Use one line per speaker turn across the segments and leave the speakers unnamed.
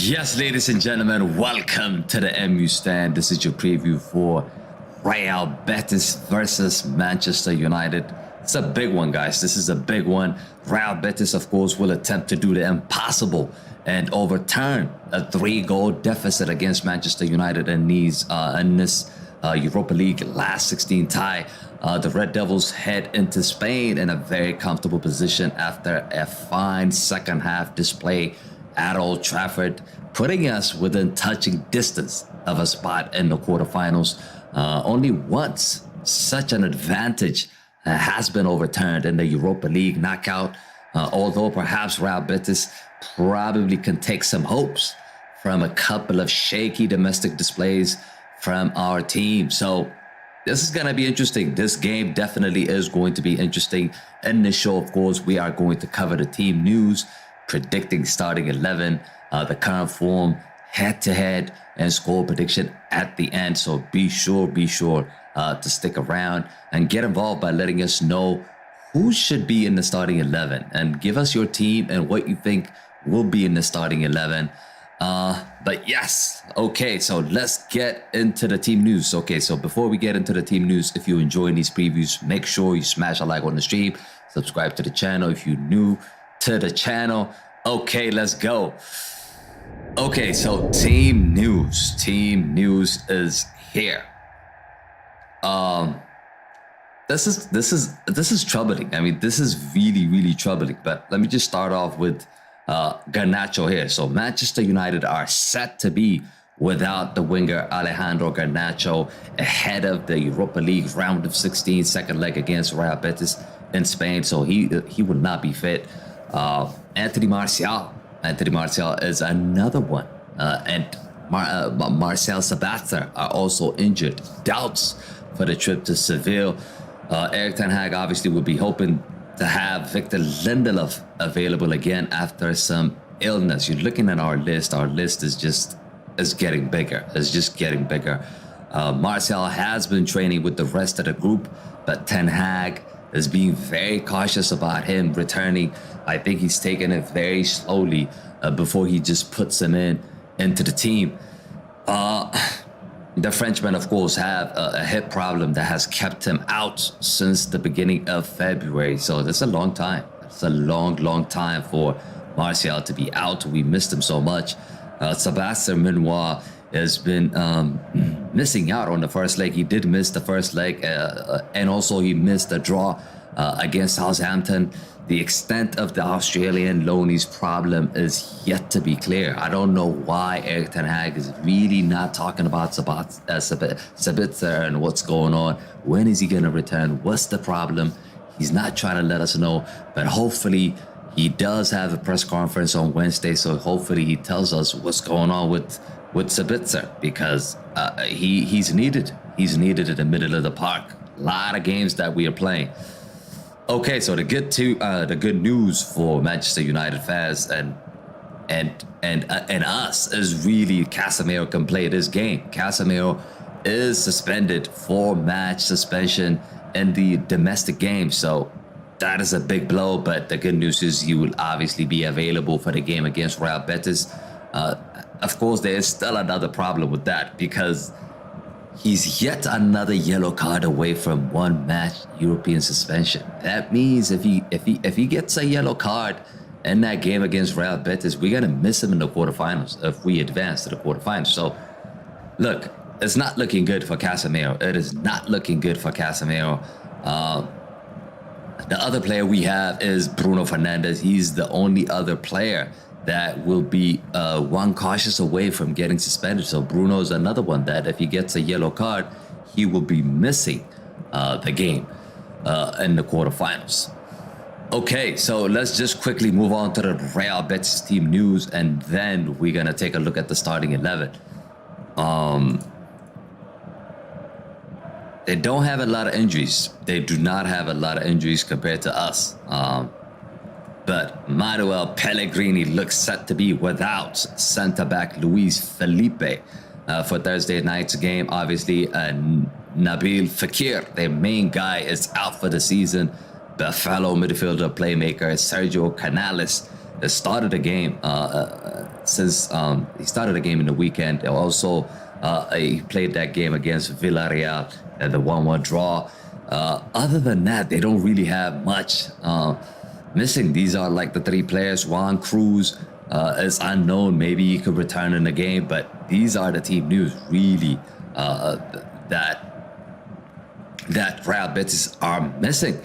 Yes, ladies and gentlemen, welcome to the MU Stand. This is your preview for Real Betis versus Manchester United. It's a big one, guys. This is a big one. Real Betis, of course, will attempt to do the impossible and overturn a 3-goal deficit against Manchester United in this Europa League last 16 tie. The Red Devils head into Spain in a very comfortable position after a fine second half display at Old Trafford, putting us within touching distance of a spot in the quarterfinals. Only once such an advantage has been overturned in the Europa League knockout, although perhaps Real Betis probably can take some hopes from a couple of shaky domestic displays from our team. So this is going to be interesting. This game definitely is going to be interesting. In this show, of course, we are going to cover the team news, predicting starting 11, the current form, head-to-head, and score prediction at the end. So be sure to stick around and get involved by letting us know who should be in the starting 11, and give us your team and what you think will be in the starting 11. But yes, okay, so let's get into the team news. Okay, so before we get into the team news, if you're enjoying these previews, make sure you smash a like on the stream, subscribe to the channel if you're new to the channel. Okay, let's go. Okay, so team news is here. This is troubling. I mean, this is really troubling. But let me just start off with Garnacho here. So Manchester United are set to be without the winger Alejandro Garnacho ahead of the Europa League round of 16 second leg against Real Betis in Spain. So he will not be fit. Anthony Martial is another one, and Marcel Sabitzer are also injured. Doubts for the trip to Seville. Erik ten Hag obviously would be hoping to have Victor Lindelof available again after some illness. You're looking at our list. Our list is getting bigger. It's just getting bigger. Marcel has been training with the rest of the group, but ten Hag is being very cautious about him returning. I think he's taking it very slowly before he just puts him into the team. The Frenchmen, of course, have a hip problem that has kept him out since the beginning of February. So that's a long time. It's a long time for Martial to be out. We missed him so much. Sabitzer, meanwhile, has been missing out on the first leg. He did miss the first leg, and also he missed a draw against Southampton. The extent of the Australian loanee's problem is yet to be clear. I don't know why Erik ten Hag is really not talking about Sabitzer and what's going on. When is he going to return? What's the problem? He's not trying to let us know, but hopefully he does have a press conference on Wednesday, so hopefully he tells us what's going on with Sabitzer, because he's needed. He's needed in the middle of the park. A lot of games that we are playing. Okay, so the good news for Manchester United fans and us is really Casemiro can play this game. Casemiro is suspended for match suspension in the domestic game, so that is a big blow. But the good news is he will obviously be available for the game against Real Betis. Of course, there is still another problem with that, because he's yet another yellow card away from one match European suspension. That means if he gets a yellow card in that game against Real Betis, we're gonna miss him in the quarterfinals if we advance to the quarterfinals. So, look, it's not looking good for Casemiro. It is not looking good for Casemiro. The other player we have is Bruno Fernandes. He's the only other player that will be one cautious away from getting suspended. So Bruno is another one that if he gets a yellow card, he will be missing the game in the quarterfinals. Okay, so let's just quickly move on to the Real Betis team news, and then we're going to take a look at the starting 11. They don't have a lot of injuries. They do not have a lot of injuries compared to us. But Manuel Pellegrini looks set to be without centre-back Luis Felipe for Thursday night's game. Obviously, Nabil Fekir, their main guy, is out for the season. The fellow midfielder playmaker Sergio Canales started the game since he started the game in the weekend. Also, he played that game against Villarreal and the 1-1 draw. Other than that, they don't really have much missing. These are like the three players. Juan Cruz is unknown. Maybe he could return in the game, but these are the team news really that Real Betis are missing.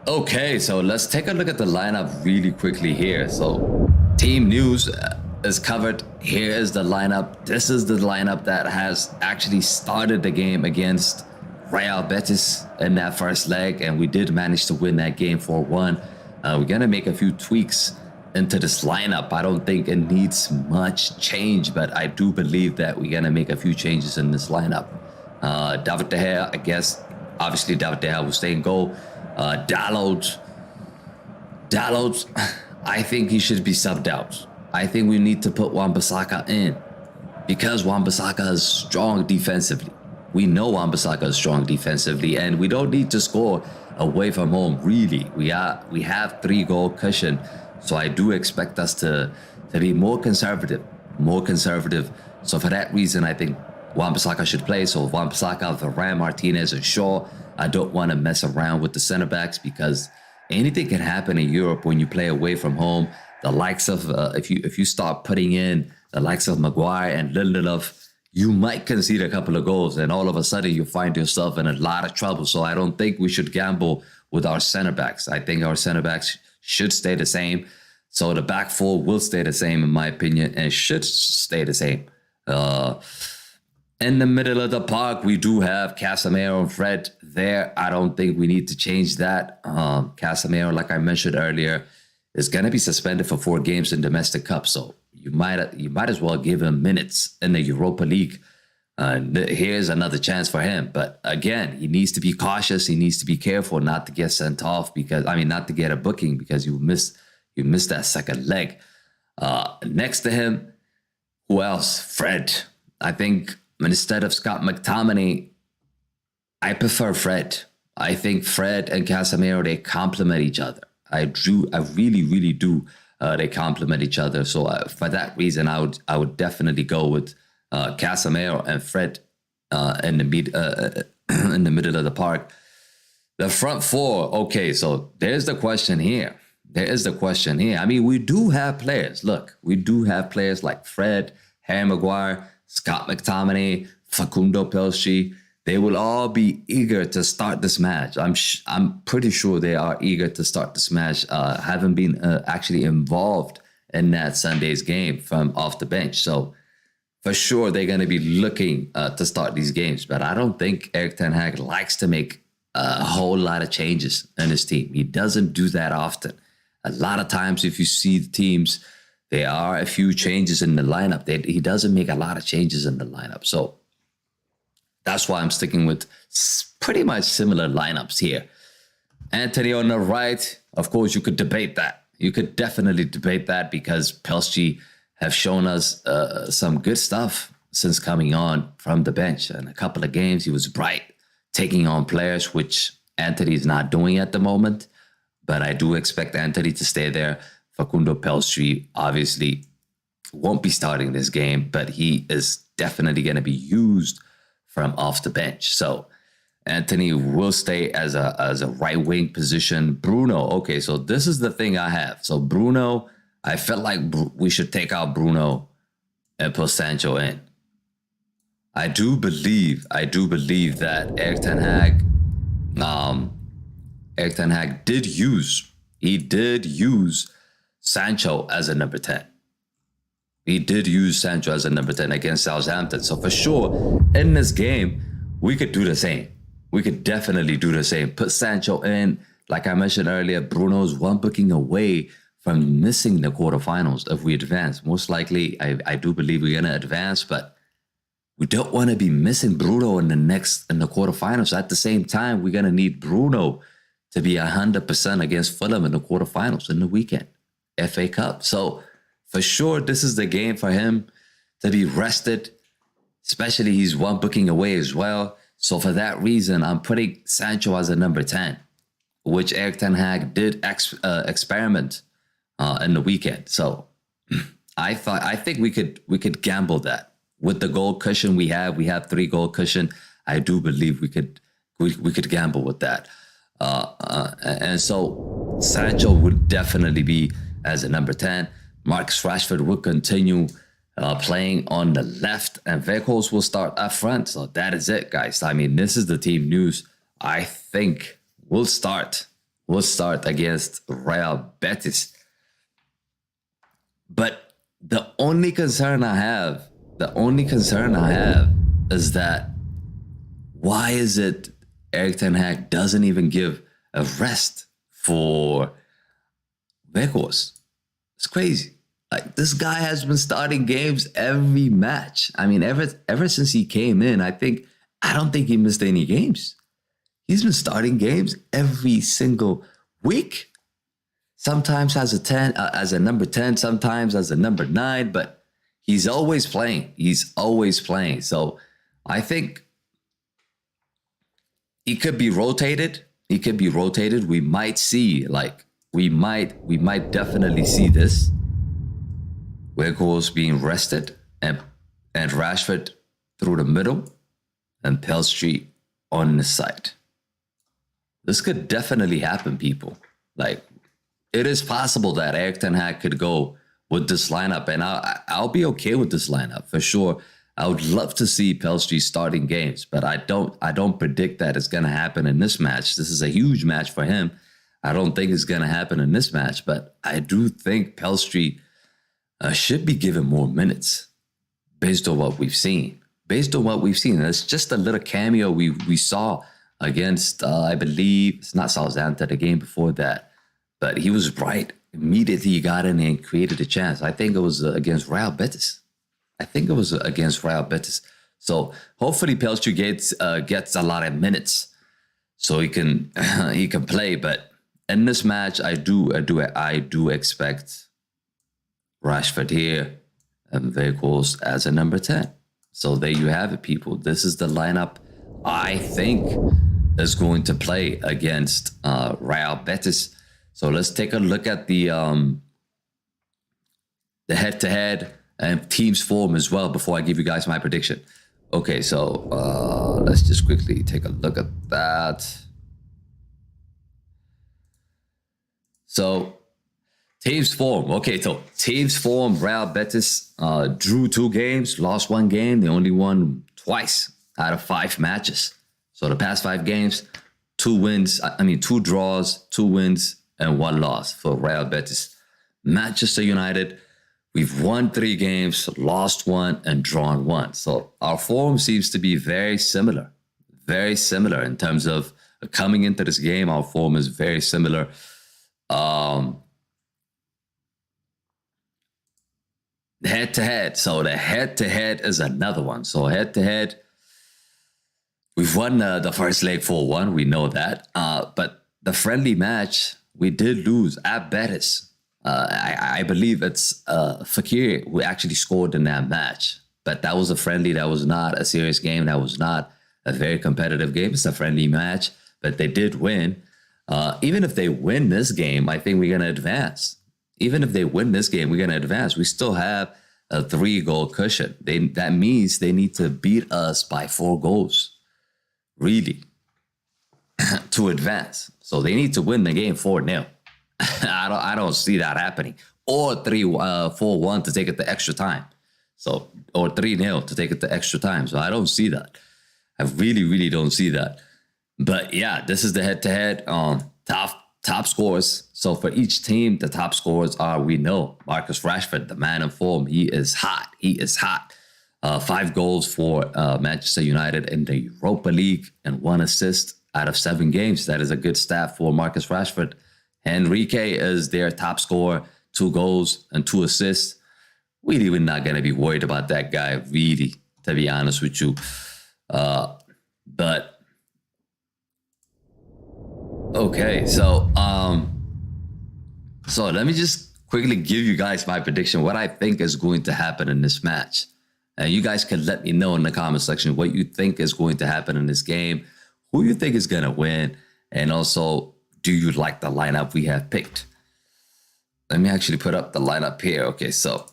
Okay, so let's take a look at the lineup really quickly here. So team news is covered. Here is the lineup. This is the lineup that has actually started the game against Real Betis in that first leg, and we did manage to win that game 4-1. We're going to make a few tweaks into this lineup. I don't think it needs much change, but I do believe that we're going to make a few changes in this lineup. David De Gea, I guess, obviously David De Gea will stay in goal. Dalot, I think he should be subbed out. I think we need to put Wan-Bissaka in because Wan-Bissaka is strong defensively. We know Wan-Bissaka is strong defensively, and we don't need to score away from home, really. We have 3-goal cushion, so I do expect us to be more conservative. So for that reason, I think Wan-Bissaka should play. So Wan-Bissaka, Varane, Martinez, and Shaw. I don't want to mess around with the center backs because anything can happen in Europe when you play away from home. The likes of if you start putting in the likes of Maguire and Lindelof, you might concede a couple of goals, and all of a sudden you find yourself in a lot of trouble. So I don't think we should gamble with our center backs. I think our center backs should stay the same. So the back four will stay the same, in my opinion, and should stay the same. In the middle of the park, we do have Casemiro and Fred there. I don't think we need to change that. Casemiro, like I mentioned earlier, is going to be suspended for 4 games in domestic cup. So you might as well give him minutes in the Europa League. Here's another chance for him. But again, he needs to be cautious. He needs to be careful not to get sent off not to get a booking because you missed that second leg. Next to him, who else? Fred. I think instead of Scott McTominay, I prefer Fred. I think Fred and Casemiro, they complement each other. I really, really do. They complement each other. So for that reason, I would definitely go with Casemiro and Fred in the middle of the park. The front four. Okay, so there's the question here. I mean, we do have players. Look, we do have players like Fred, Harry Maguire, Scott McTominay, Facundo Pelci. They will all be eager to start this match. I'm pretty sure they are eager to start this match, having been actually involved in that Sunday's game from off the bench. So for sure, they're going to be looking to start these games. But I don't think Erik ten Hag likes to make a whole lot of changes in his team. He doesn't do that often. A lot of times, if you see the teams, there are a few changes in the lineup. He doesn't make a lot of changes in the lineup. So that's why I'm sticking with pretty much similar lineups here. Antony on the right, of course, you could debate that. You could definitely debate that because Pelci have shown us some good stuff since coming on from the bench. In a couple of games, he was bright, taking on players, which Antony is not doing at the moment. But I do expect Antony to stay there. Facundo Pelci obviously won't be starting this game, but he is definitely going to be used from off the bench. So Antony will stay as a right wing position. Bruno, okay, so this is the thing I have. So Bruno, I felt like we should take out Bruno and put Sancho in. I do believe that Erik ten Hag did use Sancho as a number 10. He did use Sancho as a number 10 against Southampton. So for sure, in this game, we could do the same. We could definitely do the same. Put Sancho in. Like I mentioned earlier, Bruno's one booking away from missing the quarterfinals if we advance. Most likely, I do believe we're going to advance, but we don't want to be missing Bruno in the quarterfinals. At the same time, we're going to need Bruno to be 100% against Fulham in the quarterfinals in the weekend. FA Cup. So for sure, this is the game for him to be rested, especially he's one booking away as well. So for that reason, I'm putting Sancho as a number 10, which Erik ten Hag did experiment in the weekend. So I think we could gamble that with the goal cushion we have. We have 3 goal cushion. I do believe we could gamble with that. And so Sancho would definitely be as a number 10. Marcus Rashford will continue playing on the left, and Weghorst will start up front. So that is it, guys. I mean, this is the team news. I think we'll start against Real Betis. But the only concern I have is that why is it Erik ten Hag doesn't even give a rest for Weghorst? It's crazy. Like, this guy has been starting games every match. I mean, ever since he came in, I don't think he missed any games. He's been starting games every single week. Sometimes as a 10, as a number 10, sometimes as a number 9, but he's always playing. So I think he could be rotated. We might see, we might definitely see this. Weghorst being rested and Rashford through the middle and Pelstri on the side. This could definitely happen, people. Like, it is possible that Erik ten Hag could go with this lineup, and I'll be okay with this lineup for sure. I would love to see Pelstri starting games, but I don't predict that it's going to happen in this match. This is a huge match for him. I don't think it's going to happen in this match, but I do think Pelstri should be given more minutes based on what we've seen. It's just a little cameo we saw against, I believe, it's not Southampton, the game before that, but he was right. Immediately he got in and created a chance. I think it was against Real Betis. So hopefully Pelstri gets a lot of minutes so he can play. But in this match, I do expect Rashford here and Weghorst as a number 10. So there you have it, people. This is the lineup I think is going to play against Real Betis. So let's take a look at the head-to-head and teams form as well before I give you guys my prediction. Okay, so let's just quickly take a look at that. So teams form. Okay, so teams form. Real Betis drew 2 games, lost 1 game. They only won twice out of 5 matches. So the past 5 games, 2 draws, 2 wins, and 1 loss for Real Betis. Manchester United, we've won 3 games, lost 1, and drawn 1. So our form seems to be very similar in terms of coming into this game. Our form is very similar. Head-to-head. So the head-to-head is another one. So head-to-head, we've won the first leg 4-1. We know that. But the friendly match, we did lose at Betis. I believe it's Fekir who actually scored in that match. But that was a friendly. That was not a serious game. That was not a very competitive game. It's a friendly match. But they did win. Even if they win this game, I think we're going to advance. We still have a 3-goal cushion. That means they need to beat us by 4 goals, really, to advance. So they need to win the game 4-0. I don't see that happening. Or 4-1 to take it to extra time. So, or 3-0 to take it to extra time. So I don't see that. I really, really don't see that. But yeah, this is the head-to-head. Top scores. So for each team, the top scores are, we know, Marcus Rashford, the man in form. He is hot. 5 goals for Manchester United in the Europa League and 1 assist out of 7 games. That is a good stat for Marcus Rashford. Enrique is their top scorer, 2 goals and 2 assists. We're not going to be worried about that guy, really, to be honest with you. But okay, so let me just quickly give you guys my prediction, what I think is going to happen in this match. And you guys can let me know in the comment section what you think is going to happen in this game, who you think is going to win, and also, do you like the lineup we have picked? Let me actually put up the lineup here. Okay, so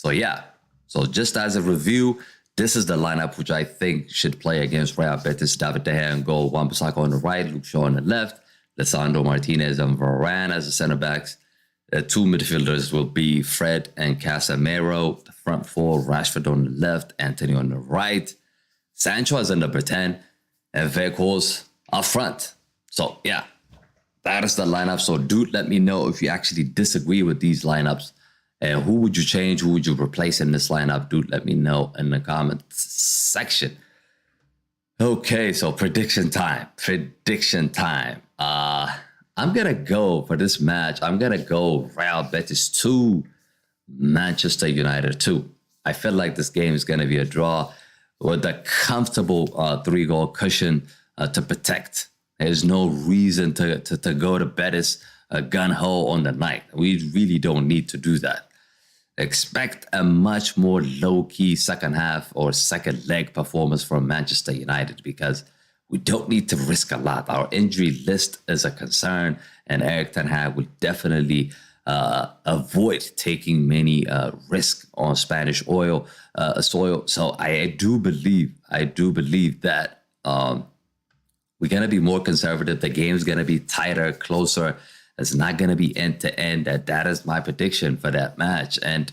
So yeah, so just as a review, this is the lineup which I think should play against Real Betis. David De Gea in goal, Wan-Bissaka on the right, Luke Shaw on the left, Lisandro Martinez and Varane as the center backs. The two midfielders will be Fred and Casemiro. The front four, Rashford on the left, Anthony on the right, Sancho as a number 10, and Weghorst up front. So yeah, that is the lineup. So dude, let me know if you actually disagree with these lineups. And who would you change? Who would you replace in this lineup? Dude, let me know in the comments section. Okay, so prediction time. Prediction time. I'm going to go for this match. I'm going to go Real Betis 2, Manchester United 2. I feel like this game is going to be a draw with a comfortable 3-goal cushion to protect. There's no reason to go to Betis gun-ho on the night. We really don't need to do that. Expect a much more low-key second half or second leg performance from Manchester United because we don't need to risk a lot. Our injury list is a concern, and Erik ten Hag will definitely avoid taking many risks on Spanish soil. So I do believe that we're going to be more conservative. The game's going to be tighter, closer. It's not going to be end-to-end. That is my prediction for that match. And,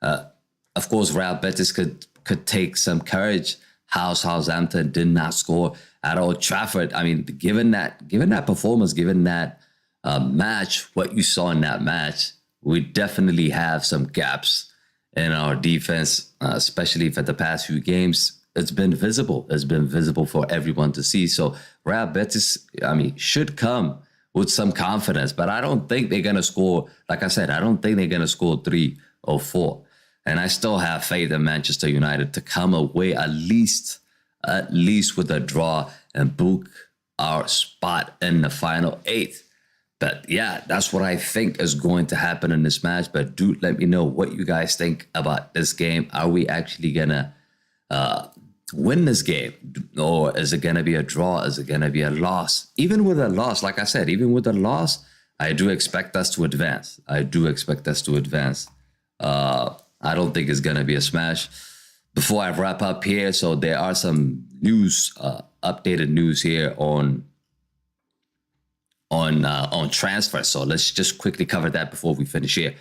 of course, Real Betis could take some courage. Southampton did not score at Old Trafford. I mean, given that performance, given that match, what you saw in that match, we definitely have some gaps in our defense, especially for the past few games. It's been visible. It's been visible for everyone to see. So Real Betis, should come with some confidence, but I don't think they're going to score. Like I said, I don't think they're going to score 3 or 4. And I still have faith in Manchester United to come away at least with a draw and book our spot in the final 8. But yeah, that's what I think is going to happen in this match. But dude, let me know what you guys think about this game. Are we actually going to win this game? Or is it going to be a draw? Is it going to be a loss? Even with a loss, like I said, even with a loss, I do expect us to advance. I don't think it's going to be a smash. Before I wrap up here, so there are some news, updated news here on transfer. So let's just quickly cover that before we finish here.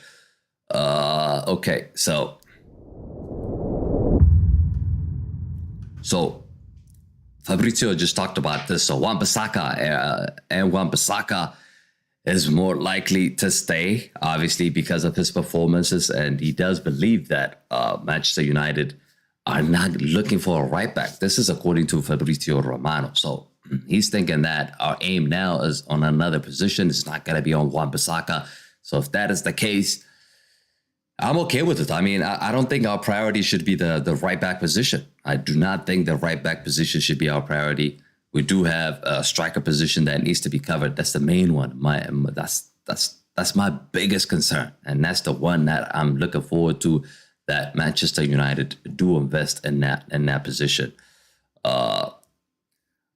Okay, so Fabrizio just talked about this. So Wan-Bissaka is more likely to stay, obviously, because of his performances. And he does believe that Manchester United are not looking for a right back. This is according to Fabrizio Romano. So he's thinking that our aim now is on another position. It's not going to be on Wan-Bissaka. So if that is the case, I'm okay with it. I mean, I don't think our priority should be the right back position. I do not think the right back position should be our priority. We do have a striker position that needs to be covered. That's the main one. That's my biggest concern, and that's the one that I'm looking forward to. That Manchester United do invest in that position.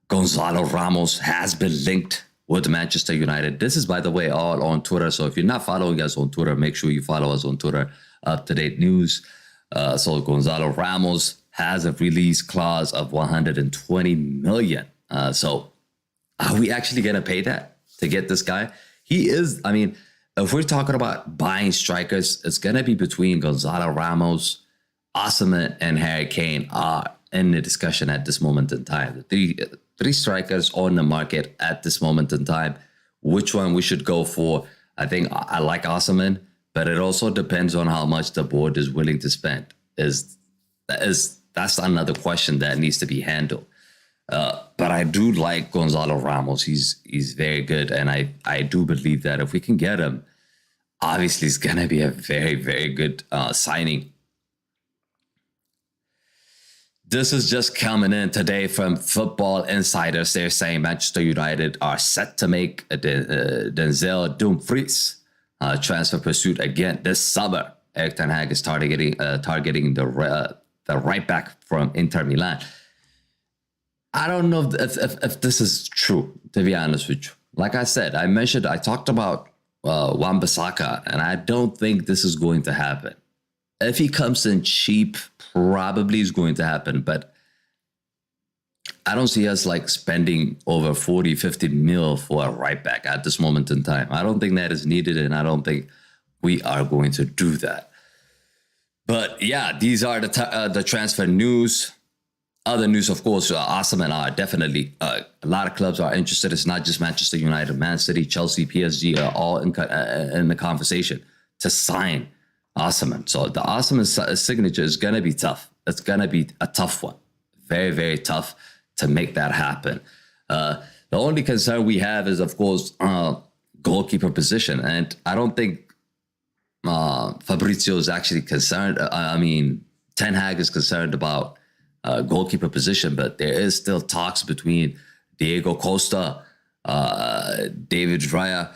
Gonzalo Ramos has been linked with Manchester United. This is, by the way, all on Twitter. So if you're not following us on Twitter, make sure you follow us on Twitter. Up-to-date news. So Gonzalo Ramos has a release clause of 120 million. So are we actually going to pay that to get this guy? He is, if we're talking about buying strikers, it's going to be between Gonzalo Ramos, Osimhen, and Harry Kane are in the discussion at this moment in time. The three strikers on the market at this moment in time. Which one we should go for? I think I like Osimhen, but it also depends on how much the board is willing to spend. That's another question that needs to be handled. But I do like Gonzalo Ramos. He's very good, and I do believe that if we can get him, obviously it's going to be a very, very good signing. This is just coming in today from Football Insiders. They're saying Manchester United are set to make Denzel Dumfries transfer pursuit again this summer. Erik ten Hag is targeting the right back from Inter Milan. I don't know if this is true, to be honest with you. Like I said, I talked about Wan-Bissaka, and I don't think this is going to happen. If he comes in cheap, probably is going to happen. But I don't see us like spending over 40, 50 mil for a right back at this moment in time. I don't think that is needed, and I don't think we are going to do that. But yeah, these are the transfer news. Other news, of course, Osimhen are definitely a lot of clubs are interested. It's not just Manchester United, Man City, Chelsea, PSG are all in the conversation to sign Osimhen. So the Osimhen signature is going to be tough. It's going to be a tough one. Very, very tough to make that happen. The only concern we have is, of course, goalkeeper position. And I don't think Fabrizio is actually concerned. Ten Hag is concerned about goalkeeper position, but there is still talks between Diego Costa, David Raya.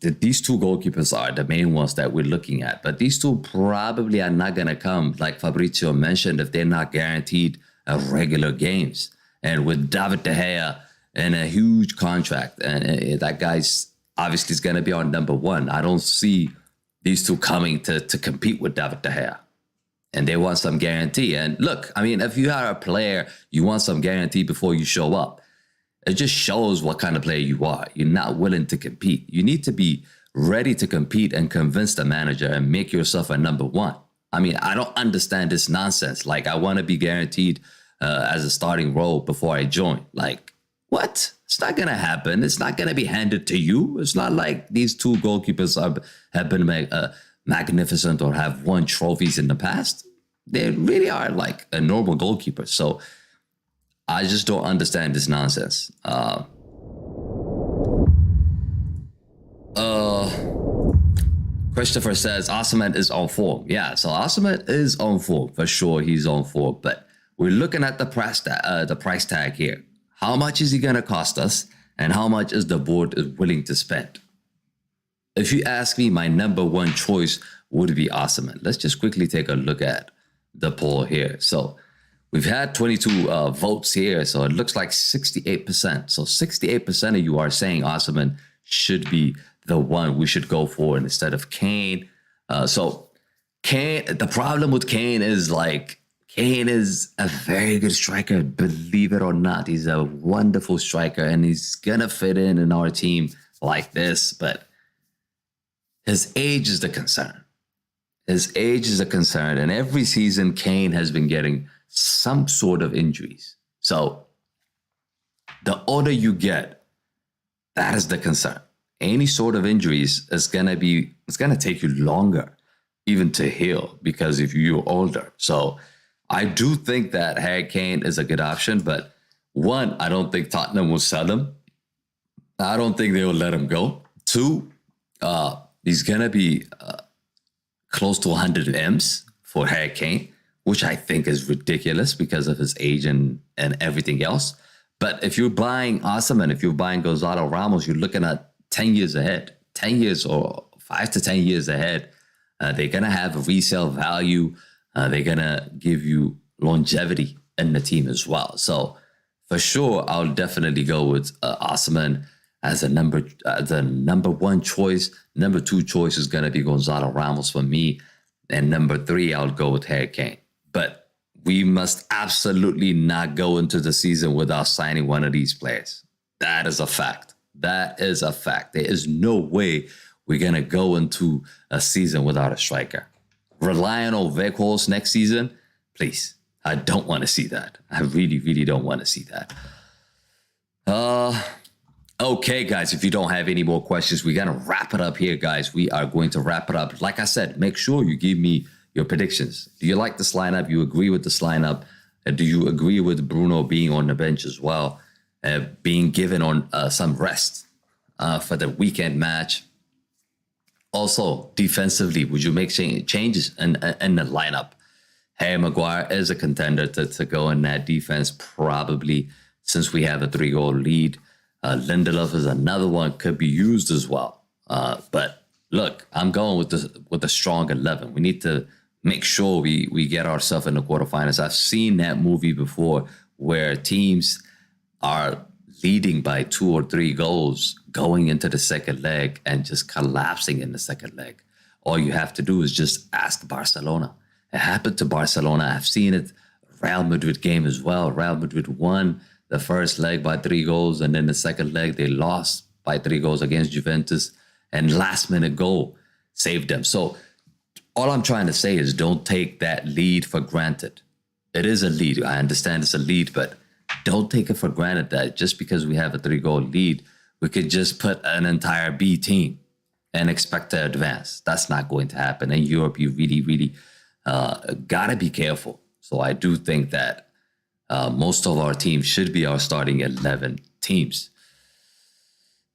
These two goalkeepers are the main ones that we're looking at. But these two probably are not going to come, like Fabrizio mentioned, if they're not guaranteed regular games. And with David De Gea and a huge contract, and that guy's obviously is going to be on number one. I don't see these two coming to compete with David De Gea. And they want some guarantee. And look, I mean, if you are a player, you want some guarantee before you show up. It just shows what kind of player you are. You're not willing to compete. You need to be ready to compete and convince the manager and make yourself a number one. I mean, I don't understand this nonsense. Like, I want to be guaranteed as a starting role before I join. Like, what? It's not going to happen. It's not going to be handed to you. It's not like these two goalkeepers have been magnificent or have won trophies in the past. They really are like a normal goalkeeper. So I just don't understand this nonsense. Christopher says Osimhen is on form. Yeah, so Osimhen is on form for sure. He's on form, but we're looking at the price tag here. How much is he going to cost us, and how much is the board willing to spend? If you ask me, my number one choice would be Osimhen. Let's just quickly take a look at the poll here. So we've had 22 votes here, so it looks like 68%. So 68% of you are saying Osimhen should be the one we should go for instead of Kane. So Kane, the problem with Kane is like, Kane is a very good striker, believe it or not. He's a wonderful striker, and he's gonna fit in our team like this, but his age is the concern. His age is a concern, and every season Kane has been getting some sort of injuries. So the older you get, that is the concern. Any sort of injuries it's gonna take you longer even to heal because if you're older. So I do think that Harry Kane is a good option, but one, I don't think Tottenham will sell him. I don't think they will let him go. Two, he's gonna be close to 100 M's for Harry Kane, which I think is ridiculous because of his age and everything else. But if you're buying Osimhen, if you're buying Gonzalo Ramos, you're looking at 10 years ahead, 10 years or 5 to 10 years ahead. They're going to have a resale value. They're going to give you longevity in the team as well. So for sure, I'll definitely go with Osimhen as the number one choice. Number two choice is going to be Gonzalo Ramos for me. And number three, I'll go with Harry Kane. But we must absolutely not go into the season without signing one of these players. That is a fact. That is a fact. There is no way we're going to go into a season without a striker. Relying on Weghorst next season, please. I don't want to see that. I really, really don't want to see that. Okay, guys, if you don't have any more questions, we're going to wrap it up here, guys. We are going to wrap it up. Like I said, make sure you give me your predictions. Do you like this lineup? You agree with this lineup? Do you agree with Bruno being on the bench as well? Being given on some rest for the weekend match? Also, defensively, would you make changes in the lineup? Harry Maguire is a contender to go in that defense, probably, since we have a 3-goal lead. Lindelof is another one, could be used as well. But look, I'm going with the strong 11. We need to make sure we get ourselves in the quarterfinals. I've seen that movie before where teams are leading by 2 or 3 goals going into the second leg and just collapsing in the second leg. All you have to do is just ask Barcelona. It happened to Barcelona. I've seen it. Real Madrid game as well. Real Madrid won the first leg by 3 goals, and then the second leg they lost by 3 goals against Juventus, and last minute goal saved them. So all I'm trying to say is don't take that lead for granted. It is a lead. I understand it's a lead, but don't take it for granted that just because we have a 3-goal lead, we could just put an entire B team and expect to advance. That's not going to happen. In Europe, you really, really gotta be careful. So I do think that most of our teams should be our starting 11 teams.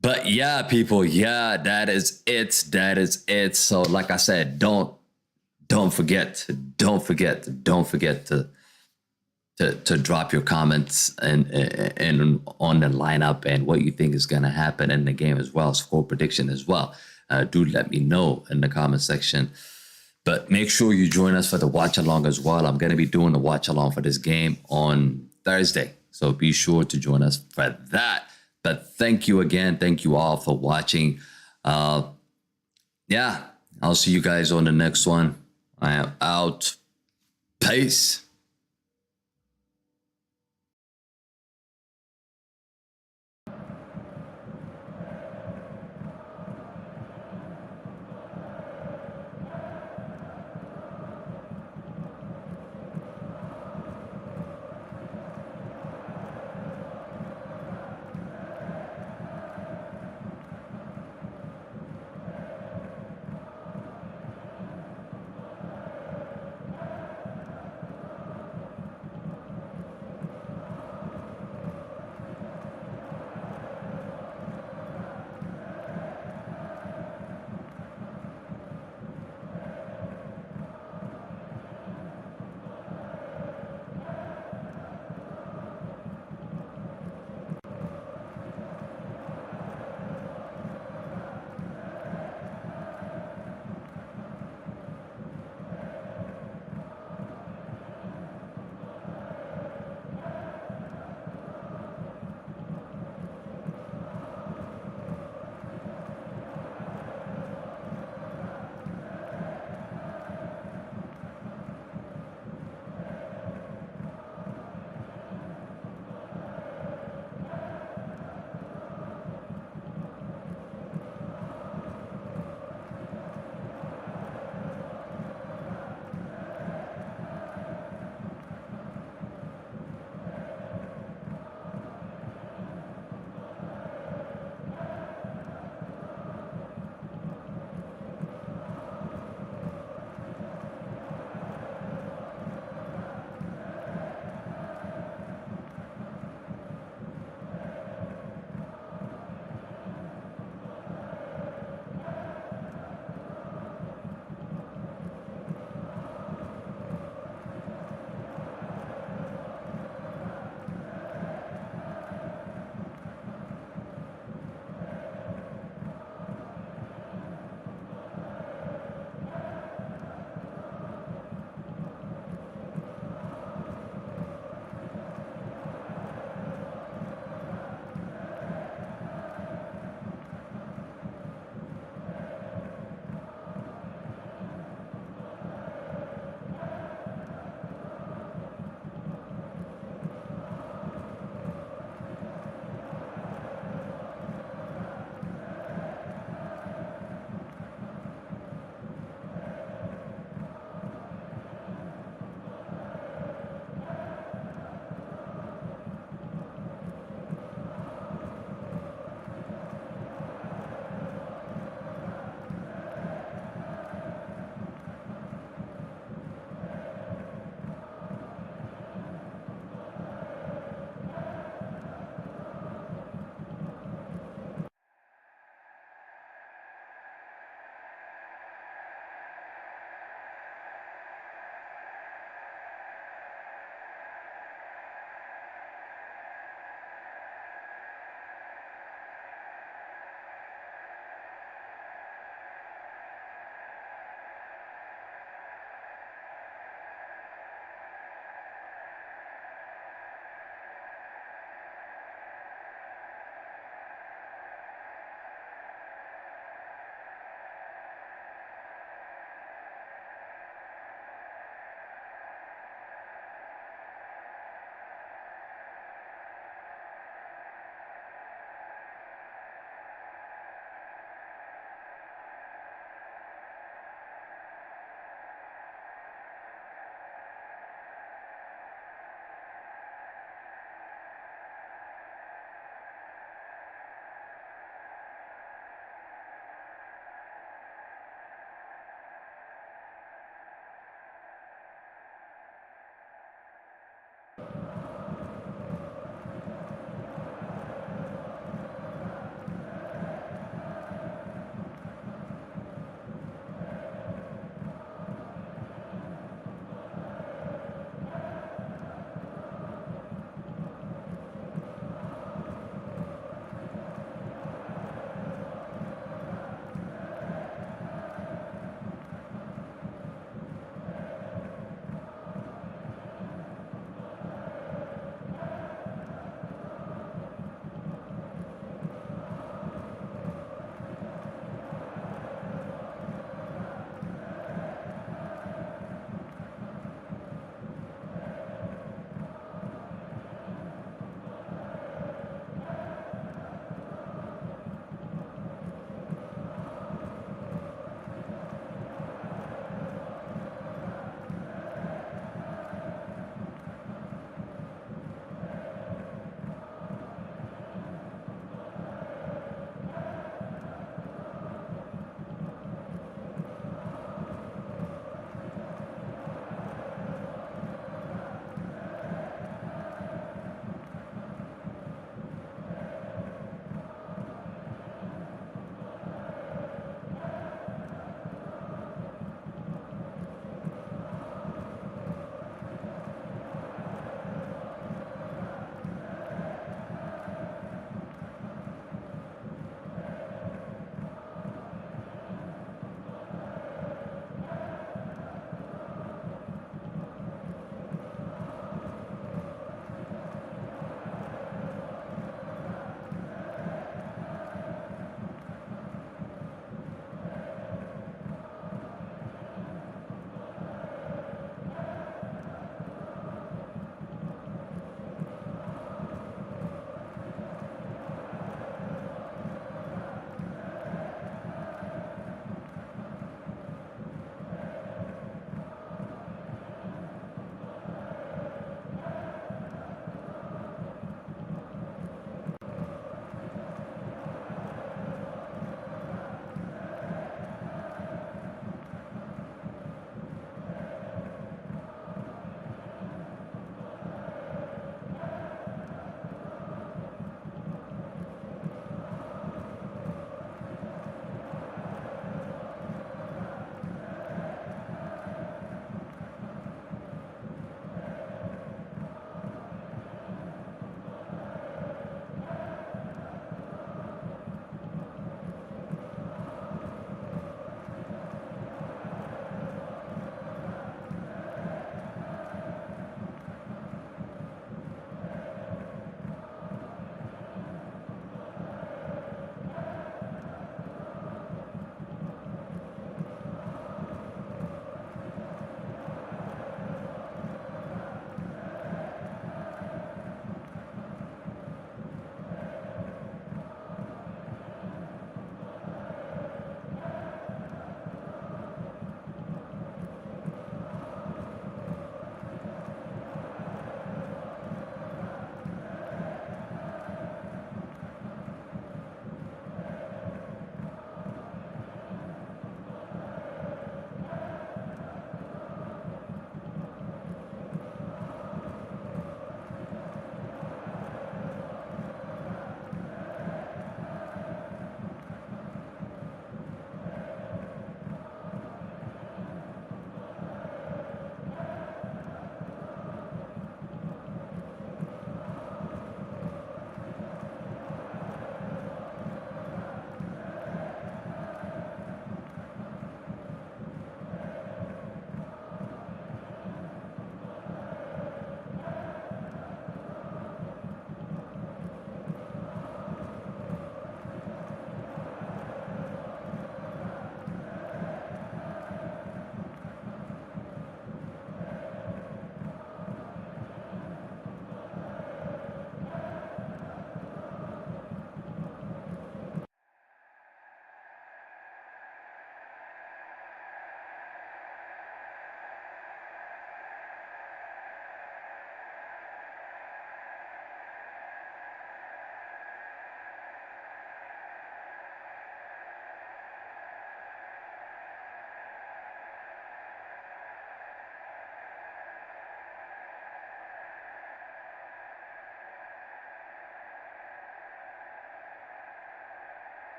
But yeah, people, yeah, that is it. That is it. So like I said, don't forget to drop your comments and on the lineup and what you think is going to happen in the game as well, score prediction as well. Do let me know in the comment section. But make sure you join us for the watch along as well. I'm going to be doing the watch along for this game on Thursday, so be sure to join us for that. But thank you again. Thank you all for watching. Yeah, I'll see you guys on the next one. I am out. Peace.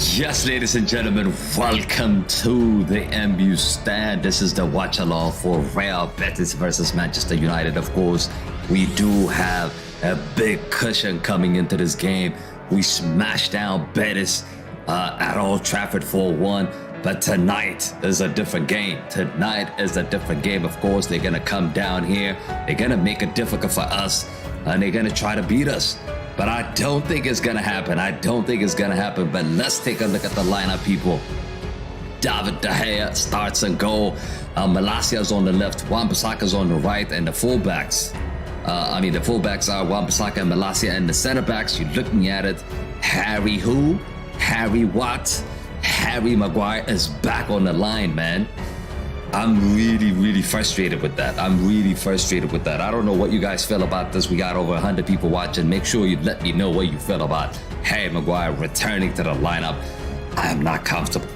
Yes, ladies and gentlemen, welcome to the MU stand. This is the watch along for Real Betis versus Manchester United. Of course, we do have a big cushion coming into this game. We smashed down Betis at Old Trafford 4-1. But tonight is a different game. Tonight is a different game. Of course, they're going to come down here. They're going to make it difficult for us. And they're going to try to beat us. But I don't think it's going to happen. I don't think it's going to happen. But let's take a look at the lineup, people. David De Gea starts and goal. Malacia's on the left. Wan-Bissaka's on the right. And the fullbacks. The fullbacks are Wan-Bissaka and Malacia. And the center backs, you're looking at it. Harry who? Harry what? Harry Maguire is back on the line, man. I'm really frustrated with that. I don't know what you guys feel about this. We got over 100 people watching. Make sure you let me know what you feel about Harry Maguire returning to the lineup. I am not comfortable.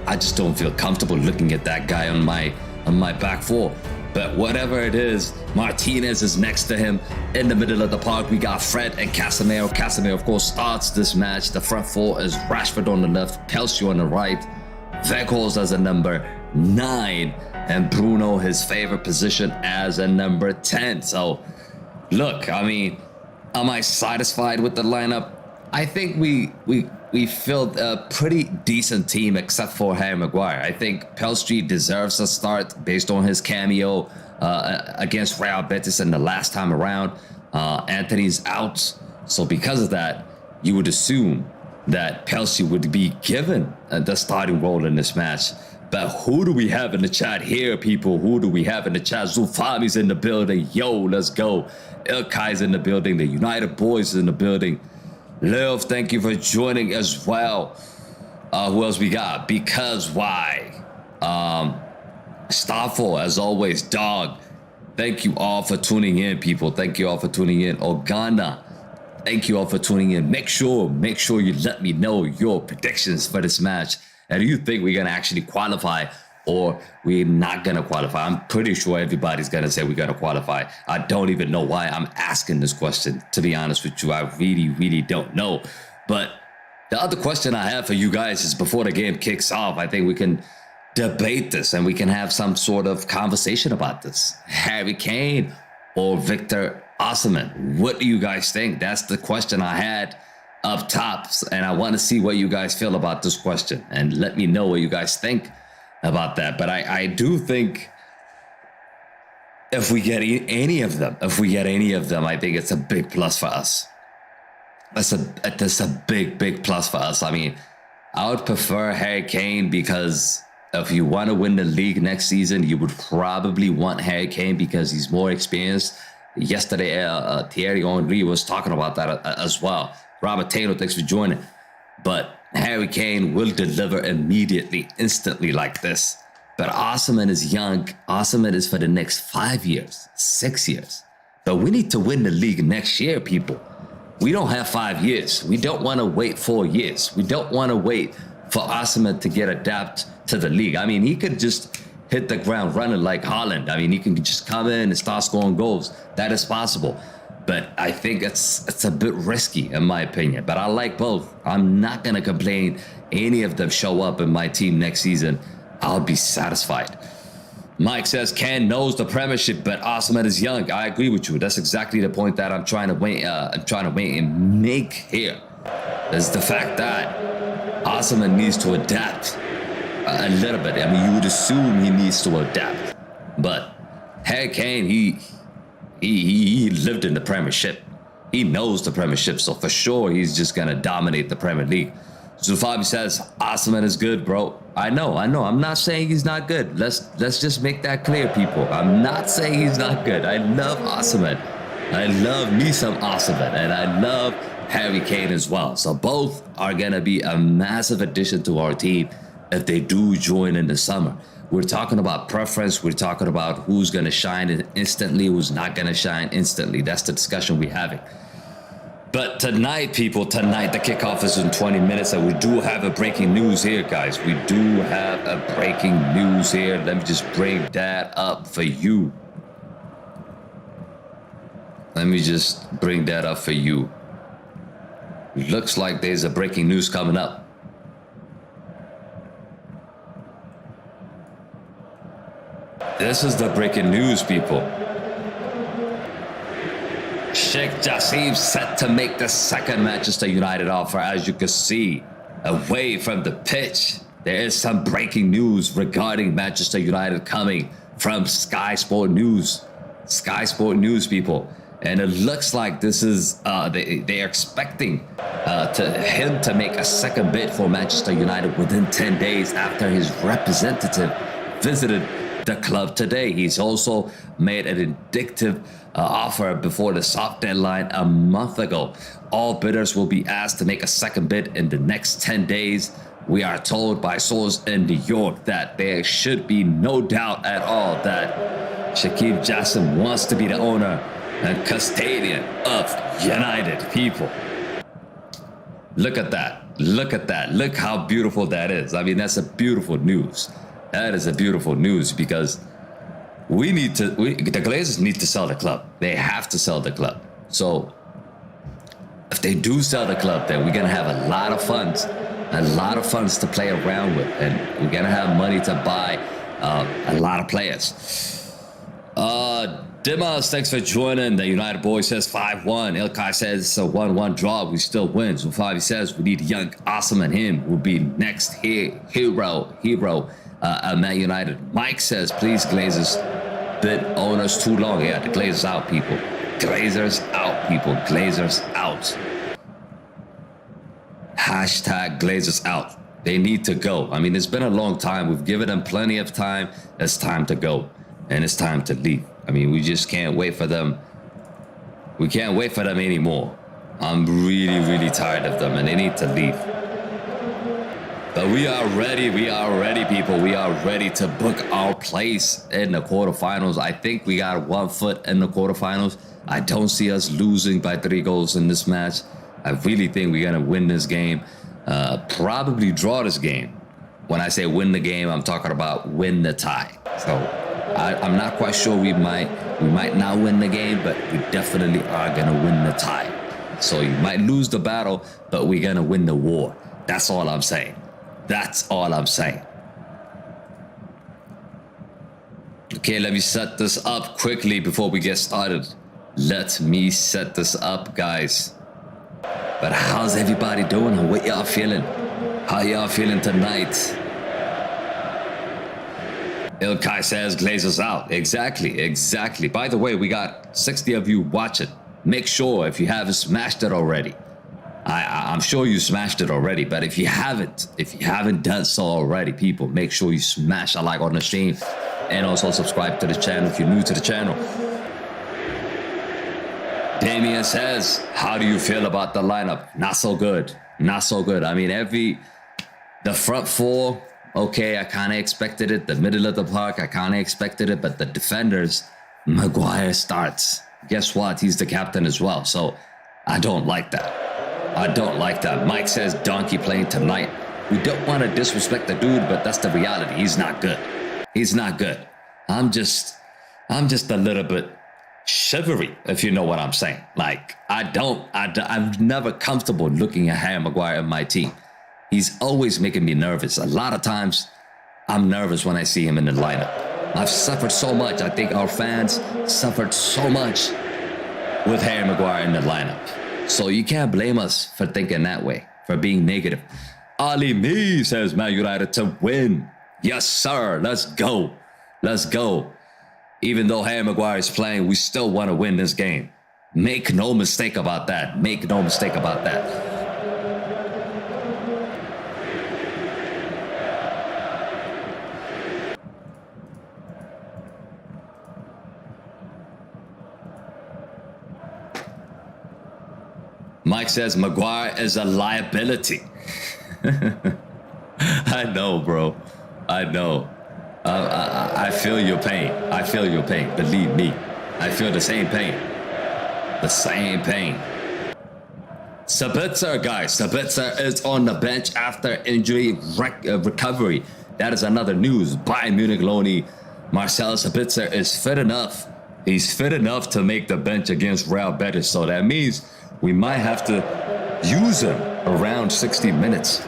I just don't feel comfortable looking at that guy on my back four. But whatever it is, Martinez is next to him. In the middle of the park, we got Fred and Casemiro. Casemiro, of course, starts this match. The front four is Rashford on the left, Pelcio on the right, Weghorst as a number 9, and Bruno, his favorite position, as a number 10. So, look, am I satisfied with the lineup? I think we filled a pretty decent team except for Harry Maguire. I think Pelstri deserves a start based on his cameo against Real Betis in the last time around. Anthony's out. So because of that, you would assume that Pelstri would be given the starting role in this match. But who do we have in the chat here, people? Who do we have in the chat? Zulfami's in the building. Yo, let's go. Ilkai's in the building. The United Boys is in the building. Liv, thank you for joining as well. Who else we got? Because why? Staffel, as always. Dog, thank you all for tuning in, people. Thank you all for tuning in. Ogana, thank you all for tuning in. Make sure you let me know your predictions for this match. And do you think we're going to actually qualify or we're not going to qualify? I'm pretty sure everybody's going to say we're going to qualify. I don't even know why I'm asking this question, to be honest with you. I really don't know. But the other question I have for you guys is before the game kicks off, I think we can debate this and we can have some sort of conversation about this. Harry Kane or Victor Osimhen? What do you guys think? That's the question I had up top. And I want to see what you guys feel about this question. And let me know what you guys think about that. But I do think if we get any of them, I think it's a big plus for us. That's a big plus for us. I would prefer Harry Kane because if you want to win the league next season, you would probably want Harry Kane because he's more experienced. Yesterday, Thierry Henry was talking about that as well. Robert Taylor, thanks for joining. But Harry Kane will deliver immediately, instantly like this. But Osimhen is young. Osimhen is for the next 5 years, 6 years. But we need to win the league next year, people. We don't have 5 years. We don't want to wait 4 years. We don't want to wait for Osimhen to get adapted to the league. He could just hit the ground running like Haaland. He can just come in and start scoring goals. That is possible. But I think it's a bit risky, in my opinion. But I like both. I'm not going to complain. Any of them show up in my team next season, I'll be satisfied. Mike says, Ken knows the Premiership, but Osimhen is young. I agree with you. That's exactly the point that I'm trying to wait and make here. Is the fact that Osimhen needs to adapt a little bit. You would assume he needs to adapt. But Harry Kane, he lived in the Premiership. He knows the Premiership, so for sure he's just gonna dominate the Premier League. Zulfabi says Osimhen is good, bro. I know. I'm not saying he's not good. Let's just make that clear, people. I'm not saying he's not good. I love Osimhen. I love me some Osimhen, and I love Harry Kane as well. So both are gonna be a massive addition to our team if they do join in the summer. We're talking about preference. We're talking about who's going to shine instantly, who's not going to shine instantly. That's the discussion we're having. But tonight, people, the kickoff is in 20 minutes, and we do have a breaking news here, guys. We do have a breaking news here. Let me just bring that up for you. Looks like there's a breaking news coming up. This is the breaking news, people. Sheikh Jassim set to make the second Manchester United offer. As you can see, away from the pitch, there is some breaking news regarding Manchester United coming from Sky Sport News. Sky Sport News, people. And it looks like this is, they're expecting him to make a second bid for Manchester United within 10 days after his representative visited the club today. He's also made an indicative offer before the soft deadline a month ago. All bidders will be asked to make a second bid in the next 10 days. We are told by sources in New York that there should be no doubt at all that Sheikh Jassim wants to be the owner and custodian of United, people. Look at that. Look at that. Look how beautiful that is. I mean, that's a beautiful news. That is a beautiful news because the Glazers need to sell the club. They have to sell the club. So if they do sell the club, then we're going to have a lot of funds to play around with. And we're going to have money to buy a lot of players. Dimas, thanks for joining. The United boy says 5-1. Ilkay says it's a 1-1 draw. We still win. So Fabi says we need young, awesome, and him will be next hero. Man United. Mike says, please, Glazers, bid owners too long. Yeah, the Glazers out, people. Glazers out, people. Glazers out. Hashtag Glazers out. They need to go. I mean, it's been a long time. We've given them plenty of time. It's time to go. And it's time to leave. I mean, we just can't wait for them. We can't wait for them anymore. I'm really, really tired of them, and they need to leave. But we are ready, people. We are ready to book our place in the quarterfinals. I think we got 1 foot in the quarterfinals. I don't see us losing by 3 goals in this match. I really think we're going to win this game. Probably draw this game. When I say win the game, I'm talking about win the tie. So I'm not quite sure we might not win the game, but we definitely are going to win the tie. So you might lose the battle, but we're going to win the war. That's all I'm saying. That's all I'm saying. Okay, let me set this up quickly before we get started. Let me set this up, guys. But how's everybody doing? What y'all feeling? How y'all feeling tonight? Ilkay says Glazers out. Exactly. By the way, we got 60 of you watching. Make sure if you haven't smashed it already. I'm sure you smashed it already, but if you haven't done so already, people, make sure you smash a like on the stream and also subscribe to the channel if you're new to the channel. Damien says, how do you feel about the lineup? Not so good. I mean, the front four, okay, I kind of expected it. The middle of the park, I kind of expected it, but the defenders, Maguire starts. Guess what? He's the captain as well, so I don't like that. Mike says Donkey playing tonight. We don't want to disrespect the dude, but that's the reality. He's not good. I'm just a little bit shivery, if you know what I'm saying. Like, I'm never comfortable looking at Harry Maguire in my team. He's always making me nervous. A lot of times, I'm nervous when I see him in the lineup. I've suffered so much. I think our fans suffered so much with Harry Maguire in the lineup. So you can't blame us for thinking that way, for being negative. Ali Me says Man United to win. Yes, sir. Let's go. Even though Harry Maguire is playing, we still want to win this game. Make no mistake about that. Mike says Maguire is a liability. I know, bro. I know. I feel your pain. Believe me. I feel the same pain. Sabitzer, guys. Sabitzer is on the bench after injury recovery. That is another news. Bayern Munich loanee Marcel Sabitzer is fit enough. He's fit enough to make the bench against Real Betis. So that means we might have to use him around 60 minutes.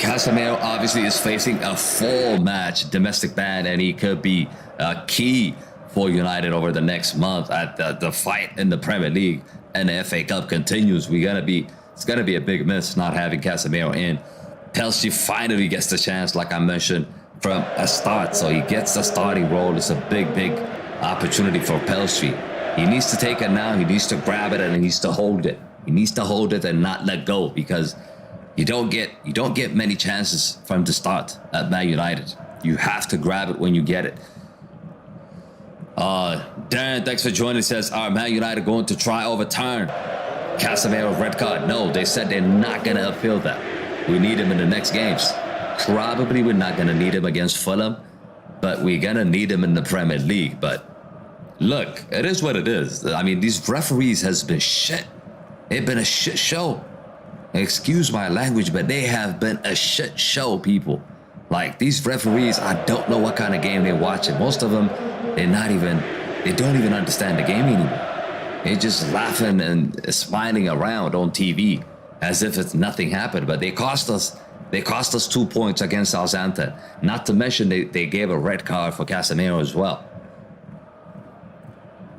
Casemiro obviously is facing a full match domestic ban, and he could be key for United over the next month at the fight in the Premier League and the FA Cup continues. It's gonna be a big miss not having Casemiro in. Pelsi finally gets the chance, like I mentioned, from a start, so he gets the starting role. It's a big opportunity for Pelsi. He needs to take it now. He needs to grab it and he needs to hold it. He needs to hold it and not let go, because you don't get many chances from the start at Man United. You have to grab it when you get it. Darren, thanks for joining. Says, are Man United going to try overturn Casemiro red card? No, they said they're not going to appeal that. We need him in the next games. Probably we're not going to need him against Fulham, but we're going to need him in the Premier League. But look, it is what it is. I mean, these referees has been shit. They've been a shit show. Excuse my language, but they have been a shit show, people. Like, these referees, I don't know what kind of game they're watching. Most of them, they don't even understand the game anymore. They're just laughing and smiling around on TV as if it's nothing happened. But they cost us 2 points against Southampton. Not to mention they gave a red card for Casemiro as well.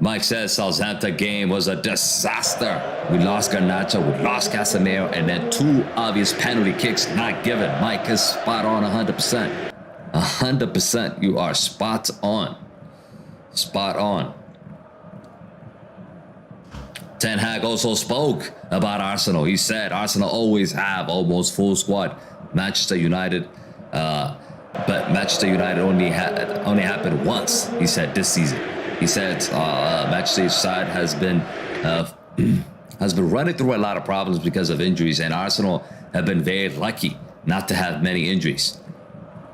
Mike says Southampton game was a disaster. We lost Garnacho, we lost Casemiro, and then 2 obvious penalty kicks not given. Mike is spot on 100%. 100%, you are spot on. Spot on. Ten Hag also spoke about Arsenal. He said Arsenal always have almost full squad. Manchester United, but Manchester United only happened once, he said, this season. He said Manchester side has been running through a lot of problems because of injuries, and Arsenal have been very lucky not to have many injuries.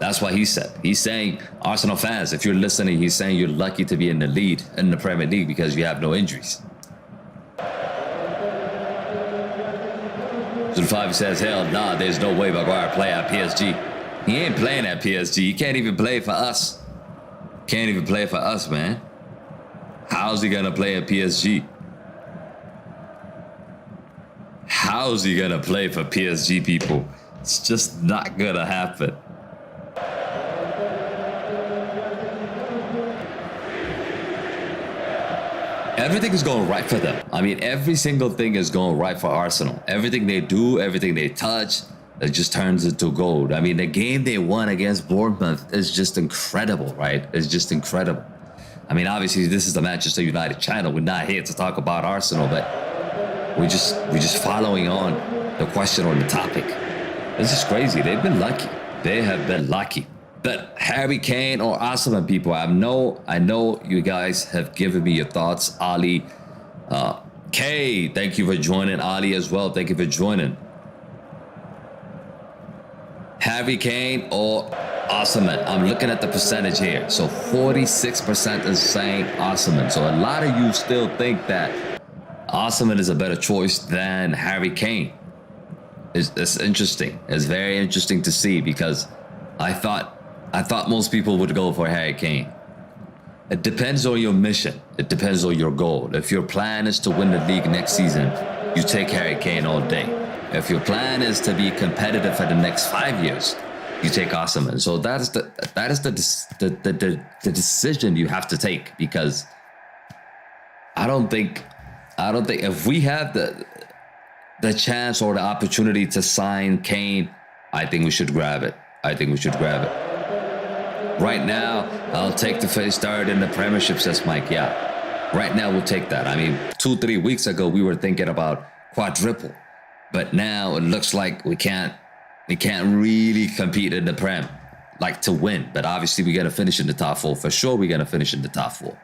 That's what he said. He's saying, Arsenal fans, if you're listening, he's saying you're lucky to be in the lead in the Premier League because you have no injuries. Zulfavi says, hell nah, there's no way Maguire play at PSG. He ain't playing at PSG. He can't even play for us. Can't even play for us, man. How's he gonna play at PSG? How's he gonna play for PSG, people? It's just not gonna happen. Everything is going right for them. I mean, every single thing is going right for Arsenal. Everything they do, everything they touch, it just turns into gold. I mean, the game they won against Bournemouth is just incredible, right? It's just incredible. I mean, obviously, this is the Manchester United channel. We're not here to talk about Arsenal, but we're just following on the question on the topic. This is crazy. They've been lucky. They have been lucky. But Harry Kane or Arsenal, people, I know you guys have given me your thoughts. Ali, Kay, thank you for joining. Ali as well, thank you for joining. Harry Kane or Osimhen? I'm looking at the percentage here. So 46% is saying Osimhen. So a lot of you still think that Osimhen is a better choice than Harry Kane. It's interesting. It's very interesting to see, because I thought most people would go for Harry Kane. It depends on your mission. It depends on your goal. If your plan is to win the league next season, you take Harry Kane all day. If your plan is to be competitive for the next 5 years, you take Osimhen. So that is the decision you have to take, because I don't think if we have the chance or the opportunity to sign Kane, I think we should grab it. Right now, I'll take the first start in the Premiership, says Mike. Yeah, right now we'll take that. I mean, 2-3 weeks ago, we were thinking about quadruple. But now it looks like we can't really compete in the Prem, like to win. But obviously, we got to finish in the top 4. For sure, we got to finish in the top 4.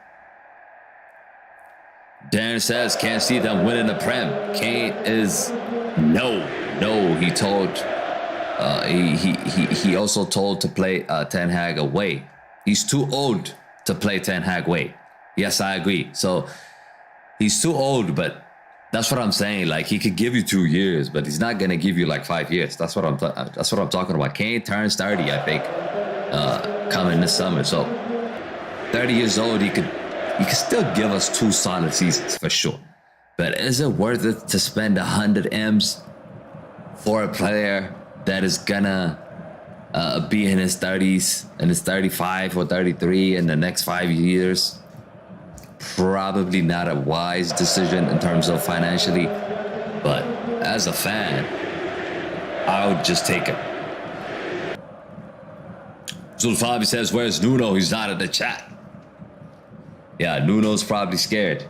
Darren says, can't see them winning the Prem. Kane is no. He told... He also told to play Ten Hag away. He's too old to play Ten Hag away. Yes, I agree. So he's too old, but that's what I'm saying. Like, he could give you 2 years, but he's not gonna give you like 5 years. That's what I'm talking about. Kane turns 30, I think, coming this summer. So 30 years old, he could still give us 2 solid seasons for sure. But is it worth it to spend 100 M's for a player that is gonna be in his 30s, in his 35 or 33 in the next 5 years. Probably not a wise decision in terms of financially, but as a fan, I would just take him. Zulfabi says, "Where's Nuno? He's not in the chat." Yeah, Nuno's probably scared.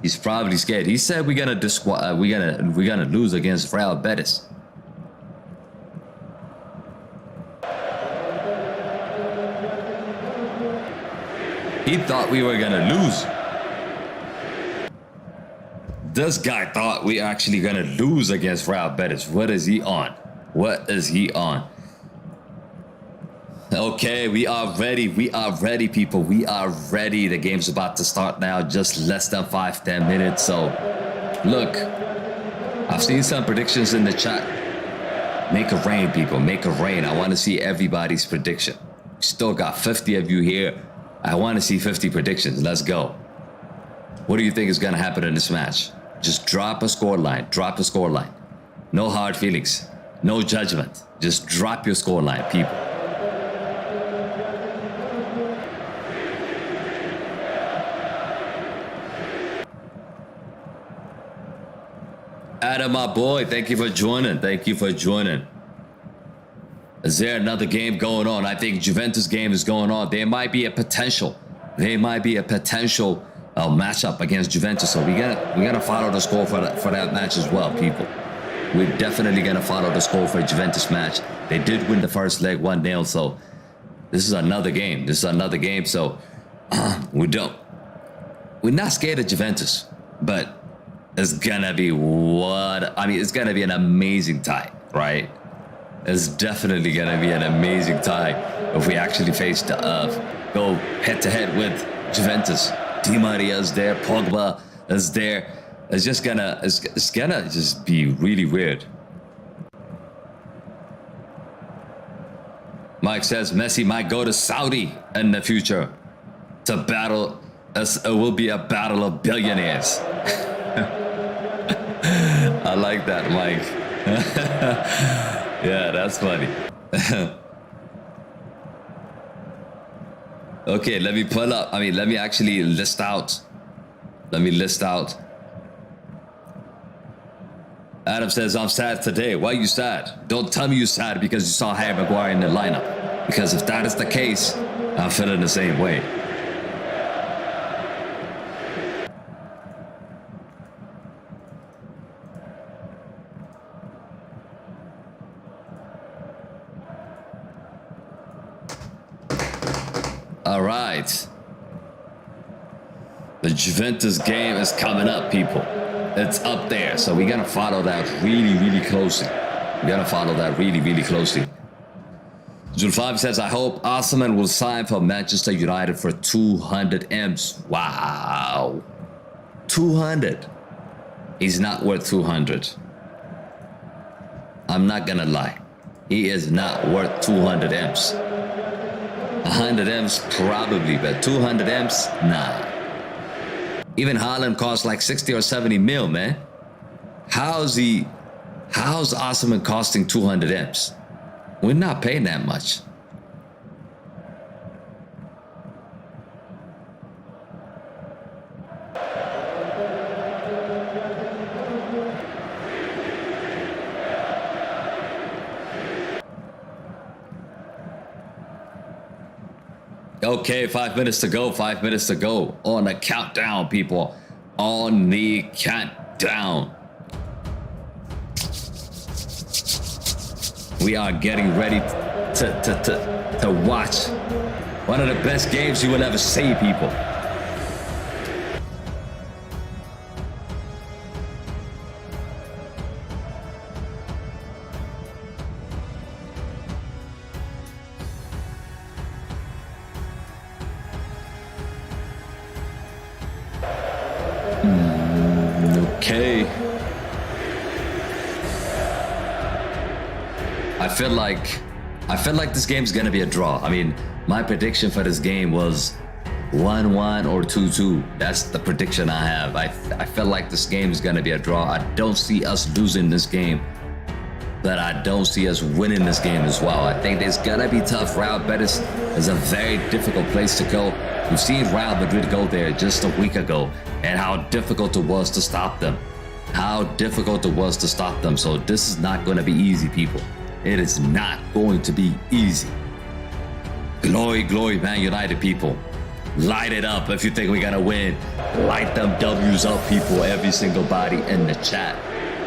He's probably scared. He said we're gonna lose against Real Betis. He thought we were gonna lose. This guy thought we actually gonna lose against Real Betis. What is he on? What is he on? Okay, we are ready. We are ready, people. We are ready. The game's about to start now. Just less than 5-10 minutes. So, look, I've seen some predictions in the chat. Make it rain, people. Make it rain. I want to see everybody's prediction. Still got 50 of you here. I want to see 50 predictions. Let's go. What do you think is going to happen in this match? Just drop a scoreline. Drop a scoreline. No hard feelings. No judgment. Just drop your scoreline, people. Adam, my boy, thank you for joining. Thank you for joining. Is there another game going on? I think Juventus game is going on. There might be a potential. There might be a potential matchup against Juventus. So we're gonna follow the score for that match as well, people. We're definitely gonna follow the score for a Juventus match. They did win the first leg 1-0. So this is another game. This is another game. So we're not scared of Juventus, but it's gonna be it's gonna be an amazing tie, right? It's definitely gonna be an amazing tie if we actually go head to head with Juventus. Di Maria is there, Pogba is there. It's gonna just be really weird. Mike says Messi might go to Saudi in the future to battle. It will be a battle of billionaires. I like that, Mike. Yeah, that's funny. Okay, let me pull up. Let me actually list out. Let me list out. Adam says, I'm sad today. Why are you sad? Don't tell me you're sad because you saw Harry Maguire in the lineup. Because if that is the case, I'm feeling the same way. All right. The Juventus game is coming up, people. It's up there. So we're going to follow that really, really closely. We're going to follow that really, really closely. Zulfab says, I hope Osimhen will sign for Manchester United for 200 M's. Wow. 200. He's not worth 200. I'm not going to lie. He is not worth 200 M's. 100 M's probably, but 200 M's, nah. Even Haaland costs like 60 or 70 mil, man. How's Osimhen costing 200 M's? We're not paying that much. Okay, 5 minutes to go. 5 minutes to go. On the countdown, people. On the countdown. We are getting ready to watch one of the best games you will ever see, people. Okay. I feel like this game's gonna be a draw. My prediction for this game was 1-1 or 2-2. That's the prediction I have. I feel like this game is gonna be a draw. I don't see us losing this game. but I don't see us winning this game as well. I think it's gonna be tough. Real Betis is a very difficult place to go. We've seen Real Madrid go there just a week ago, and how difficult it was to stop them. How difficult it was to stop them. So this is not going to be easy, people. It is not going to be easy. Glory, glory, Man United, people. Light it up if you think we're going to win. Light them W's up, people. Every single body in the chat.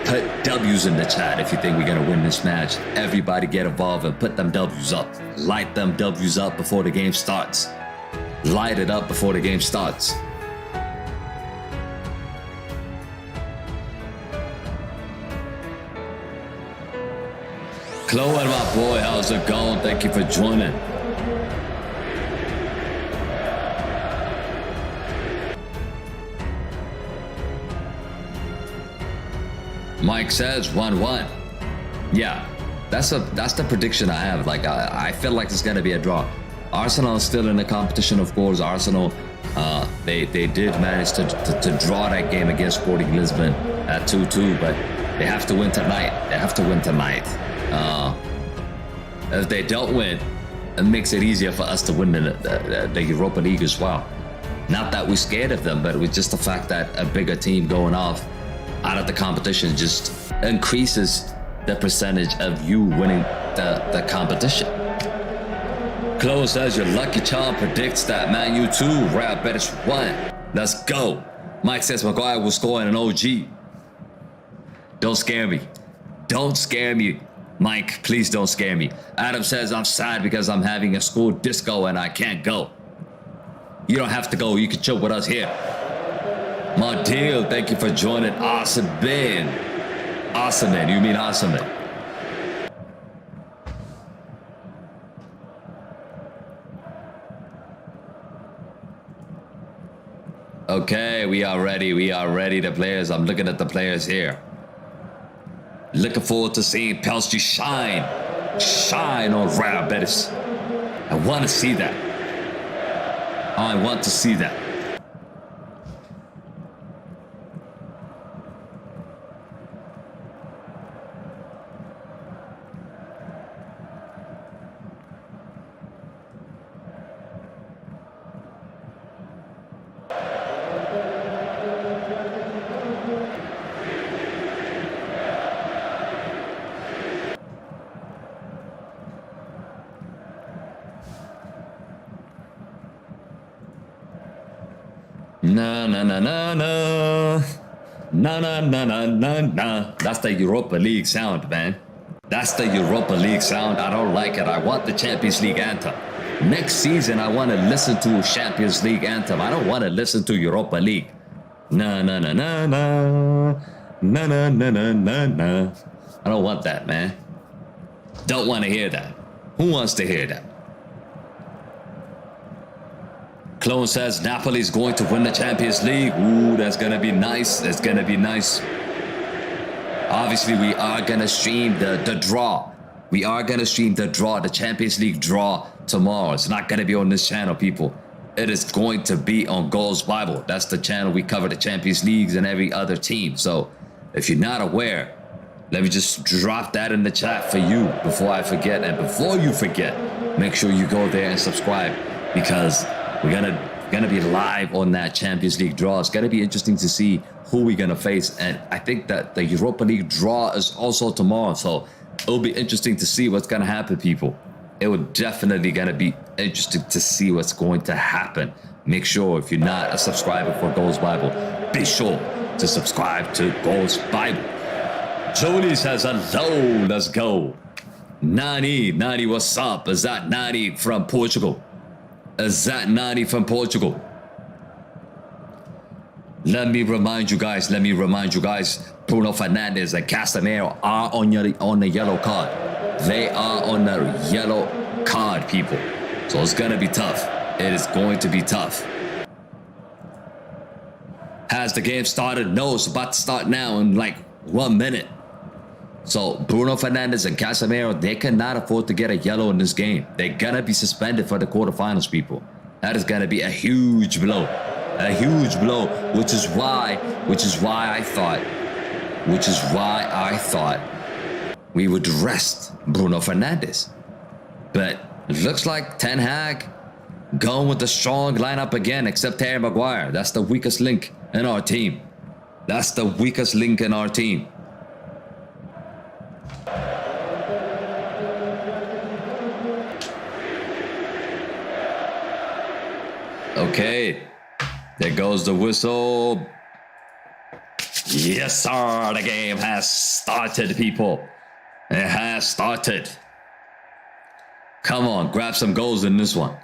Put W's in the chat if you think we're going to win this match. Everybody get involved and put them W's up. Light them W's up before the game starts. Light it up before the game starts. Chloe, my boy, how's it going? Thank you for joining. Mike says 1-1. Yeah, that's the prediction I have. Like I feel like it's gonna be a draw. Arsenal is still in the competition, of course. Arsenal, they did manage to draw that game against Sporting Lisbon at 2-2, but they have to win tonight. They have to win tonight. If they don't win, it makes it easier for us to win the Europa League as well. Not that we're scared of them, but with just the fact that a bigger team going off out of the competition just increases the percentage of you winning the competition. Chloe says your lucky charm predicts that Man U 2, Real Betis 1. Let's go. Mike says Maguire will score in an OG. Don't scare me. Don't scare me. Mike, please don't scare me. Adam says I'm sad because I'm having a school disco and I can't go. You don't have to go. You can chill with us here. Montiel, thank you for joining. Awesome man. Awesome man. You mean awesome man. Okay, we are ready. We are ready. The players. I'm looking at the players here. Looking forward to seeing Pelstri shine. Shine on Real Betis. I want to see that. I want to see that. Na na na na na na na na na na na. That's the Europa League sound, man. That's the Europa League sound. I don't like it. I want the Champions League anthem. Next season, I want to listen to a Champions League anthem. I don't want to listen to Europa League. Na na na na na na na na na na na. I don't want that, man. Don't want to hear that. Who wants to hear that? Clone says Napoli's going to win the Champions League. Ooh, that's going to be nice. That's going to be nice. Obviously, we are going to stream the draw. We are going to stream the draw, the Champions League draw tomorrow. It's not going to be on this channel, people. It is going to be on Goalsbible. That's the channel we cover the Champions Leagues and every other team. So if you're not aware, let me just drop that in the chat for you before I forget. And before you forget, make sure you go there and subscribe, because we're gonna be live on that Champions League draw. It's gonna be interesting to see who we're gonna face, and I think that the Europa League draw is also tomorrow, so it'll be interesting to see what's gonna happen, people. It would definitely gonna be interesting to see what's going to happen. Make sure, if you're not a subscriber for Goalsbible, be sure to subscribe to Goalsbible. Jolie says hello. Let's go. Nani, what's up? Is that Nani from Portugal? Is that Nani from Portugal? Let me remind you guys. Bruno Fernandes and Casemiro are on the yellow card. They are on the yellow card, people. So it's gonna be tough. It is going to be tough. Has the game started? No, it's about to start now in like 1 minute. So Bruno Fernandes and Casemiro, they cannot afford to get a yellow in this game. They're gonna be suspended for the quarterfinals, people. That is gonna be a huge blow. A huge blow, which is why I thought we would rest Bruno Fernandes. But it looks like Ten Hag going with the strong lineup again, except Harry Maguire. That's the weakest link in our team. That's the weakest link in our team. Okay, there goes the whistle. Yes, sir, the game has started, people. It has started. Come on, grab some goals in this one.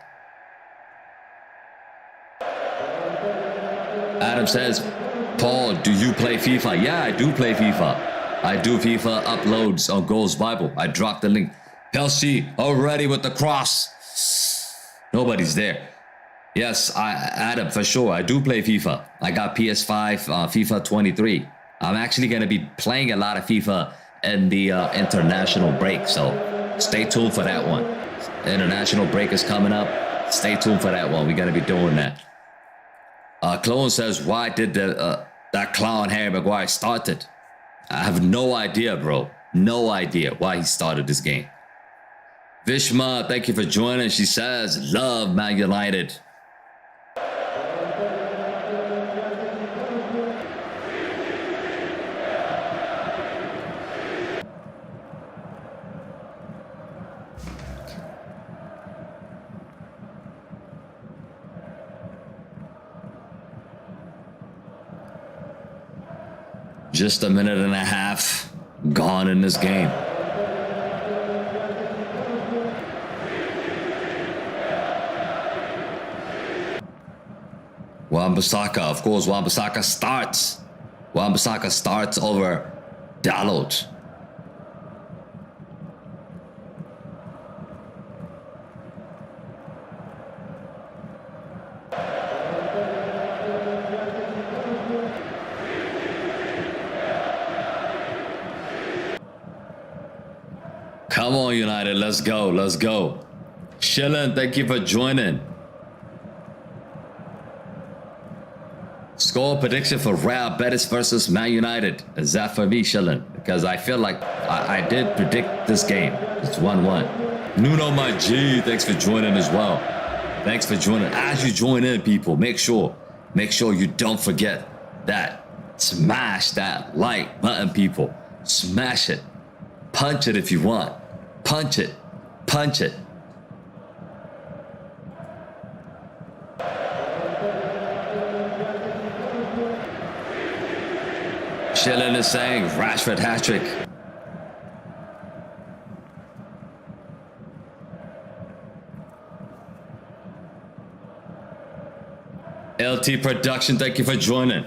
Adam says, Paul, do you play FIFA? Yeah, I do play FIFA. I do FIFA uploads on Goalsbible. I dropped the link. Chelsea already with the cross. Nobody's there. Yes, Adam, for sure. I do play FIFA. I got PS5, FIFA 23. I'm actually going to be playing a lot of FIFA in the international break. So stay tuned for that one. International break is coming up. Stay tuned for that one. We're going to be doing that. Clone says, why did that clown Harry Maguire started? I have no idea, bro. No idea why he started this game. Vishma, thank you for joining. She says, love Man United. Just a minute and a half gone in this game. Wan-Bissaka, of course, Wan-Bissaka starts. Wan-Bissaka starts over Dalot. Come on, United. Let's go. Let's go. Shillen, thank you for joining. Score prediction for Real Betis versus Man United. Is that for me, Shillen? Because I feel like I did predict this game. It's 1-1. Nuno, my G, thanks for joining as well. Thanks for joining. As you join in, people, make sure you don't forget that. Smash that like button, people. Smash it. Punch it if you want. Punch it. Punch it. Shillen is saying Rashford hat-trick. LT Production, thank you for joining.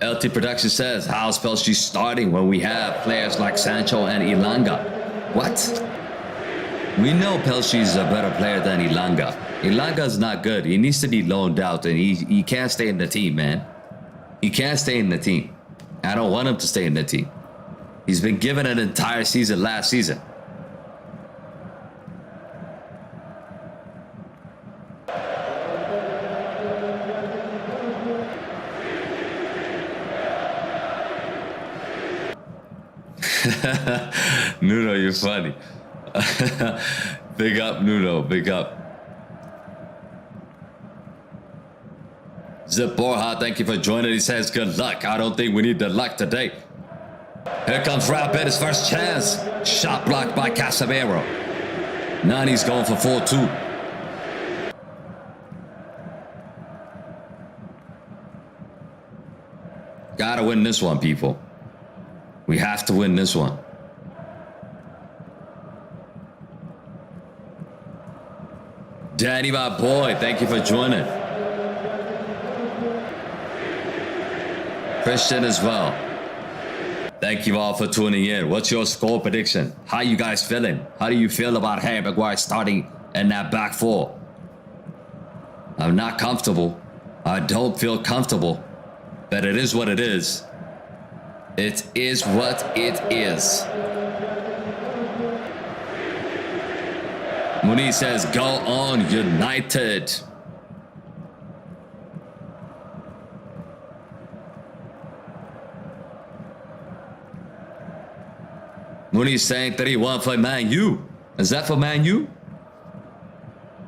LT Production says, how's Pelshi starting when we have players like Sancho and Ilanga? What? We know Pelsi's a better player than Ilanga. Ilanga's not good. He needs to be loaned out, and he can't stay in the team, man. He can't stay in the team. I don't want him to stay in the team. He's been given an entire season last season. Nuno, you're funny. Big up, Nuno. Big up. Zip Borja, thank you for joining. He says, good luck. I don't think we need the luck today. Here comes Real Betis' first chance. Shot blocked by Casemiro. Nani's going for 4-2. Gotta win this one, people. We have to win this one. Danny, my boy, thank you for joining. Christian as well. Thank you all for tuning in. What's your score prediction? How you guys feeling? How do you feel about Harry Maguire starting in that back four? I'm not comfortable. I don't feel comfortable. But it is what it is. It is what it is. Muniz says, go on, United. Mooney's saying 3-1 for Man U. Is that for Man U?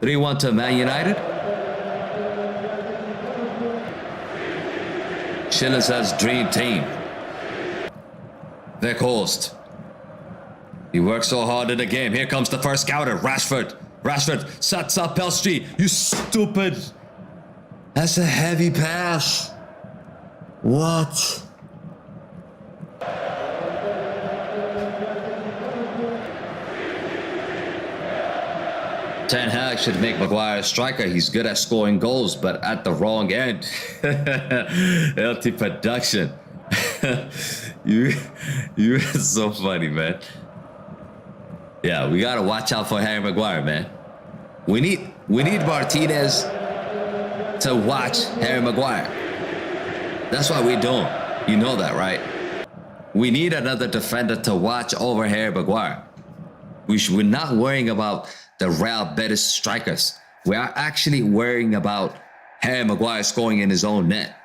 3-1 to Man United. Schiller says dream team. Vic Horst. He works so hard in the game. Here comes the first counter. Rashford. Rashford sets up Pelstri. You stupid. That's a heavy pass. What? Ten Hag should make Maguire a striker. He's good at scoring goals, but at the wrong end. LT production. You're so funny, man. Yeah, we gotta watch out for Harry Maguire, man. We need Martinez to watch Harry Maguire. That's what we're doing. You know that, right? We need another defender to watch over Harry Maguire. We're not worrying about the Real Betis strikers. We are actually worrying about Harry Maguire scoring in his own net.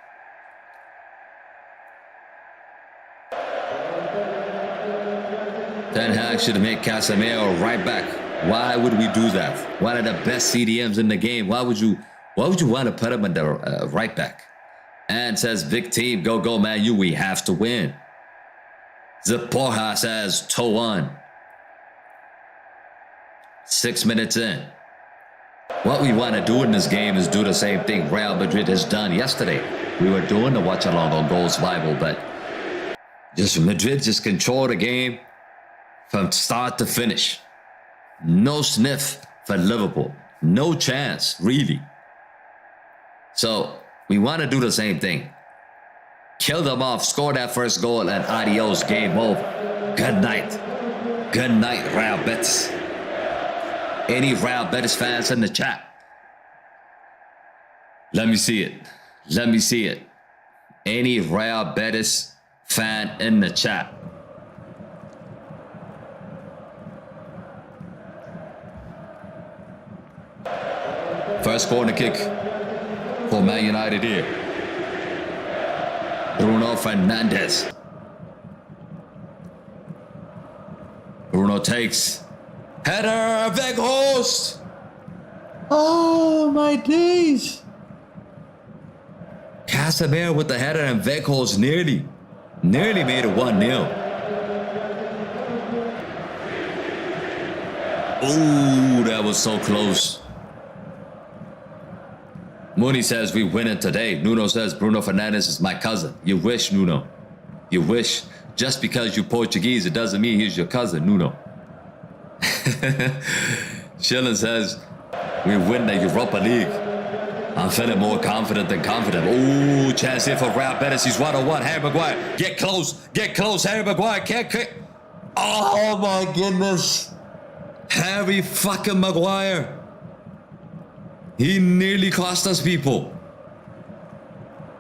Ten Hag should make Casemiro right back. Why would we do that? One of the best CDMs in the game. Why would you want to put him in the right back? And says, big team, go Man U, we have to win. Zaporha says, 2-1. 6 minutes in. What we want to do in this game is do the same thing Real Madrid has done yesterday. We were doing the watch along on Goalsbible, but Madrid just control the game from start to finish. No sniff for Liverpool. No chance, really. So we want to do the same thing. Kill them off, score that first goal, and adios, game over. Good night. Good night, Real Betis. Any Real Betis fans in the chat? Let me see it. Let me see it. Any Real Betis fan in the chat? First corner kick for Man United here. Bruno Fernandes. Bruno takes. Header, Weghorst. Oh my days. Casemiro with the header and Weghorst nearly made it 1-0. Oh, that was so close. Mooney says we win it today. Nuno says Bruno Fernandes is my cousin. You wish, Nuno. You wish. Just because you're Portuguese, it doesn't mean he's your cousin, Nuno. Schilling says we win the Europa League. I'm feeling more confident than confident. Ooh, chance here for Real Betis. He's 1-on-1. Harry Maguire. Get close. Harry Maguire can't. Oh my goodness. Harry fucking Maguire. He nearly cost us, people.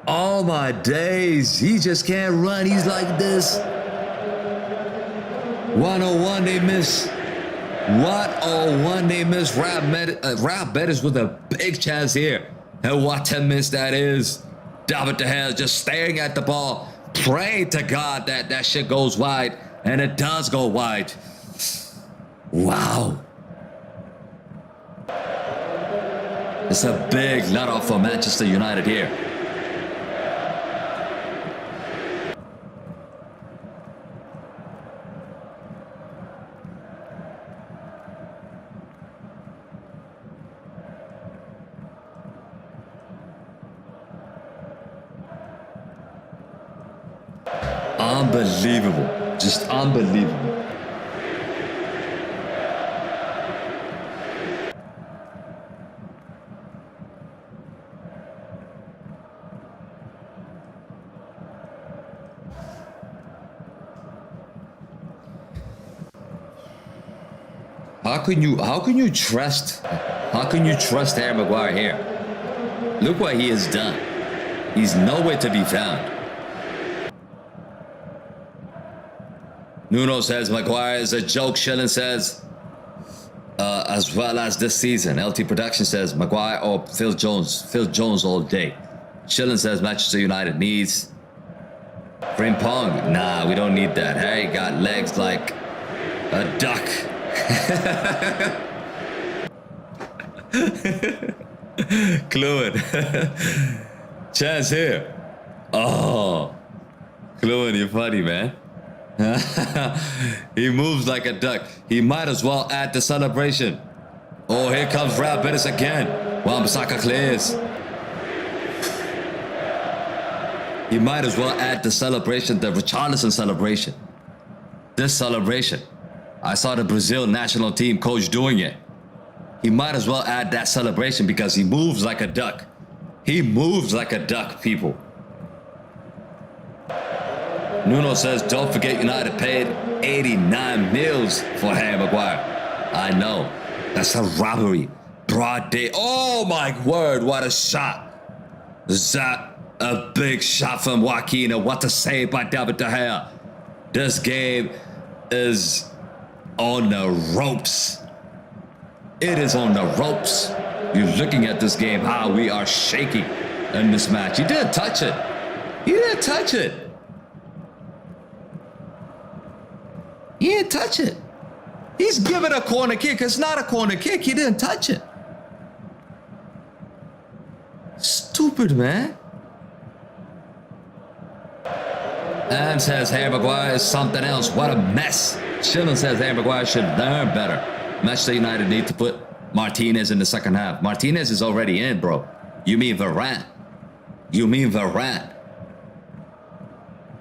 Oh my days. He just can't run. He's like this. 101 they miss. 101 they miss. Real Betis with a big chance here. And what a miss that is. David De Gea just staring at the ball. Praying to God that that shit goes wide. And it does go wide. Wow. It's a big let-off for Manchester United here. Unbelievable. Just unbelievable. How can you trust Harry Maguire here? Look what he has done. He's nowhere to be found. Nuno says Maguire is a joke. Schilling says as well as this season. LT Production says Maguire or Phil Jones. Phil Jones all day. Schilling says Manchester United needs Frimpong. Nah, we don't need that. Harry got legs like A duck. Cluin. Chance here. Oh. Cluin, you're funny, man. He moves like a duck. He might as well add the celebration. Oh, here comes Real Betis again. Wan-Bissaka clears. He might as well add the celebration, the Richarlison celebration. This celebration. I saw the Brazil national team coach doing it. He might as well add that celebration because he moves like a duck. He moves like a duck, people. Nuno says, don't forget United paid 89 mils for Harry Maguire. I know. That's a robbery. Broad day. Oh my word, what a shot. Is that a big shot from Joaquin? And what a save by David De Gea. This game is on the ropes. It is on the ropes. You're looking at this game, how we are shaking in this match. He didn't touch it. He didn't touch it. He didn't touch it. He's giving a corner kick. It's not a corner kick. He didn't touch it. Stupid, man. And says Harry Maguire is something else. What a mess. Schilling says Harry Maguire should learn better. Manchester United need to put Martinez in the second half. Martinez is already in, bro. You mean Varane. You mean Varane.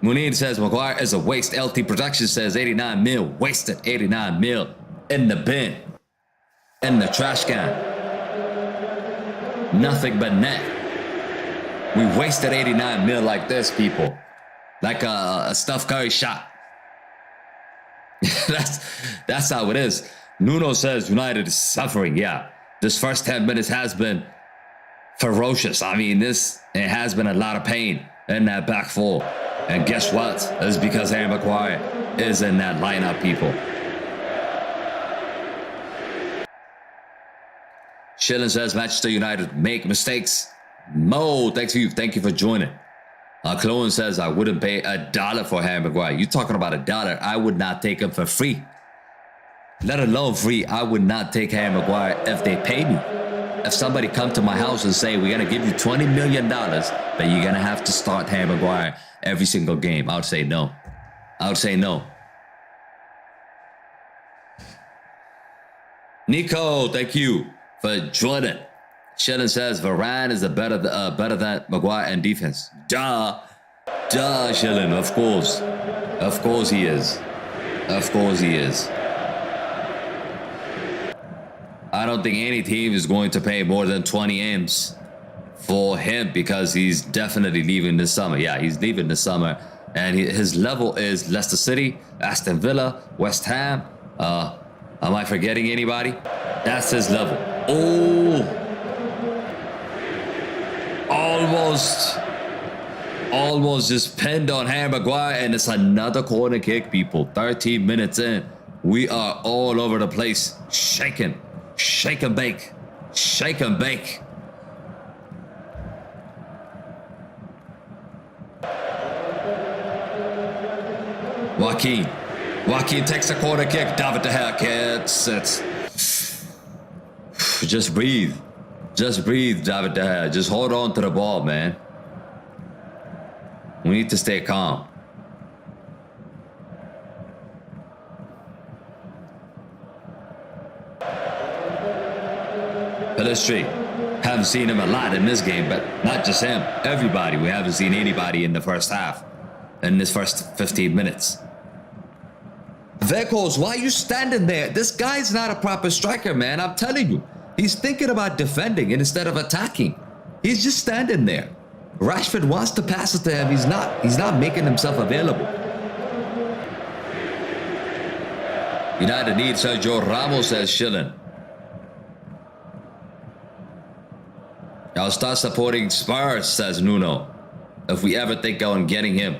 Munir says Maguire is a waste. LT Production says 89 mil. Wasted 89 mil. In the bin. In the trash can. Nothing but net. We wasted 89 mil like this, people. Like a Steph Curry shot. That's how it is. Nuno says United is suffering. Yeah, this first 10 minutes has been ferocious. I mean, it has been a lot of pain in that back four. And guess what? It's because Harry Maguire is in that lineup, people. Schilling says Manchester United make mistakes. Mo, thank you for joining. Chloe says I wouldn't pay $1 for Harry Maguire. You talking about $1? I would not take him for free. Let alone free. I would not take Harry Maguire if they pay me. If somebody come to my house and say we're gonna give you $20 million, but you're gonna have to start Harry Maguire every single game, I would say no. I would say no. Nico, thank you for joining. Sheldon says Varane is better than Maguire in defense. Duh, Sheldon. Of course he is. Of course he is. I don't think any team is going to pay more than 20 M's for him because he's definitely leaving this summer. Yeah, he's leaving this summer, and his level is Leicester City, Aston Villa, West Ham. Am I forgetting anybody? That's his level. Oh. Almost just pinned on Harry Maguire, and it's another corner kick, people. 13 minutes in. We are all over the place. Shaking. Shake and bake. Shake and bake. Joaquin takes a corner kick. David De Gea gets it. Just breathe. Just breathe, David De Gea. Just hold on to the ball, man. We need to stay calm. Pelistri. Haven't seen him a lot in this game, but not just him. Everybody. We haven't seen anybody in the first half. In this first 15 minutes. Vekos, why are you standing there? This guy's not a proper striker, man. I'm telling you. He's thinking about defending instead of attacking. He's just standing there. Rashford wants to pass it to him. He's not making himself available. United needs Sergio Ramos, says Schilling. I'll start supporting Spurs, says Nuno. If we ever think on getting him.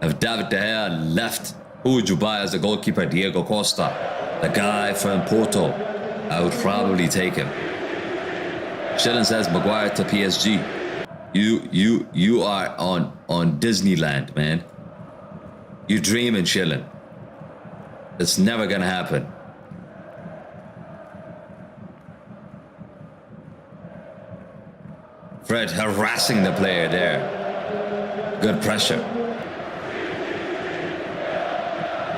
If David De Gea left, who would you buy as a goalkeeper? Diego Costa. The guy from Porto. I would probably take him. Schilling says Maguire to PSG. You are on Disneyland, man. You're dreaming, Schilling. It's never gonna happen. Fred harassing the player there. Good pressure.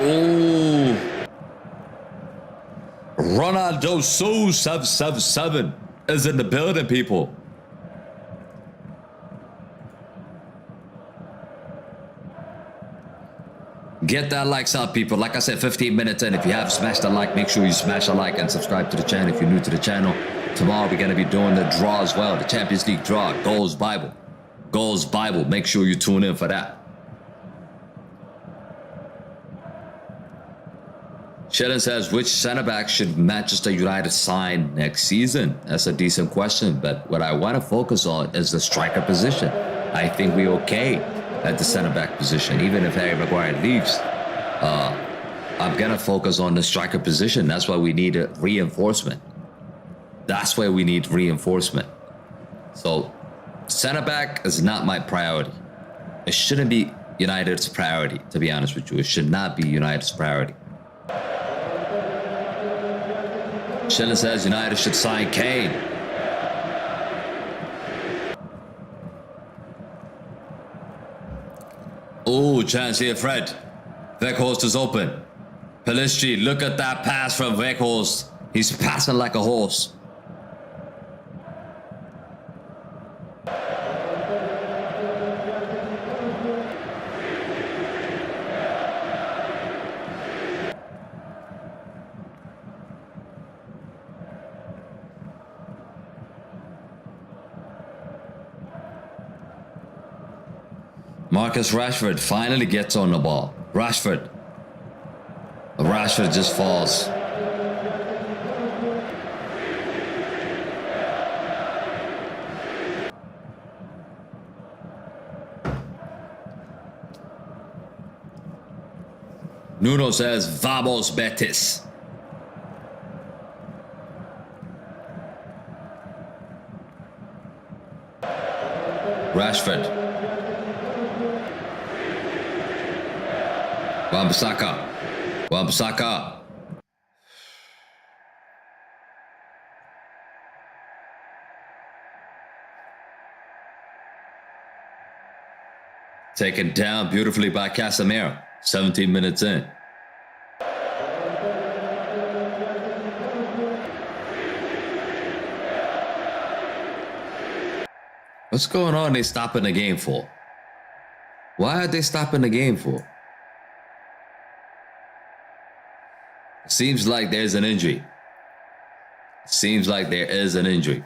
Ooh. Ronaldo so 777 is in the building, people. Get that likes up, people. Like I said, 15 minutes in. If you haven't smashed a like, make sure you smash a like and subscribe to the channel if you're new to the channel. Tomorrow we're going to be doing the draw as well. The Champions League draw. Goalsbible. Goalsbible. Make sure you tune in for that. Sheldon says, which center back should Manchester United sign next season? That's a decent question. But what I want to focus on is the striker position. I think we're okay at the center back position. Even if Harry Maguire leaves, I'm going to focus on the striker position. That's why we need a reinforcement. That's where we need reinforcement. So center back is not my priority. It shouldn't be United's priority, to be honest with you. It should not be United's priority. Sheldon says United should sign Kane. Oh, chance here, Fred. Weghorst is open. Pelistri, look at that pass from Weghorst. He's passing like a horse. Marcus Rashford finally gets on the ball. Rashford just falls. Nuno says, Vamos Betis. Rashford. Wan-Bissaka. Taken down beautifully by Casemiro. 17 minutes in. What's going on? They stopping the game for? Why are they stopping the game for? Seems like there's an injury. Seems like there is an injury.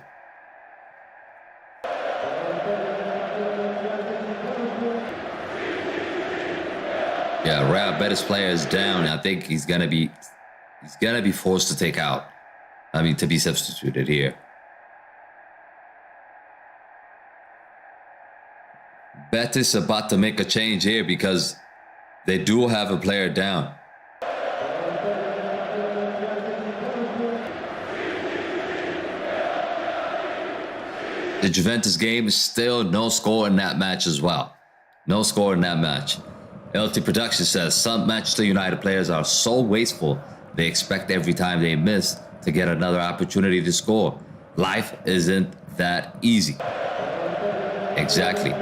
Yeah, Real Betis player is down. I think he's gonna be forced to take out. I mean, to be substituted here. Betis about to make a change here because they do have a player down. The Juventus game is still no score in that match as well. No score in that match. LT Production says some Manchester United players are so wasteful they expect every time they miss to get another opportunity to score. Life isn't that easy. Exactly.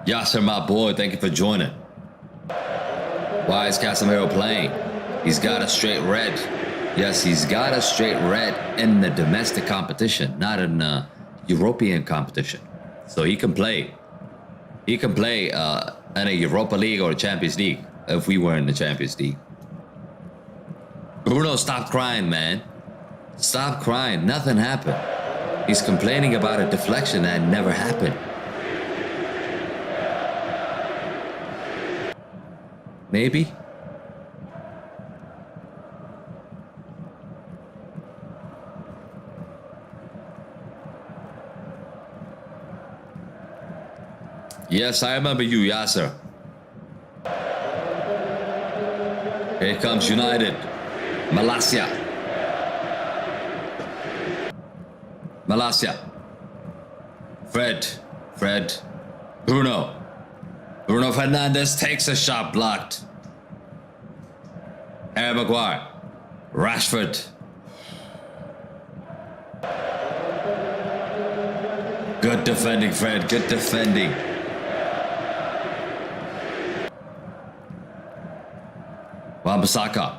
Yasser, my boy, thank you for joining. Why is Casemiro playing? He's got a straight red. Yes, he's got a straight red in the domestic competition, not in the European competition. So he can play. He can play in a Europa League or a Champions League if we were in the Champions League. Bruno, stop crying, man. Stop crying. Nothing happened. He's complaining about a deflection that never happened. Maybe. Yes, I remember you, Yasser. Here comes United. Malacia. Malacia. Fred. Bruno Fernandes takes a shot blocked. Harry Maguire. Rashford. Good defending, Fred. Good defending. Wan-Bissaka.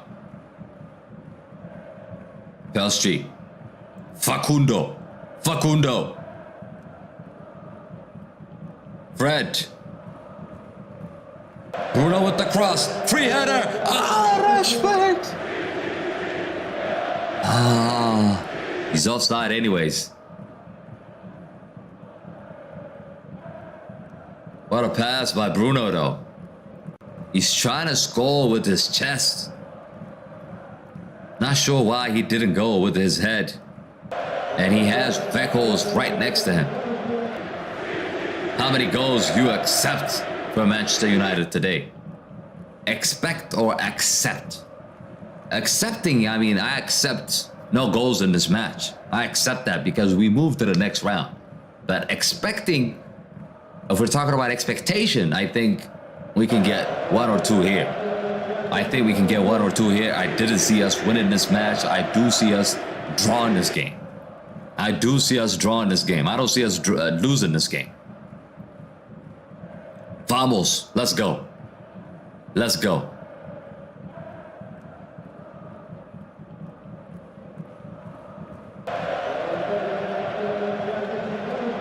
Pelstri. Facundo. Fred. Bruno with the cross. Free header. Rashford. He's offside anyways. What a pass by Bruno though. He's trying to score with his chest. Not sure why he didn't go with his head. And he has Weghorst right next to him. How many goals you accept from Manchester United today? Expect or accept? Accepting, I mean, I accept no goals in this match. I accept that because we moved to the next round. But expecting, if we're talking about expectation, I think we can get 1 or 2 here. I think we can get 1 or 2 here. I didn't see us winning this match. I do see us drawing this game. I don't see us losing this game. Vamos. Let's go.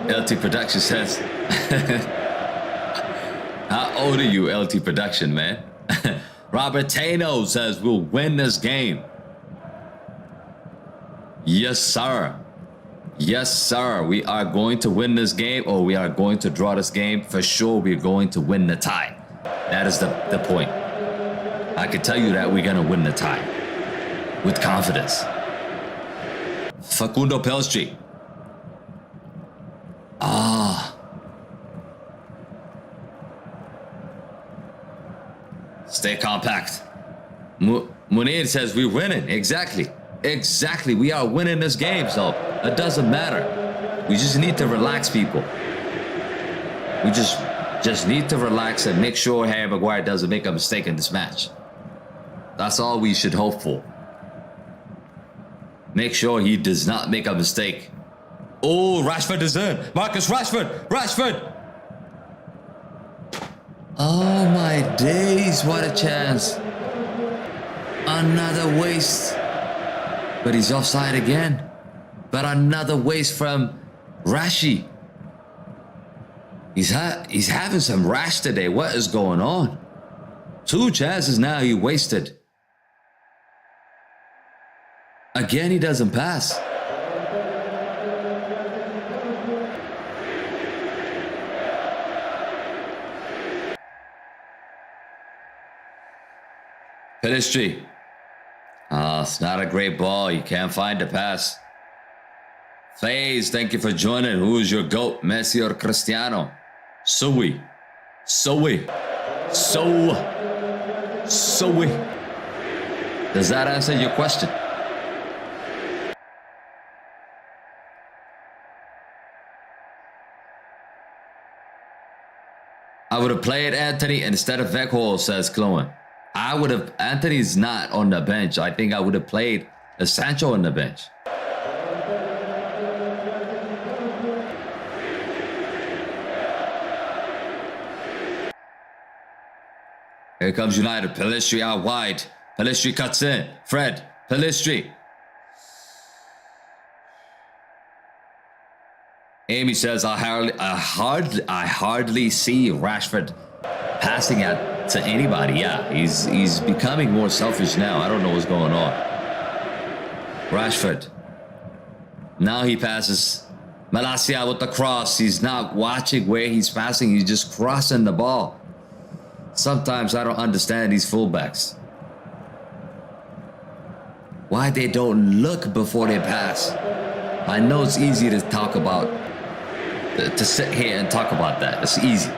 LT Production says, how old are you, LT Production, man? Robert Tano says, we'll win this game. Yes, sir. We are going to win this game, or we are going to draw this game. For sure, we're going to win the tie. That is the point. I can tell you that we're going to win the tie. With confidence. Facundo Pelstri. Stay compact. Munir says we're winning. Exactly. We are winning this game, so it doesn't matter. We just need to relax, people. We just need to relax and make sure Harry Maguire doesn't make a mistake in this match. That's all we should hope for. Make sure he does not make a mistake. Oh, Rashford is in. Marcus Rashford. Oh my days, what a chance. Another waste. But he's offside again. But another waste from Rashi. He's having some rash today. What is going on? 2 chances now he wasted. Again, he doesn't pass. Pelistri. It's not a great ball. You can't find the pass. FaZe, thank you for joining. Who is your GOAT, Messi or Cristiano? Sowie. Does that answer your question? I would have played Anthony instead of Weghorst, says Chloe. I would have, Anthony's not on the bench. I think I would have played Sancho on the bench. Here comes United. Pelistri out wide. Pelistri cuts in. Fred. Pelistri. Amy says, I hardly see Rashford passing to anybody. Yeah, he's becoming more selfish now. I don't know what's going on. Rashford. Now he passes. Malacia with the cross. He's not watching where he's passing. He's just crossing the ball. Sometimes I don't understand these fullbacks. Why they don't look before they pass. I know it's easy to talk about, to sit here and talk about that. It's easy.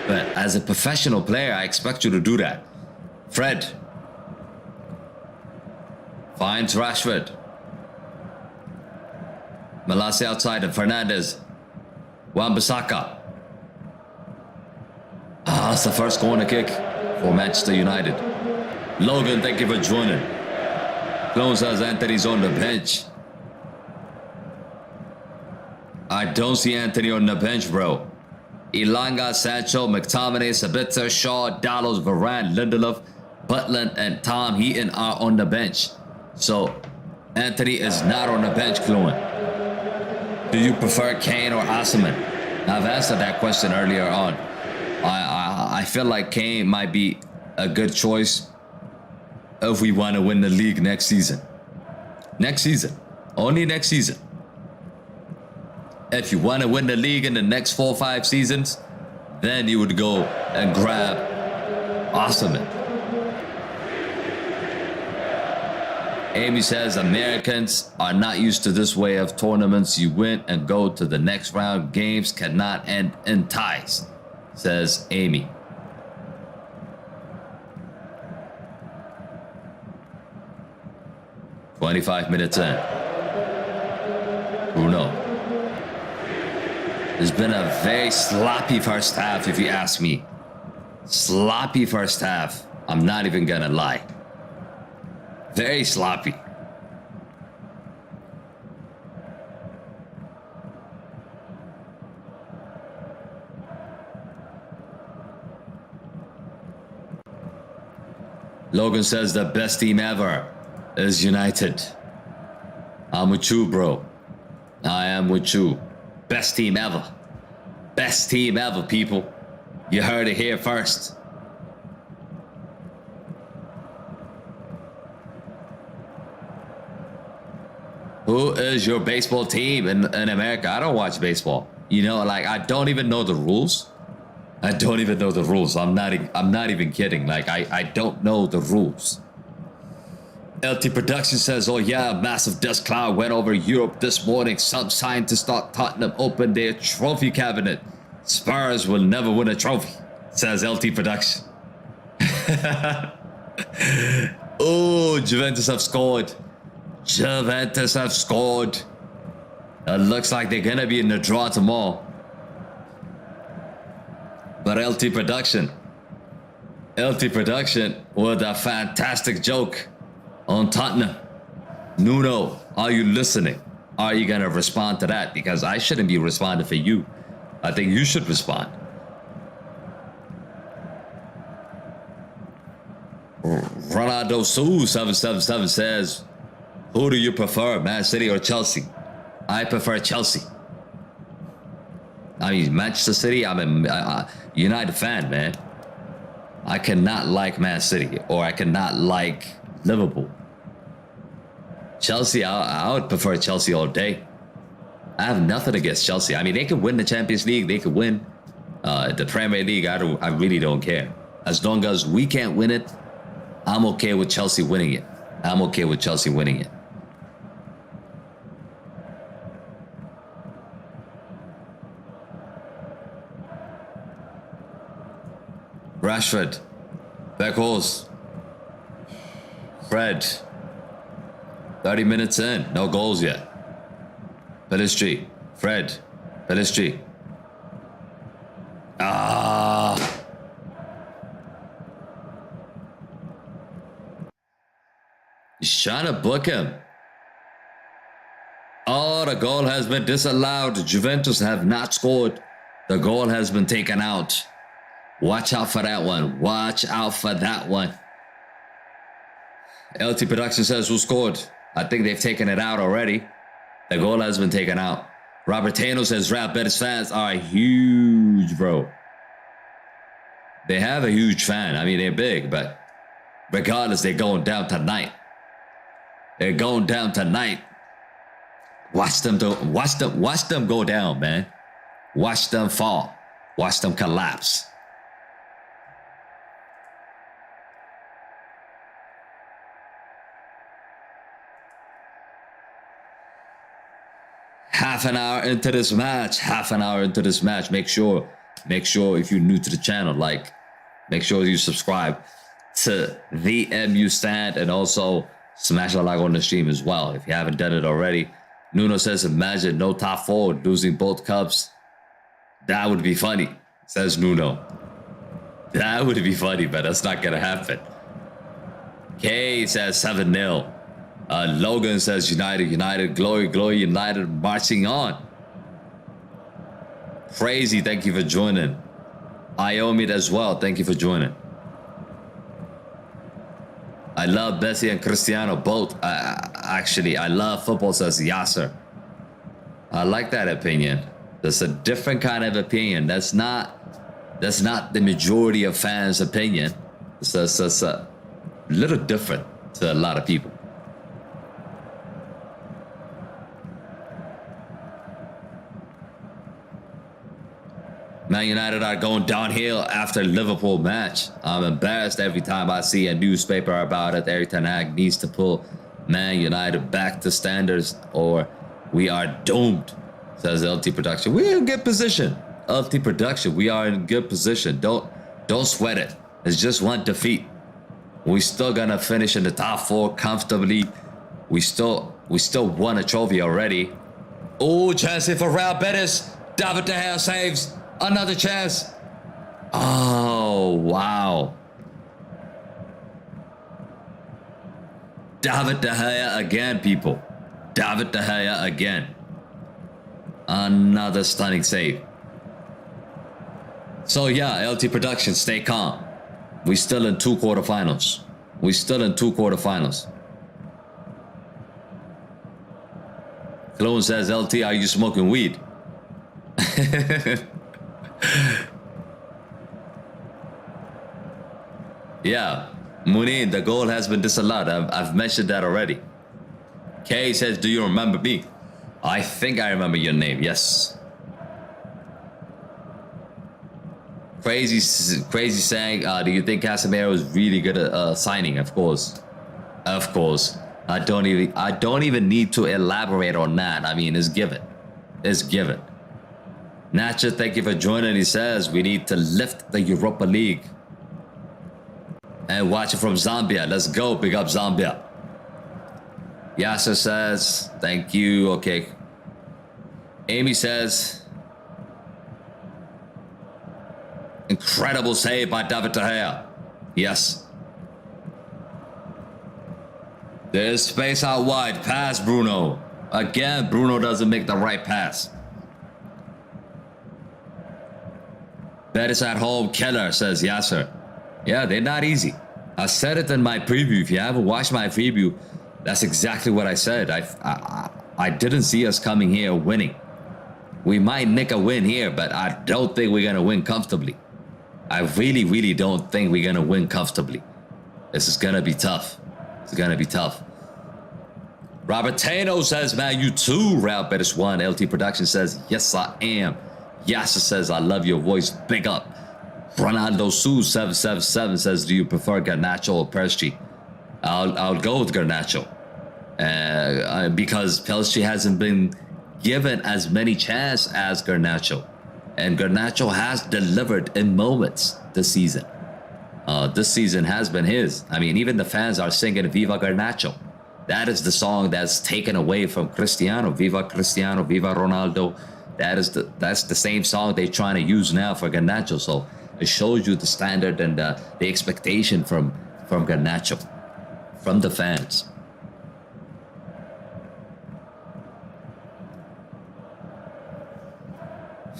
But as a professional player, I expect you to do that. Fred. Finds Rashford. Malacia outside and Fernandez. Wan-Bissaka. It's the first corner kick for Manchester United. Logan, thank you for joining. Clone says Anthony's on the bench. I don't see Anthony on the bench, bro. Elanga, Sancho, McTominay, Sabitzer, Shaw, Dallos, Varane, Lindelof, Butland, and Tom Heaton are on the bench. So Anthony is not on the bench, Clone. Do you prefer Kane or Osimhen? I've answered that question earlier on. I feel like Kane might be a good choice if we want to win the league next season. Next season. Only next season. If you want to win the league in the next 4 or 5 seasons, then you would go and grab Osimhen. Amy says Americans are not used to this way of tournaments. You win and go to the next round. Games cannot end in ties, says Amy. "25 minutes in. Bruno. It's been a very sloppy first half, if you ask me. Sloppy first half. I'm not even gonna lie. Very sloppy. Logan says the best team ever is United. I'm with you, bro. I am with you. Best team ever. Best team ever, people. You heard it here first. Who is your baseball team in America? I don't watch baseball. You know, like, I don't even know the rules. I don't even know the rules. I'm not even kidding. Like, I don't know the rules. LT Production says, oh yeah, a massive dust cloud went over Europe this morning. Some scientists thought Tottenham opened their trophy cabinet. Spurs will never win a trophy, says LT Production. Oh, Juventus have scored. Juventus have scored. It looks like they're gonna be in the draw tomorrow. But LT Production with a fantastic joke on Tottenham. Nuno, are you listening? Are you gonna respond to that? Because I shouldn't be responding for you. I think you should respond. Ronaldo Sue 777 says, who do you prefer, Man City or Chelsea? I prefer Chelsea. I mean, Manchester City, I'm a United fan, man. I cannot like Man City, or I cannot like Liverpool. Chelsea, I would prefer Chelsea all day. I have nothing against Chelsea. I mean, they could win the Champions League. They could win the Premier League. I really don't care. As long as we can't win it, I'm okay with Chelsea winning it. I'm okay with Chelsea winning it. Rashford. Beckhorst. Fred. 30 minutes in. No goals yet. Pelistri. Fred. Pelistri. He's trying to book him. Oh, the goal has been disallowed. Juventus have not scored. The goal has been taken out. Watch out for that one. Watch out for that one. LT Production says, who scored? I think they've taken it out already. The goal has been taken out. Robert Tano says, Real Betis fans are huge, bro. They have a huge fan. I mean, they're big, but regardless, they're going down tonight. They're going down tonight. Watch them go down, man. Watch them fall. Watch them collapse. Half an hour into this match. Make sure if you're new to the channel, make sure you subscribe to the MU Stand and also Smash a like on the stream as well if you haven't done it already. Nuno says, imagine no top 4 losing both cups. That would be funny, says Nuno. That would be funny, but that's not going to happen. K says 7-0. Logan says United, glory, United, marching on. Crazy, thank you for joining. Iomi as well, thank you for joining. I love Messi and Cristiano both. Actually, I love football, says Yasser. I like that opinion. That's a different kind of opinion. That's not the majority of fans' opinion. It's a little different to a lot of people. Man United are going downhill after Liverpool match. I'm embarrassed every time I see a newspaper about it. Eric Ten Hag needs to pull Man United back to standards or we are doomed, says LT Production. We're in good position. LT Production, we are in good position. Don't sweat it. It's just one defeat. We still gonna finish in the top 4 comfortably. We still won a trophy already. Oh, chance here for Real Betis. David De Gea saves. Another chance. Oh, wow. David De Gea again, people. David De Gea again. Another stunning save. So yeah, LT Production, stay calm. We still in 2 quarterfinals. Clone says, LT, are you smoking weed? Yeah, Munin, the goal has been disallowed. I've mentioned that already. Kay says, do you remember me? I think I remember your name, yes. Crazy saying, do you think Casemiro is really good at signing? Of course. I don't even need to elaborate on that. I mean, it's given. Nacho, thank you for joining. He says we need to lift the Europa League. And watch it from Zambia. Let's go. Big up Zambia. Yasser says, thank you. Okay. Amy says, incredible save by David De Gea. Yes. There's space out wide. Pass, Bruno. Again, Bruno doesn't make the right pass. Betis at home, killer, says Yasser. Yeah, they're not easy. I said it in my preview. If you haven't watched my preview, that's exactly what I said. I didn't see us coming here winning. We might nick a win here, but I don't think we're going to win comfortably. I really don't think we're going to win comfortably. This is going to be tough. Robert Tano says, man, you too. Real Betis 1. LT Production says, yes, I am. Yasser says, I love your voice. Big up. Ronaldo Su 777 says, do you prefer Garnacho or Perstri? I'll go with Garnacho. Because Perstri hasn't been given as many chances as Garnacho. And Garnacho has delivered in moments this season. This season has been his. I mean, even the fans are singing Viva Garnacho. That is the song that's taken away from Cristiano. Viva Cristiano, Viva Ronaldo. That's the same song they're trying to use now for Garnacho. So it shows you the standard and the expectation from Garnacho, from the fans.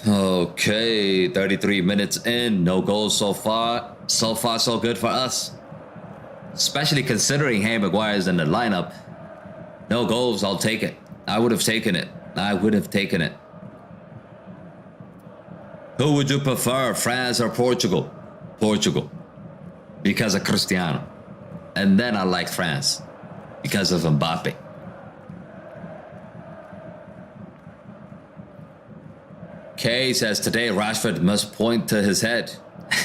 Okay, 33 minutes in, no goals so far. So far, so good for us. Especially considering Harry Maguire is in the lineup. No goals, I'll take it. I would have taken it. Who would you prefer, France or Portugal? Portugal, because of Cristiano. And then I like France, because of Mbappe. Kay says, today Rashford must point to his head.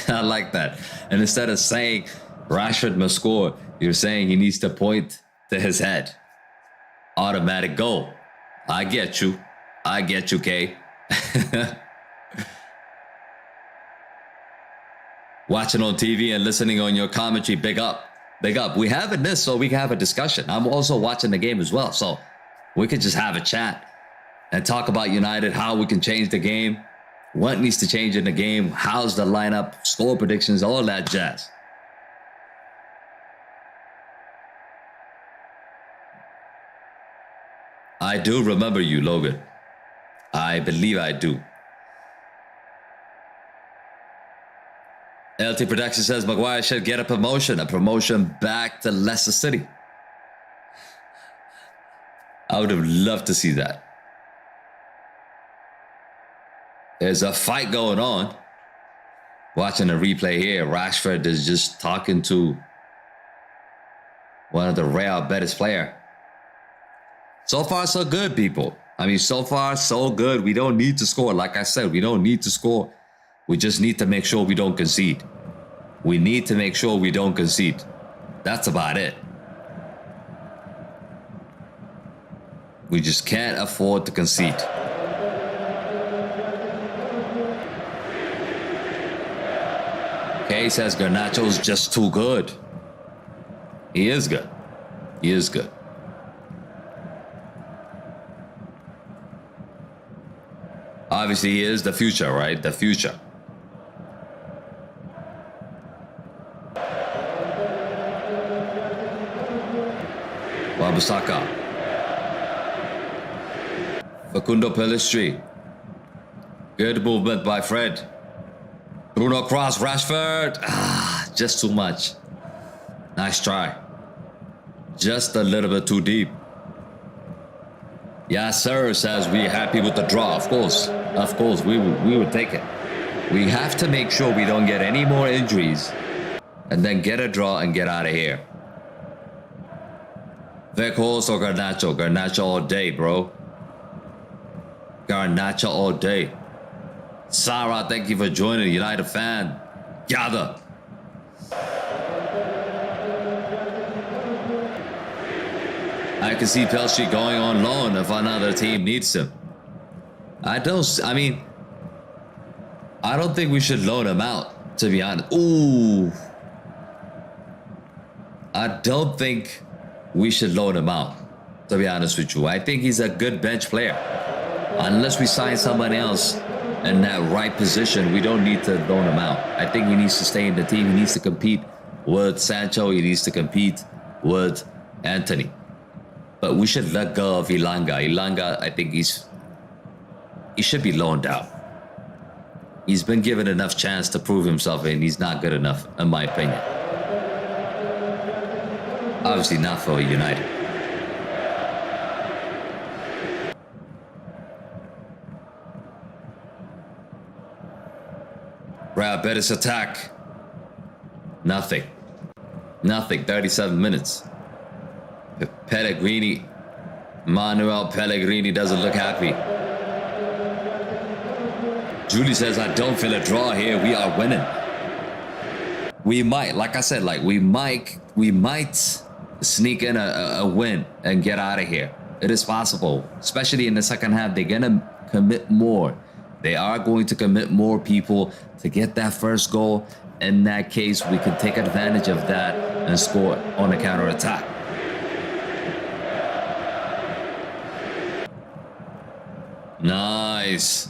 I like that. And instead of saying Rashford must score, you're saying he needs to point to his head. Automatic goal. I get you, Kay. Watching on TV and listening on your commentary, big up. Big up. We have this so we can have a discussion. I'm also watching the game as well, so we could just have a chat and talk about United, how we can change the game, what needs to change in the game, how's the lineup, score predictions, all that jazz. I do remember you, Logan. I believe I do. LT Production says Maguire should get a promotion back to Leicester City. I would have loved to see that. There's a fight going on. Watching the replay here, Rashford is just talking to one of the Real Betis player. So far, so good, people. I mean, so far, so good. We don't need to score. Like I said, we don't need to score. We just need to make sure we don't concede. We need to make sure we don't concede. That's about it. We just can't afford to concede. Okay, says Garnacho's just too good. He is good. He is good. Obviously, he is the future, right? The future. Wabasaka. Facundo Pellistri. Good movement by Fred. Bruno Cross, Rashford. Just too much. Nice try. Just a little bit too deep. Yeah, sir, says we're happy with the draw. Of course, we would take it. We have to make sure we don't get any more injuries and then get a draw and get out of here. Weghorst or Garnacho? Garnacho all day, bro. Garnacho all day. Sarah, thank you for joining. United fan. Gather. I can see Pelstri going on loan if another team needs him. I don't think we should loan him out, to be honest. Ooh. I don't think we should loan him out, to be honest with you. I think he's a good bench player. Unless we sign someone else in that right position, we don't need to loan him out. I think he needs to stay in the team. He needs to compete with Sancho. He needs to compete with Anthony. But we should let go of Ilanga. Ilanga, I think he should be loaned out. He's been given enough chance to prove himself, and he's not good enough, in my opinion. Obviously not for United. Real Betis attack. Nothing. 37 minutes. Pellegrini. Manuel Pellegrini doesn't look happy. Julie says, I don't feel a draw here. We are winning. We might, like I said, we might sneak in a win and get out of here. It is possible, especially in the second half. They're going to commit more. They are going to commit more people to get that first goal. In that case, we can take advantage of that and score on a counter-attack. Nice.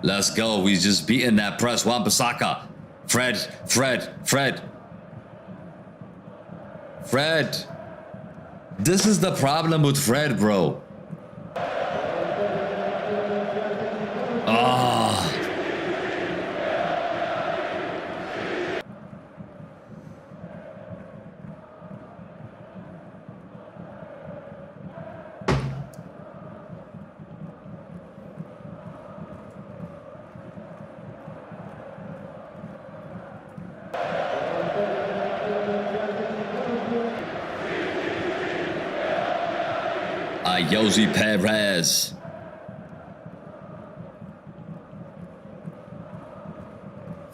Let's go. We just beaten that press. Wan-Bissaka. Fred. This is the problem with Fred, bro. Josie Perez.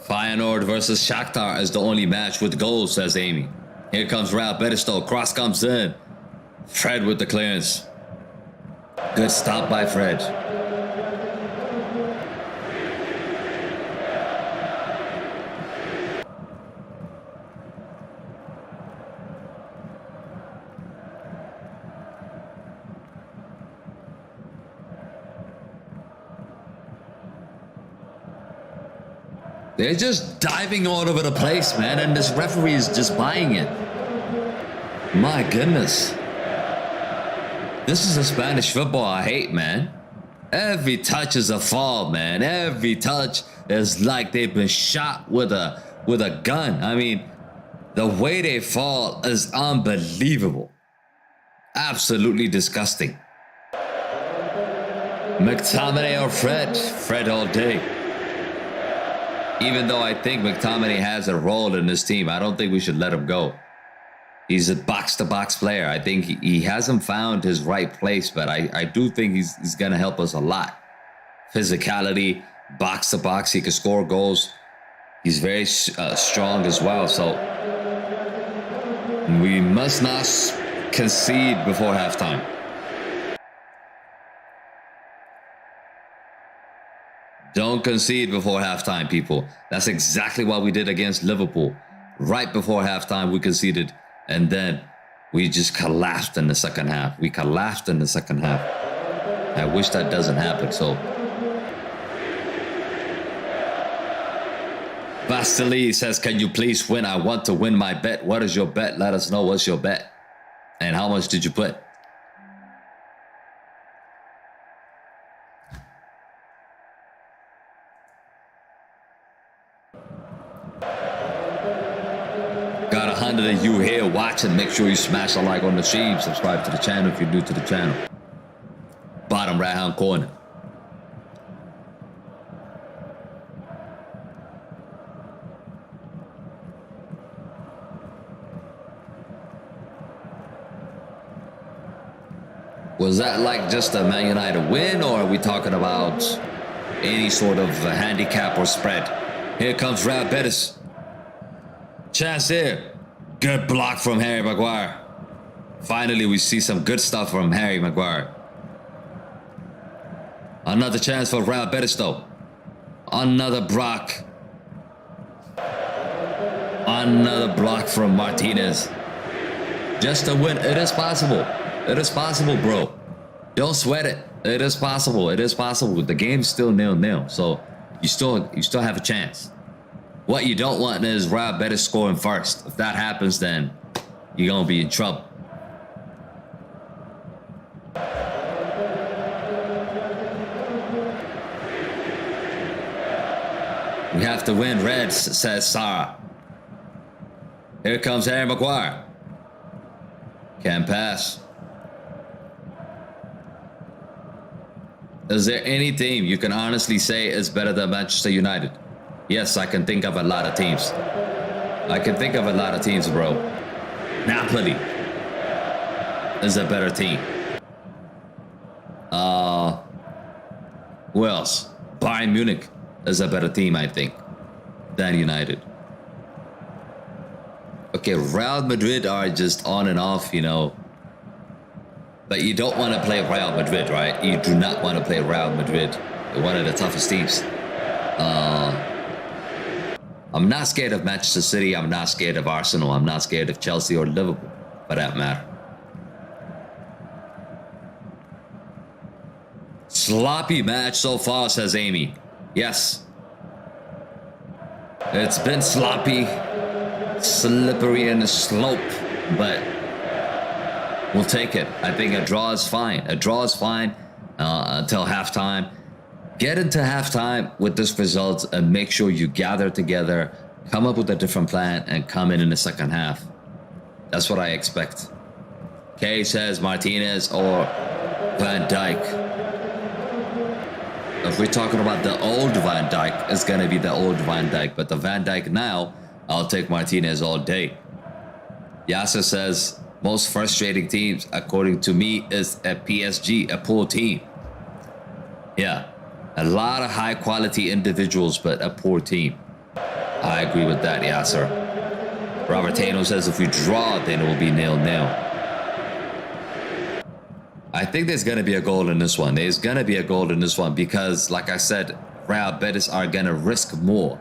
Feyenoord versus Shakhtar is the only match with goals, says Amy. Here comes Real Betis though. Cross comes in. Fred with the clearance. Good stop by Fred. They're just diving all over the place, man, and this referee is just buying it. My goodness. This is a Spanish football I hate, man. Every touch is a fall, man. Every touch is like they've been shot with a gun. I mean, the way they fall is unbelievable. Absolutely disgusting. McTominay or Fred? Fred all day. Even though I think McTominay has a role in this team, I don't think we should let him go. He's a box-to-box player. I think he hasn't found his right place, but I do think he's going to help us a lot. Physicality, box-to-box, he can score goals. He's very strong as well, so we must not concede before halftime. Don't concede before halftime, people. That's exactly what we did against Liverpool. Right before halftime, we conceded. And then we just collapsed in the second half. We collapsed in the second half. I wish that doesn't happen. So, Bastili says, can you please win? I want to win my bet. What is your bet? Let us know what's your bet. And how much did you put? Got 100 of you here watching. Make sure you smash a like on the stream. Subscribe to the channel if you're new to the channel. Bottom right hand corner. Was that like just a Man United win, or are we talking about any sort of handicap or spread? Here comes Real Betis. Chance here. Good block from Harry Maguire. Finally, we see some good stuff from Harry Maguire. Another chance for Real Betis, though. Another block. Another block from Martinez. Just a win. It is possible. It is possible, bro. Don't sweat it. It is possible. It is possible. The game's still 0-0, so you still have a chance. What you don't want is Real Betis scoring first. If that happens, then you're gonna be in trouble. We have to win, Reds, says Sarah. Here comes Harry Maguire. Can't pass. Is there any team you can honestly say is better than Manchester United? Yes, I can think of a lot of teams. I can think of a lot of teams, bro. Napoli is a better team. Who else? Bayern Munich is a better team, I think, than United. Okay, Real Madrid are just on and off, you know. But you don't want to play Real Madrid, right? You do not want to play Real Madrid. They're one of the toughest teams. I'm not scared of Manchester City. I'm not scared of Arsenal. I'm not scared of Chelsea or Liverpool, for that matter. Sloppy match so far, says Amy. Yes. It's been sloppy, slippery in the slope, but we'll take it. I think a draw is fine. A draw is fine until halftime. Get into halftime with this result and make sure you gather together, come up with a different plan, and come in the second half. That's what I expect. Kay says Martinez or Van Dijk. If we're talking about the old Van Dijk, it's going to be the old Van Dijk. But the Van Dijk now, I'll take Martinez all day. Yasser says most frustrating teams, according to me, is a PSG, a poor team. Yeah. A lot of high-quality individuals, but a poor team. I agree with that, Yasser. Robertano says if we draw, then it will be 0-0. I think there's going to be a goal in this one. There's going to be a goal in this one because, like I said, Real Betis are going to risk more.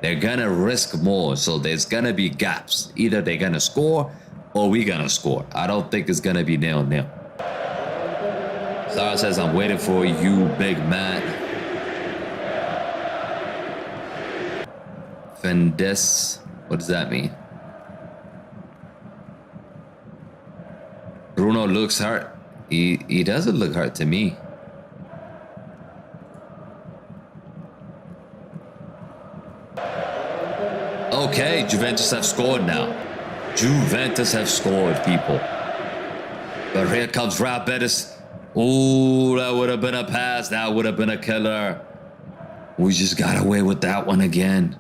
They're going to risk more, so there's going to be gaps. Either they're going to score or we're going to score. I don't think it's going to be 0-0. Sarah says, I'm waiting for you, big man. Fendes. What does that mean? Bruno looks hurt. He doesn't look hurt to me. Okay, Juventus have scored now. Juventus have scored, people. But here comes Real Betis. Ooh, that would have been a pass. That would have been a killer. We just got away with that one again.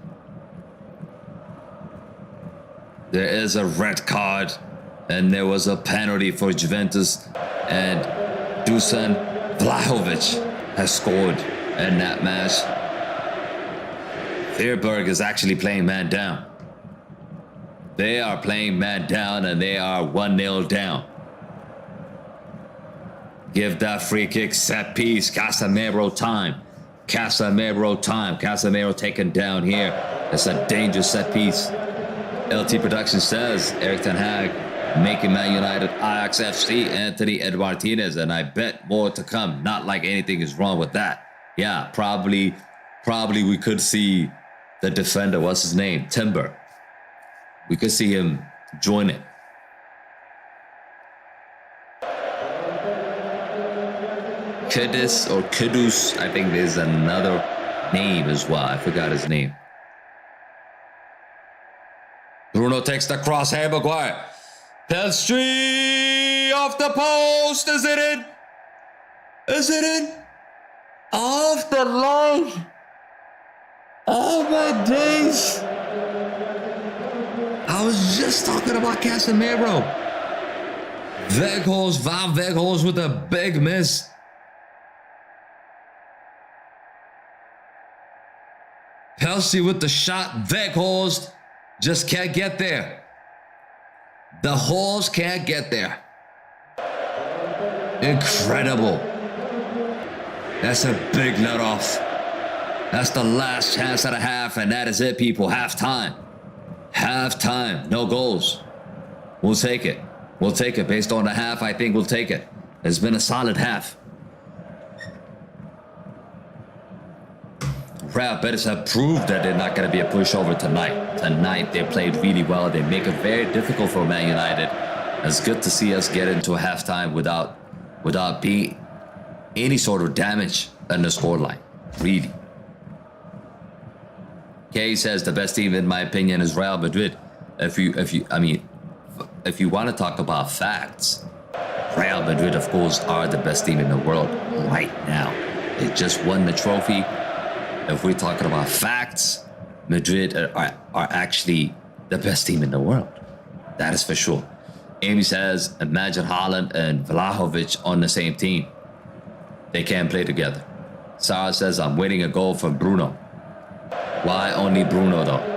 There is a red card. And there was a penalty for Juventus. And Dusan Vlahovic has scored in that match. Freiburg is actually playing man down. They are playing man down and they are 1-0 down. Give that free kick, set piece, Casemiro time. Casemiro time. Casemiro taken down here. It's a dangerous set piece. LT Production says Erik ten Hag making Man United Ajax FC Anthony Ed Martinez, and I bet more to come. Not like anything is wrong with that. Yeah, probably we could see the defender, what's his name? Timber. We could see him join it. Kudus or Kudus, I think there's another name as well. I forgot his name. Bruno takes the cross. Harry Maguire. Pelstri off the post. Is it in? Is it in? Off the line. Oh my days. I was just talking about Casemiro. Van Weghorst with a big miss. Pelstri with the shot. Weghorst just can't get there. The Halls can't get there. Incredible. That's a big let off. That's the last chance of the half, and that is it, people. Halftime. Halftime. No goals. We'll take it. We'll take it. Based on the half, I think we'll take it. It's been a solid half. Real Betis have proved that they're not going to be a pushover tonight. Tonight, they played really well. They make it very difficult for Man United. It's good to see us get into a halftime without being any sort of damage in the scoreline. Really. Kay says the best team, in my opinion, is Real Madrid. If you want to talk about facts, Real Madrid, of course, are the best team in the world right now. They just won the trophy. If we're talking about facts, Madrid are actually the best team in the world. That is for sure. Amy says, imagine Haaland and Vlahovic on the same team. They can't play together. Sarah says, I'm waiting a goal from Bruno. Why only Bruno though?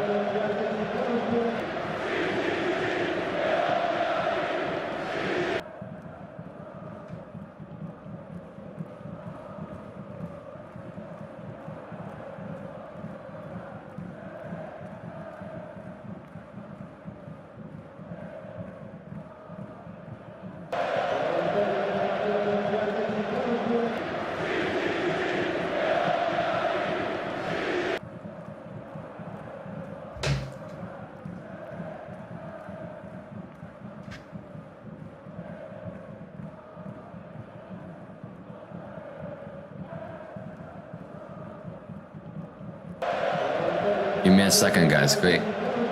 Give me a second, guys. Great.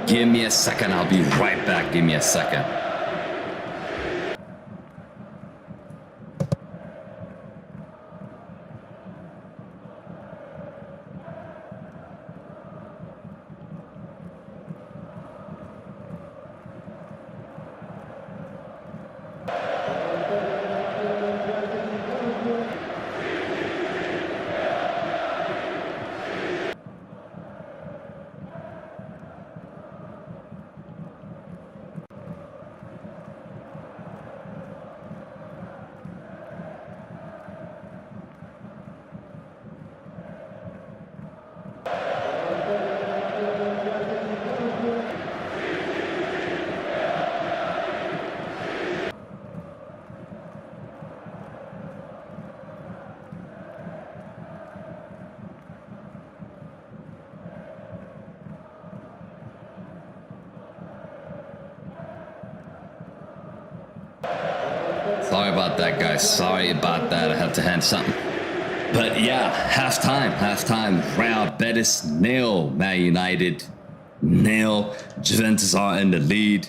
Give me a second. I'll be right back. Give me a second. Sorry about that, guys. Sorry about that. I had to hand something. But yeah, halftime. Real Betis 0, Man United 0. Juventus are in the lead.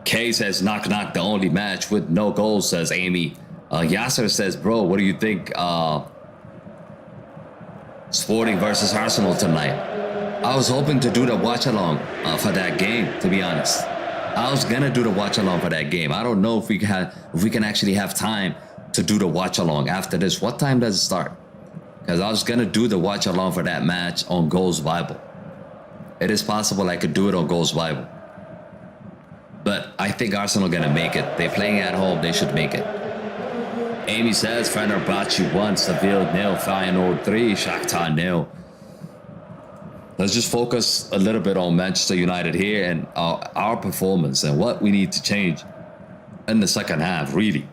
Kay says, knock, the only match with no goals, says Amy. Yasser says, bro, what do you think? Sporting versus Arsenal tonight. I was hoping to do the watch along for that game, to be honest. I was gonna do the watch along for that game. I don't know if we can actually have time to do the watch along after this. What time does it start? Because I was gonna do the watch along for that match on Goalsbible. It is possible I could do it on Goalsbible. But I think Arsenal gonna make it. They're playing at home. They should make it. Amy says, Fenerbahce 1, Seville 0, Feyenoord 3, Shakhtar 0. Let's just focus a little bit on Manchester United here and our performance and what we need to change in the second half, really.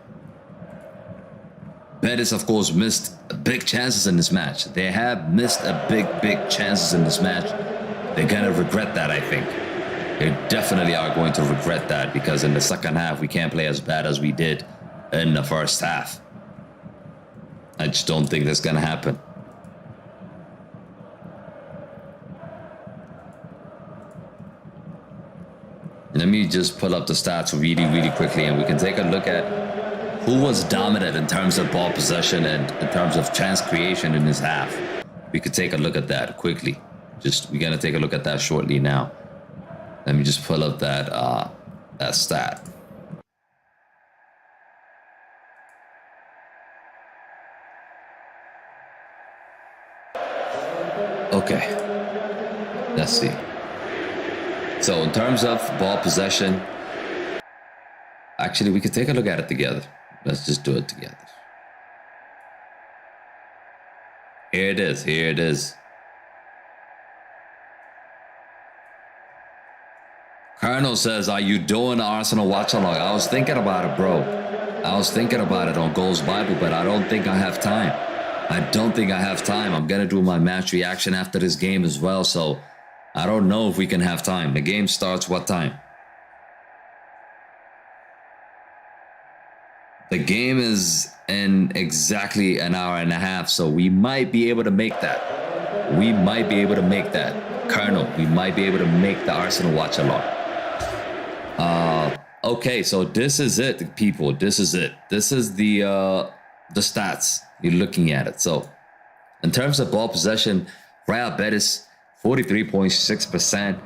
Betis, of course, missed big chances in this match. They have missed a big chances in this match. They're going to regret that, I think. They definitely are going to regret that because in the second half, we can't play as bad as we did in the first half. I just don't think that's going to happen. Let me just pull up the stats really quickly and we can take a look at who was dominant in terms of ball possession and in terms of chance creation in this half. We could take a look at that quickly. We're going to take a look at that shortly now. Let me just pull up that stat. Okay. Let's see. So in terms of ball possession, actually, we could take a look at it together. Let's just do it together. Here it is. Colonel says, are you doing the Arsenal watch along? I was thinking about it, bro. I was thinking about it on Goalsbible, but I don't think I have time. I'm going to do my match reaction after this game as well, so I don't know if we can have time. The game starts what time? The game is in exactly an hour and a half, so we might be able to make that. Colonel, we might be able to make the Arsenal watch along. Okay, so this is it, people. This is it. This is the stats. You're looking at it. So, in terms of ball possession, Real Betis 43.6%.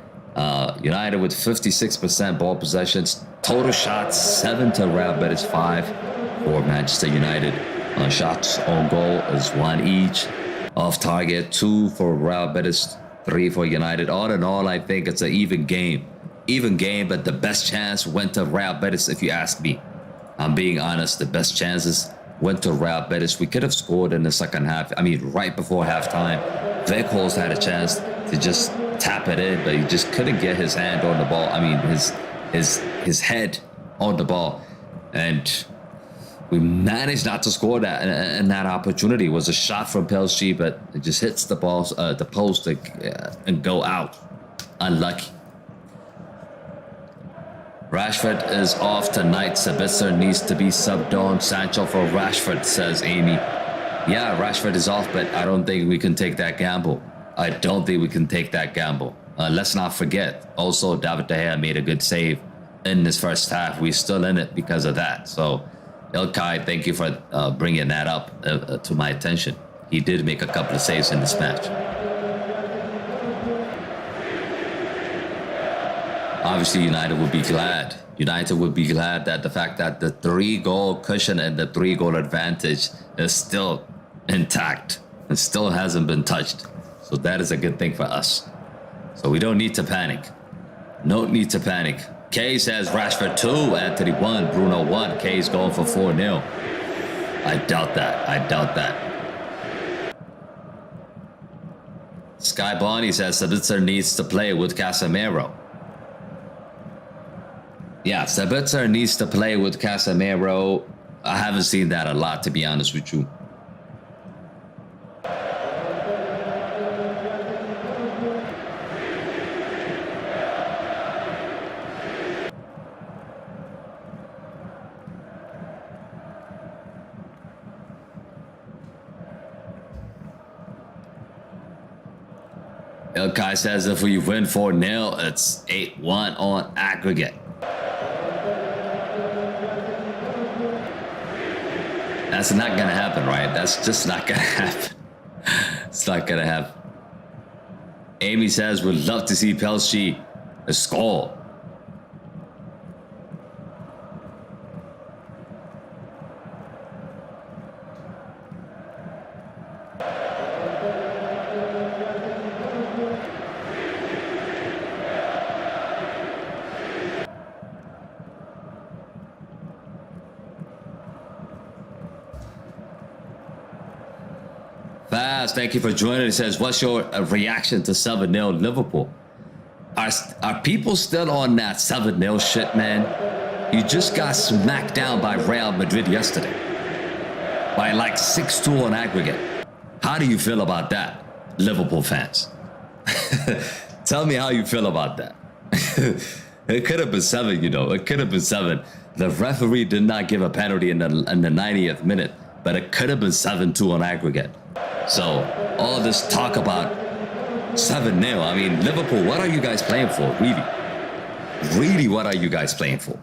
United with 56% ball possessions. Total shots 7 to Real Betis, 5 for Manchester United. Shots on goal is 1 each. Off target 2 for Real Betis, 3 for United. All in all, I think it's an even game. But the best chance went to Real Betis, if you ask me. I'm being honest, the best chances went to Real Betis. We could have scored in the second half. I mean, right before halftime. Weghorst had a chance to just tap it in, but he just couldn't get his hand on the ball. I mean, his head on the ball. And we managed not to score that. And that opportunity was a shot from Pelshi, but it just hits the ball, the post and go out. Unlucky. Rashford is off tonight. Sabitzer needs to be subbed on. Sancho for Rashford, says Amy. Yeah, Rashford is off, but I don't think we can take that gamble. Let's not forget, also, David De Gea made a good save in this first half. We're still in it because of that. So, Ilkay, thank you for bringing that up to my attention. He did make a couple of saves in this match. Obviously, United would be glad. That the fact that the 3-goal cushion and the 3-goal advantage is still intact. It still hasn't been touched. So that is a good thing for us. So we don't need to panic. No need to panic. Kay says Rashford 2, Anthony 1, Bruno 1. Kay's going for 4-0. I doubt that. Sky Bonnie says Sabitzer needs to play with Casemiro. Yeah, Sabitzer needs to play with Casemiro. I haven't seen that a lot, to be honest with you. Kai says if we win 4-0, it's 8-1 on aggregate. That's not gonna happen, right? That's just not gonna happen. It's not gonna happen. Amy says we'd love to see Pelshi score. Thank you for joining. It says, what's your reaction to 7-0 Liverpool? Are people still on that 7-0 shit, man? You just got smacked down by Real Madrid yesterday. By like 6-2 on aggregate. How do you feel about that, Liverpool fans? Tell me how you feel about that. It could have been 7, you know. It could have been 7. The referee did not give a penalty in the 90th minute, but it could have been 7-2 on aggregate. So, all this talk about 7-0, I mean, Liverpool, what are you guys playing for, really? Really, what are you guys playing for?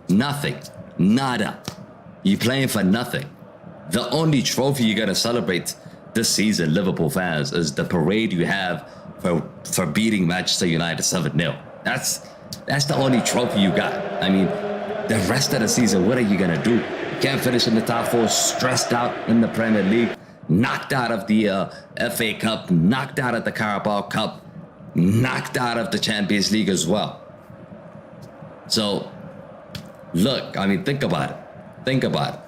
Nothing. Nada. You're playing for nothing. The only trophy you're going to celebrate this season, Liverpool fans, is the parade you have for beating Manchester United 7-0. That's the only trophy you got. I mean, the rest of the season, what are you going to do? You can't finish in the top 4, stressed out in the Premier League. Knocked out of the FA Cup, knocked out of the Carabao Cup, knocked out of the Champions League as well. So, look, I mean, think about it. Think about it.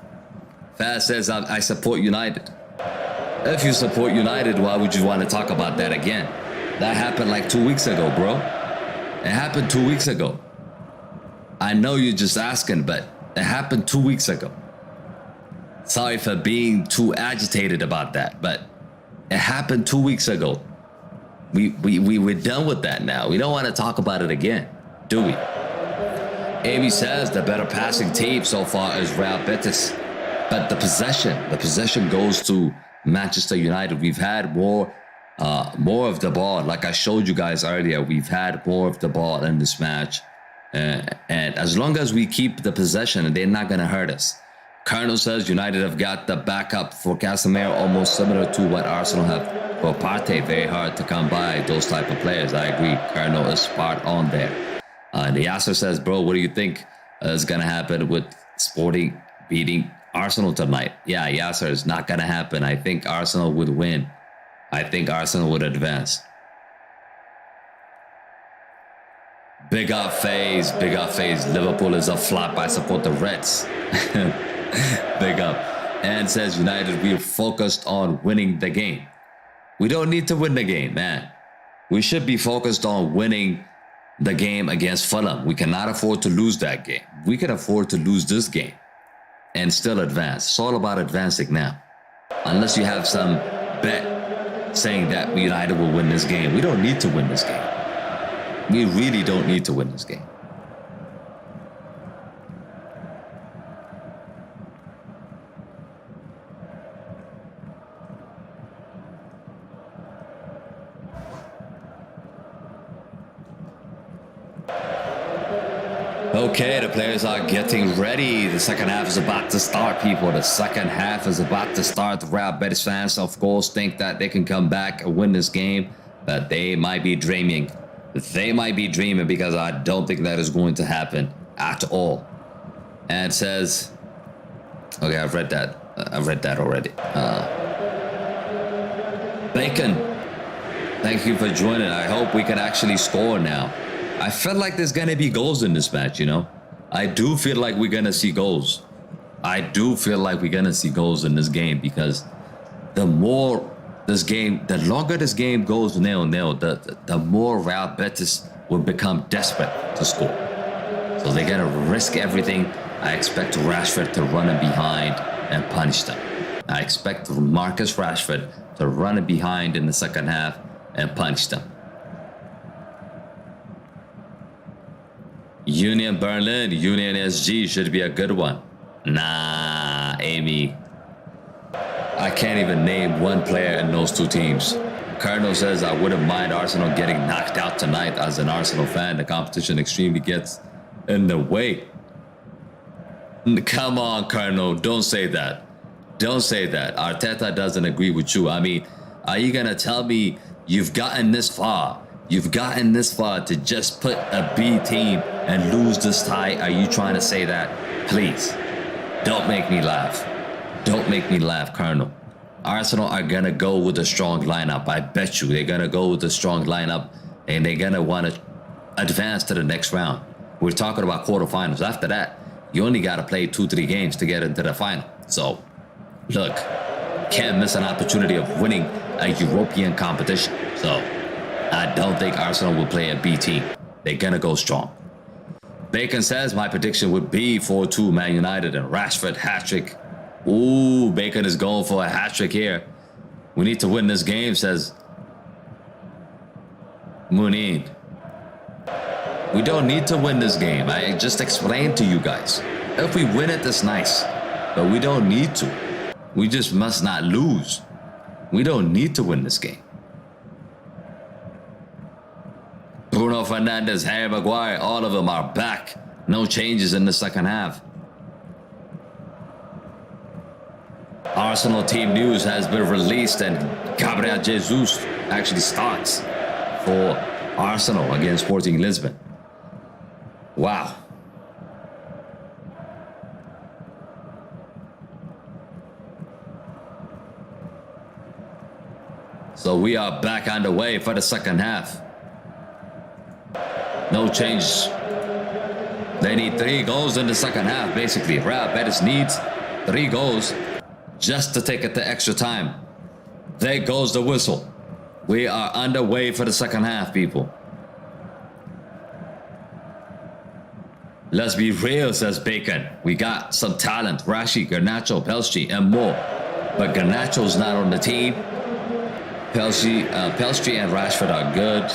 Faz says, I support United. If you support United, why would you want to talk about that again? That happened like 2 weeks ago, bro. It happened 2 weeks ago. I know you're just asking, but it happened 2 weeks ago. Sorry for being too agitated about that, but it happened 2 weeks ago. We're done with that now. We don't want to talk about it again, do we? Amy says the better passing team so far is Real Betis, but the possession goes to Manchester United. We've had more of the ball. Like I showed you guys earlier, we've had more of the ball in this match, and as long as we keep the possession, they're not gonna hurt us. Colonel says United have got the backup for Casemiro, almost similar to what Arsenal have for Partey. Very hard to come by those type of players. I agree. Colonel is spot on there. The Yasser says, bro, what do you think is going to happen with Sporting beating Arsenal tonight? Yeah, Yasser, it's not going to happen. I think Arsenal would win. I think Arsenal would advance. Big up phase, big up phase. Liverpool is a flop. I support the Reds. Big up. And says United, we're focused on winning the game. We don't need to win the game, man. We should be focused on winning the game against Fulham. We cannot afford to lose that game. We can afford to lose this game and still advance. It's all about advancing now. Unless you have some bet saying that United will win this game. We don't need to win this game. We really don't need to win this game. Okay, the players are getting ready. The second half is about to start, people. The second half is about to start. The Real Betis fans, of course, think that they can come back and win this game, but they might be dreaming. They might be dreaming because I don't think that is going to happen at all. And it says, okay, I've read that. I've read that already. Bacon, thank you for joining. I hope we can actually score now. I felt like there's going to be goals in this match, you know. I do feel like we're going to see goals. I do feel like we're going to see goals in this game because the more this game, the longer this game goes 0-0, the more Real Betis will become desperate to score. So they're going to risk everything. I expect Rashford to run in behind and punish them. I expect Marcus Rashford to run in behind in the second half and punish them. Union Berlin, Union SG should be a good one. Nah, Amy. I can't even name one player in those two teams. Colonel says, I wouldn't mind Arsenal getting knocked out tonight. As an Arsenal fan, the competition extremely gets in the way. Come on, Colonel. Don't say that. Don't say that. Arteta doesn't agree with you. I mean, are you going to tell me you've gotten this far? You've gotten this far to just put a B team and lose this tie? Are you trying to say that? Please, don't make me laugh. Don't make me laugh, Colonel. Arsenal are going to go with a strong lineup. I bet you they're going to go with a strong lineup, and they're going to want to advance to the next round. We're talking about quarterfinals. After that, you only got to play 2-3 games to get into the final. So, look, can't miss an opportunity of winning a European competition. So, I don't think Arsenal will play a B team. They're going to go strong. Bacon says, my prediction would be 4-2 Man United and Rashford hat-trick. Ooh, Bacon is going for a hat-trick here. We need to win this game, says Muneen. We don't need to win this game. I just explained to you guys. If we win it, that's nice. But we don't need to. We just must not lose. We don't need to win this game. Bruno Fernandes, Harry Maguire, all of them are back. No changes in the second half. Arsenal team news has been released, and Gabriel Jesus actually starts for Arsenal against Sporting Lisbon. Wow. So we are back underway for the second half. No change. They need 3 goals in the second half, basically. Real Betis needs 3 goals just to take it to extra time. There goes the whistle. We are underway for the second half, people. Let's be real, says Bacon. We got some talent. Rashi, Garnacho, Pelstri, and more. But Garnacho's not on the team. Pelstri and Rashford are good.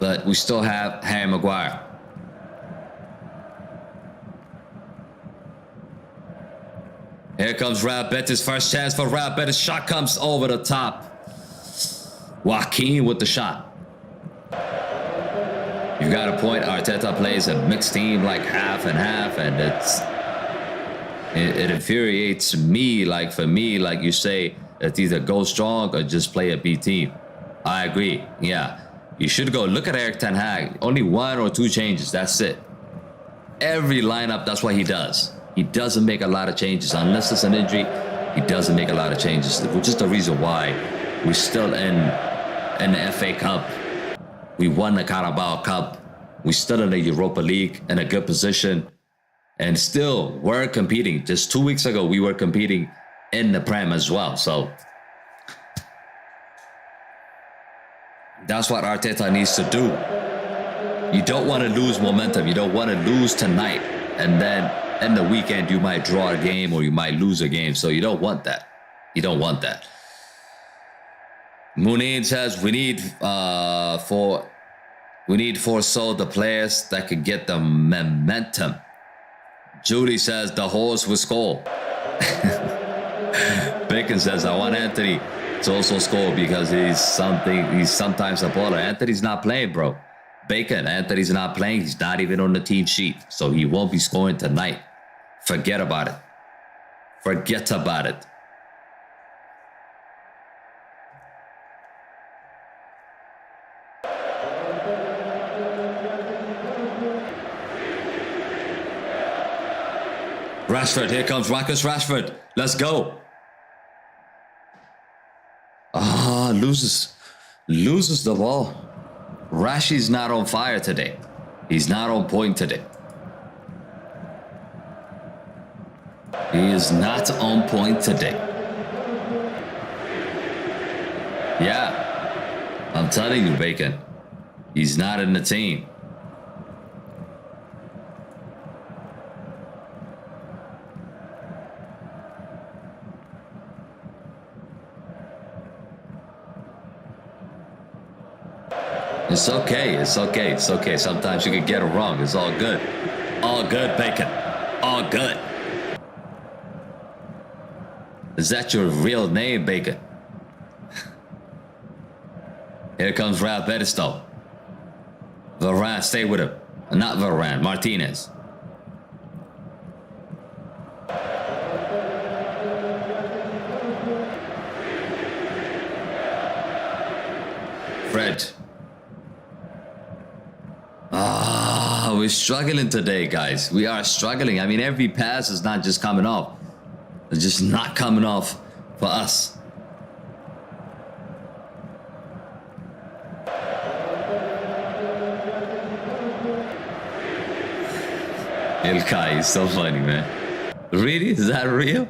But we still have Harry Maguire. Here comes Real Betis. First chance for Real Betis. Shot comes over the top. Joaquin with the shot. You got a point. Arteta plays a mixed team, like half and half, and it infuriates me. Like, for me, like you say, it's either go strong or just play a B team. I agree. Yeah, you should go. Look at Erik ten Hag. Only 1 or 2 changes. That's it. Every lineup, that's what he does. He doesn't make a lot of changes unless it's an injury. He doesn't make a lot of changes, which is the reason why we're still in the FA Cup. We won the Carabao Cup. We're still in the Europa League in a good position, and still we're competing. Just 2 weeks ago, we were competing in the Prem as well. So that's what Arteta needs to do. You don't want to lose momentum. You don't want to lose tonight, and then in the weekend you might draw a game or you might lose a game. So you don't want that. You don't want that. Muneen says we need for so the players that could get the momentum. Judy says the horse will score. Bacon says I want Anthony to also score because he's sometimes a baller. Anthony's not playing, bro. Bacon, Anthony's not playing. He's not even on the team sheet, so he won't be scoring tonight. Forget about it. Forget about it. Rashford, here comes Marcus Rashford. Let's go. Loses the ball. Rashi's not on fire today. He's not on point today. He is not on point today. Yeah, I'm telling you, Bacon. He's not in the team. It's okay. It's okay. It's okay. Sometimes you can get it wrong. It's all good. All good, Bacon. All good. Is that your real name, Bacon? Here comes Real Betis though. Varane, stay with him. Not Varane, Martinez. Fred. We're struggling today, guys. We are struggling. I mean, every pass is not just coming off. It's just not coming off for us. Ilkay is so funny, man. Really? Is that real?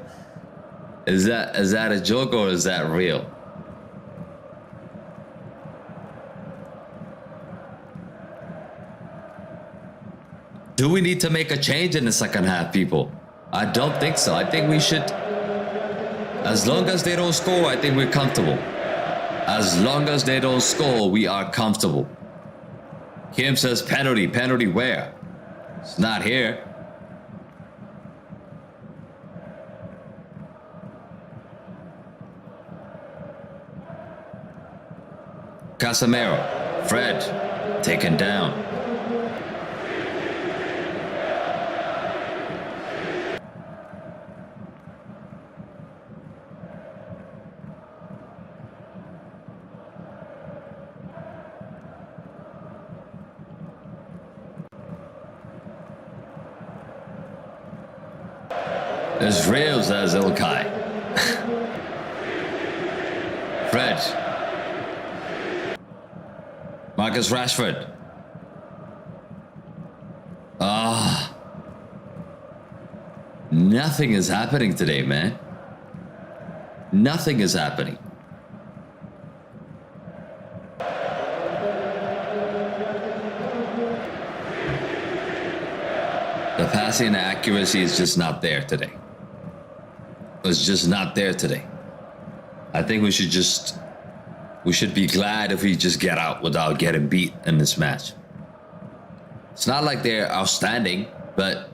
Is that a joke or is that real? Do we need to make a change in the second half, people? I don't think so. I think we should. As long as they don't score, I think we're comfortable. As long as they don't score, we are comfortable. Kim says penalty. Penalty where? It's not here. Casemiro. Fred. Taken down. There's Rails as Ilkay. Fred. Marcus Rashford. Nothing is happening today, man. Nothing is happening. The passing accuracy is just not there today. It's just not there today. I think we should be glad if we just get out without getting beat in this match. It's not like they're outstanding, but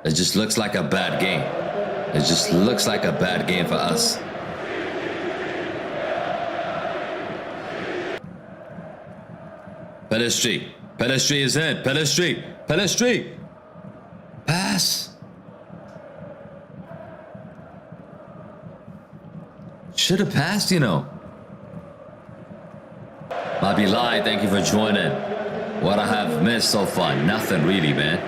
it just looks like a bad game. It just looks like a bad game for us. Pedestri. Pedestri is in. Pedestri. Pedestri. Pass. Should have passed, you know. Mabilai, thank you for joining. What I have missed so far? Nothing really, man.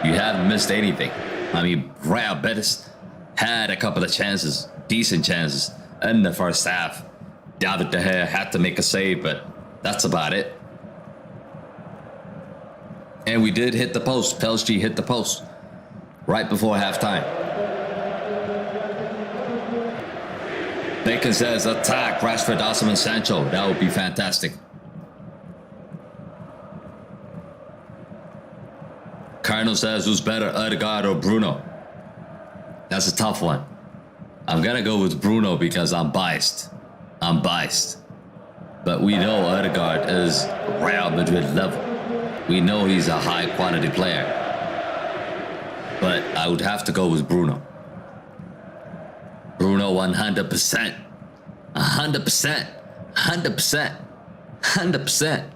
You haven't missed anything. I mean, Real Betis had a couple of chances, decent chances, in the first half. David De Gea had to make a save, but that's about it. And we did hit the post. Pelstri hit the post right before halftime. Bacon says attack Rashford, Awesome, and Sancho. That would be fantastic. Cardinal says who's better, Odegaard or Bruno? That's a tough one. I'm gonna go with Bruno because I'm biased. I'm biased. But we know Odegaard is Real Madrid level. We know he's a high quality player. But I would have to go with Bruno. Bruno 100%. 100%. 100%. 100%.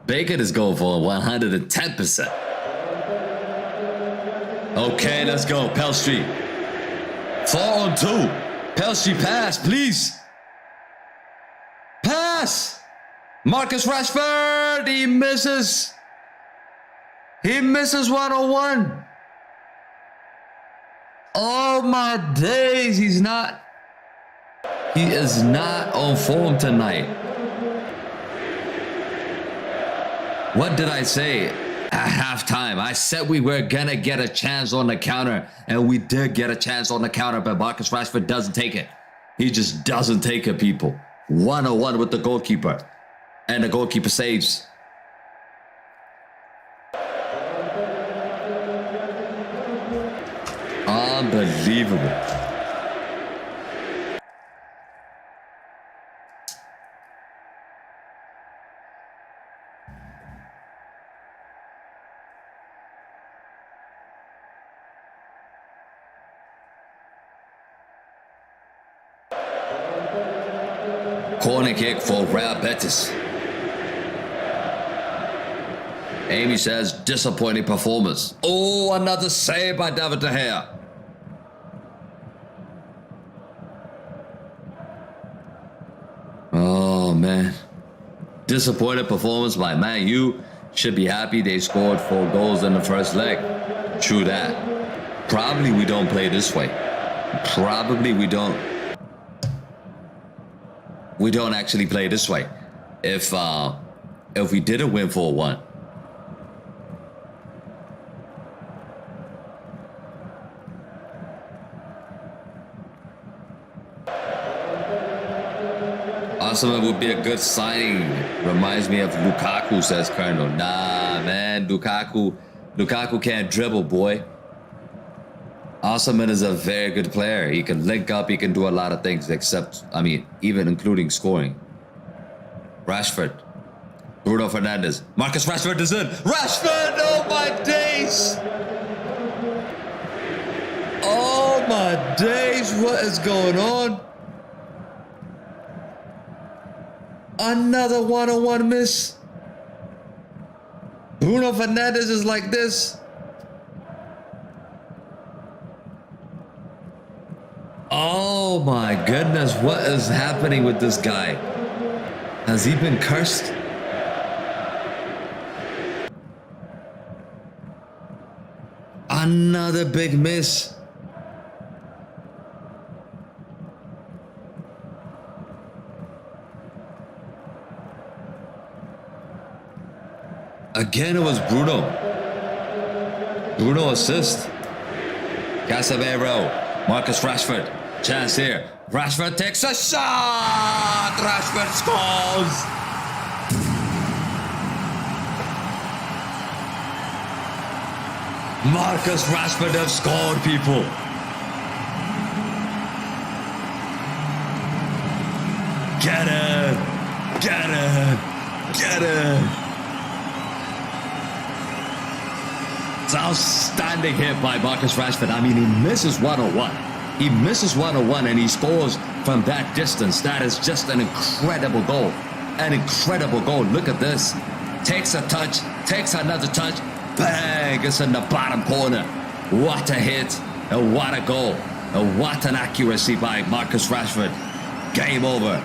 Bacon is going for 110%. Okay, let's go. Pelstri. 4-on-2. Pelstri, pass, please. Pass. Marcus Rashford. He misses. He misses 1-on-1. Oh my days. He is not on form tonight. What did I say at halftime? I said we were gonna get a chance on the counter, and we did get a chance on the counter, but Marcus Rashford doesn't take it. He just doesn't take it, people. 1-on-1 with the goalkeeper, and the goalkeeper saves. Unbelievable. Corner kick for Real Betis. Amy says, disappointing performance. Oh, another save by David De Gea. Oh, man. Disappointed performance by Man U. Should be happy they scored 4 goals in the first leg. True that. Probably we don't play this way. Probably we don't actually play this way. If we didn't win 4-1. Arsenal would be a good signing. Reminds me of Lukaku, says Colonel. Nah, man. Lukaku can't dribble, boy. Osman is a very good player. He can link up. He can do a lot of things, except, I mean, even including scoring. Rashford. Bruno Fernandes. Marcus Rashford is in. Rashford! Oh, my days! Oh, my days. What is going on? Another one-on-one miss. Bruno Fernandes is like this. Oh my goodness, what is happening with this guy? Has he been cursed? Another big miss. Again, it was Bruno. Bruno assist. Casemiro. Marcus Rashford. Chance here. Rashford takes a shot. Rashford scores. Marcus Rashford have scored, people. Get it. Get it. Get it. It's an outstanding hit by Marcus Rashford. I mean, he misses 101. He misses 101 and he scores from that distance. That is just an incredible goal. An incredible goal. Look at this. Takes a touch, takes another touch. Bang! It's in the bottom corner. What a hit. And what a goal. And what an accuracy by Marcus Rashford. Game over.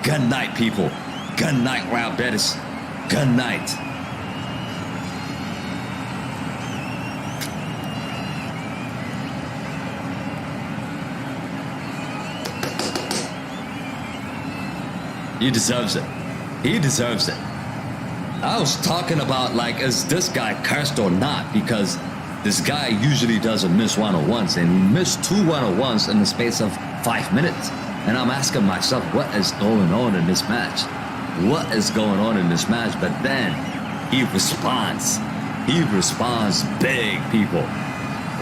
Good night, people. Good night, Real Betis. Good night. He deserves it. He deserves it. I was talking about, like, is this guy cursed or not? Because this guy usually doesn't miss one-on-ones, and he missed 2 one-on-ones in the space of 5 minutes. And I'm asking myself, what is going on in this match? What is going on in this match? But then he responds. He responds big, people.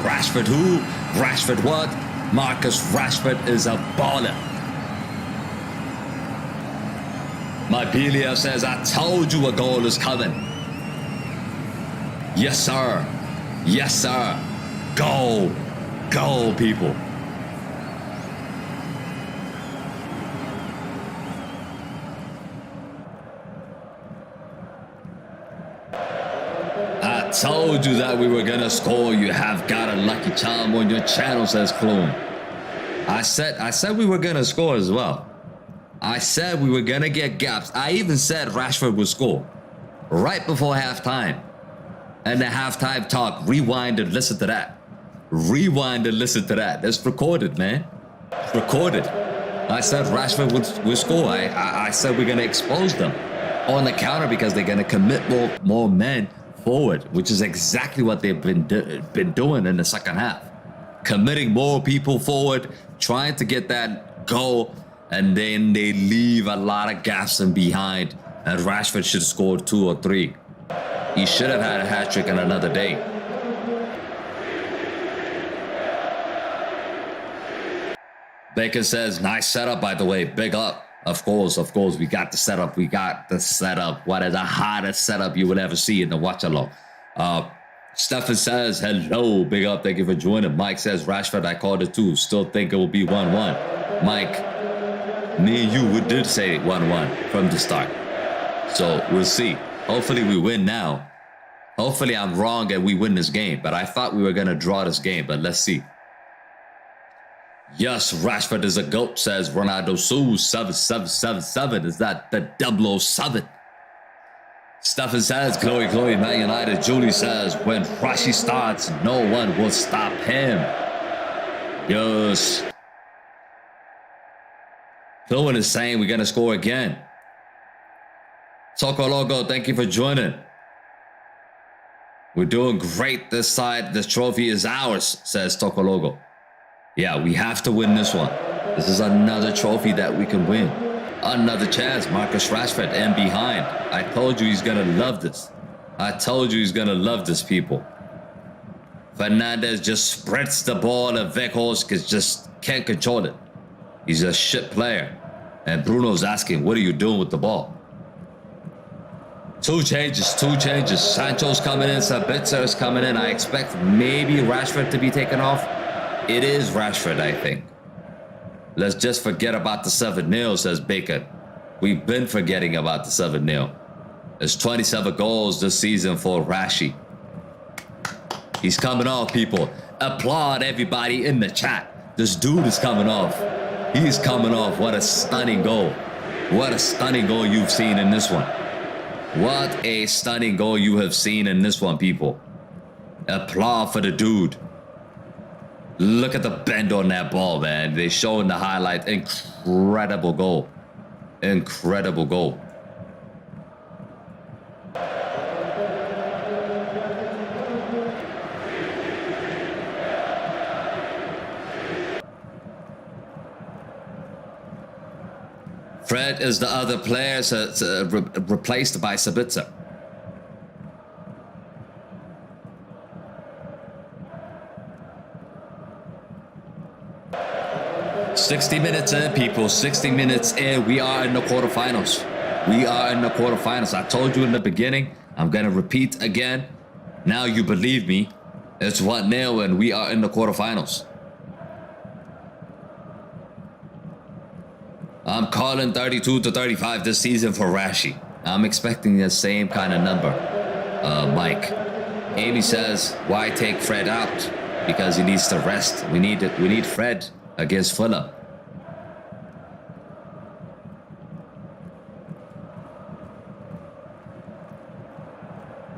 Rashford who? Rashford what? Marcus Rashford is a baller. My Belia says, I told you a goal is coming. Yes, sir. Yes, sir. Goal. Goal, people. I told you that we were going to score. You have got a lucky charm on your channel, says Clone. I said we were going to score as well. I said we were going to get gaps. I even said Rashford would score right before halftime. And the halftime talk, rewind and listen to that. Rewind and listen to that. That's recorded, man. It's recorded. I said Rashford would score. I said we're going to expose them on the counter because they're going to commit more men forward, which is exactly what they've been doing in the second half. Committing more people forward, trying to get that goal. And then they leave a lot of gaps in behind. And Rashford should have scored 2 or 3. He should have had a hat-trick on another day. Baker says, nice setup, by the way. Big up. Of course. We got the setup. What is the hottest setup you will ever see in the watch-along? Stefan says, hello. Big up. Thank you for joining. Mike says, Rashford, I called it too. Still think it will be 1-1. Mike, Me and you, we did say 1-1 from the start. So we'll see. Hopefully we win now. Hopefully I'm wrong and we win this game. But I thought we were going to draw this game. But let's see. Yes, Rashford is a GOAT, says Ronaldo Sue. 7777. Is that the 007? Stefan says, Chloe, Man United. Julie says, when Rashi starts, no one will stop him. Yes. Chloe is saying we're going to score again. Toko Logo, thank you for joining. We're doing great this side. This trophy is ours, says Toko Logo. Yeah, we have to win this one. This is another trophy that we can win. Another chance, Marcus Rashford and behind. I told you he's going to love this. I told you he's going to love this, people. Fernandez just spreads the ball and Weghorst just can't control it. He's a shit player. And Bruno's asking, what are you doing with the ball? Two changes. Sancho's coming in, Sabitzer is coming in. I expect maybe Rashford to be taken off. It is Rashford, I think. Let's just forget about the 7-0, says Baker. We've been forgetting about the 7-0. There's 27 goals this season for Rashi. He's coming off, people. Applaud everybody in the chat. This dude is coming off. He's coming off. What a stunning goal. What a stunning goal you've seen in this one. What a stunning goal you have seen in this one, people. Applaud for the dude. Look at the bend on that ball, man. They show in the highlight. Incredible goal. Incredible goal. Fred is the other player replaced by Sabitzer. "60 minutes in, people. 60 minutes in. We are in the quarterfinals. We are in the quarterfinals. I told you in the beginning. I'm going to repeat again. Now you believe me. It's 1-0 and we are in the quarterfinals. I'm calling 32-35 this season for Rashi. I'm expecting the same kind of number. Mike. Amy says, why take Fred out? Because he needs to rest. We need Fred against Fulham.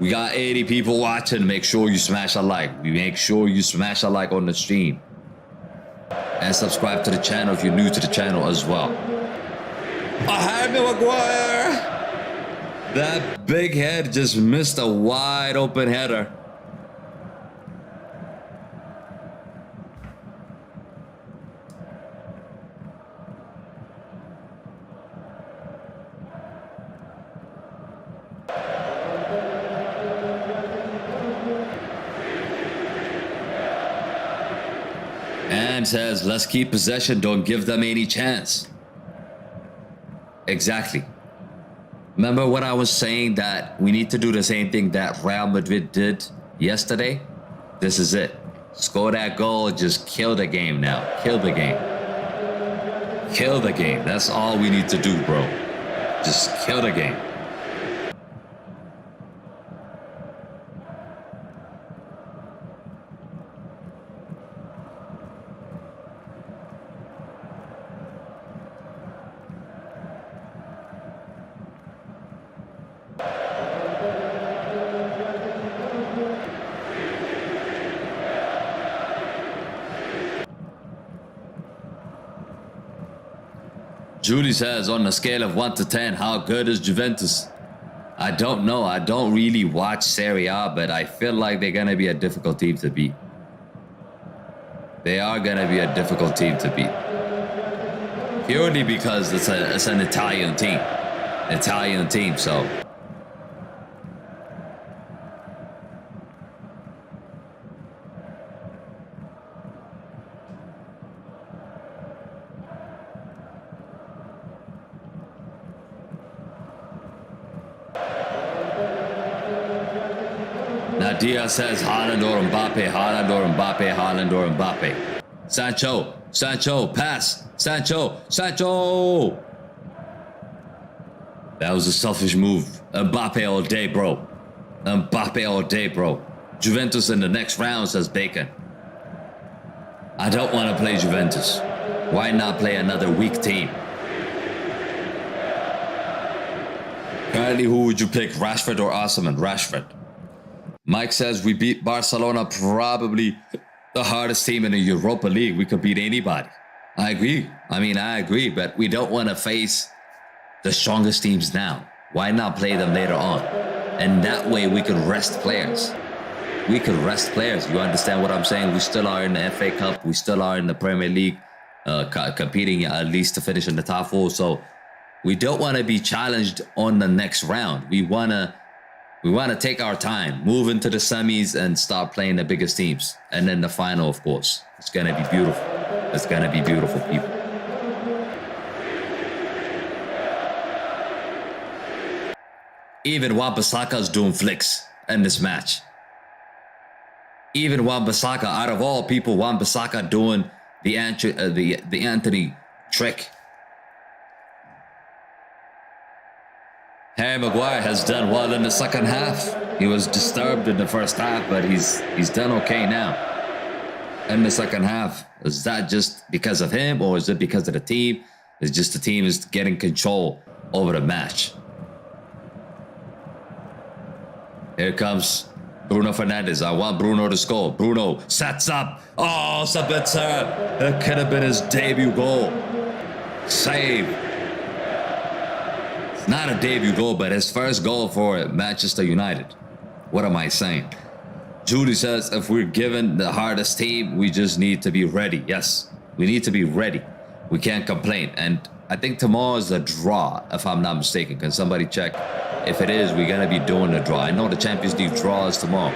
We got 80 people watching. Make sure you smash a like. Make sure you smash a like on the stream. And subscribe to the channel if you're new to the channel as well. Harry Maguire! That big head just missed a wide open header. And says, let's keep possession, don't give them any chance. Exactly. Remember when I was saying that we need to do the same thing that Real Madrid did yesterday? This is it. Score that goal, just kill the game now. Kill the game. Kill the game. That's all we need to do, bro. Just kill the game. Julie says, on a scale of 1 to 10, how good is Juventus? I don't know. I don't really watch Serie A, but I feel like they're going to be a difficult team to beat. They are going to be a difficult team to beat. Purely because it's an Italian team. Italian team, so... Nadia says Haaland or Mbappe, Haaland or Mbappe, Haaland or Mbappe. Sancho, Sancho, pass. Sancho. That was a selfish move. Mbappe all day, bro. Juventus in the next round, says Bacon. I don't want to play Juventus. Why not play another weak team? Currently, who would you pick, Rashford or Osimhen? Rashford. Mike says we beat Barcelona, probably the hardest team in the Europa League. We could beat anybody. I agree, but we don't want to face the strongest teams now. Why not play them later on? And that way we could rest players. You understand what I'm saying? We still are in the FA Cup. We still are in the Premier League, competing at least to finish in the top four. So we don't want to be challenged on the next round. We want to take our time, move into the semis and start playing the biggest teams. And then the final, of course. It's going to be beautiful. It's going to be beautiful, people. Even Wan-Bissaka's doing flicks in this match. Even Wan-Bissaka, out of all people, Wan-Bissaka doing the Anthony trick. Harry Maguire has done well in the second half. He was disturbed in the first half, but he's done okay now. In the second half, is that just because of him, or is it because of the team? It's just the team is getting control over the match. Here comes Bruno Fernandes. I want Bruno to score. Bruno sets up. Oh, Sabitzer. That could have been his debut goal. Save. It's not a debut goal, but his first goal for Manchester United. What am I saying? Julie says, if we're given the hardest team, we just need to be ready. Yes, we need to be ready. We can't complain. And I think tomorrow is a draw, if I'm not mistaken. Can somebody check? If it is, we're going to be doing a draw. I know the Champions League draw is tomorrow.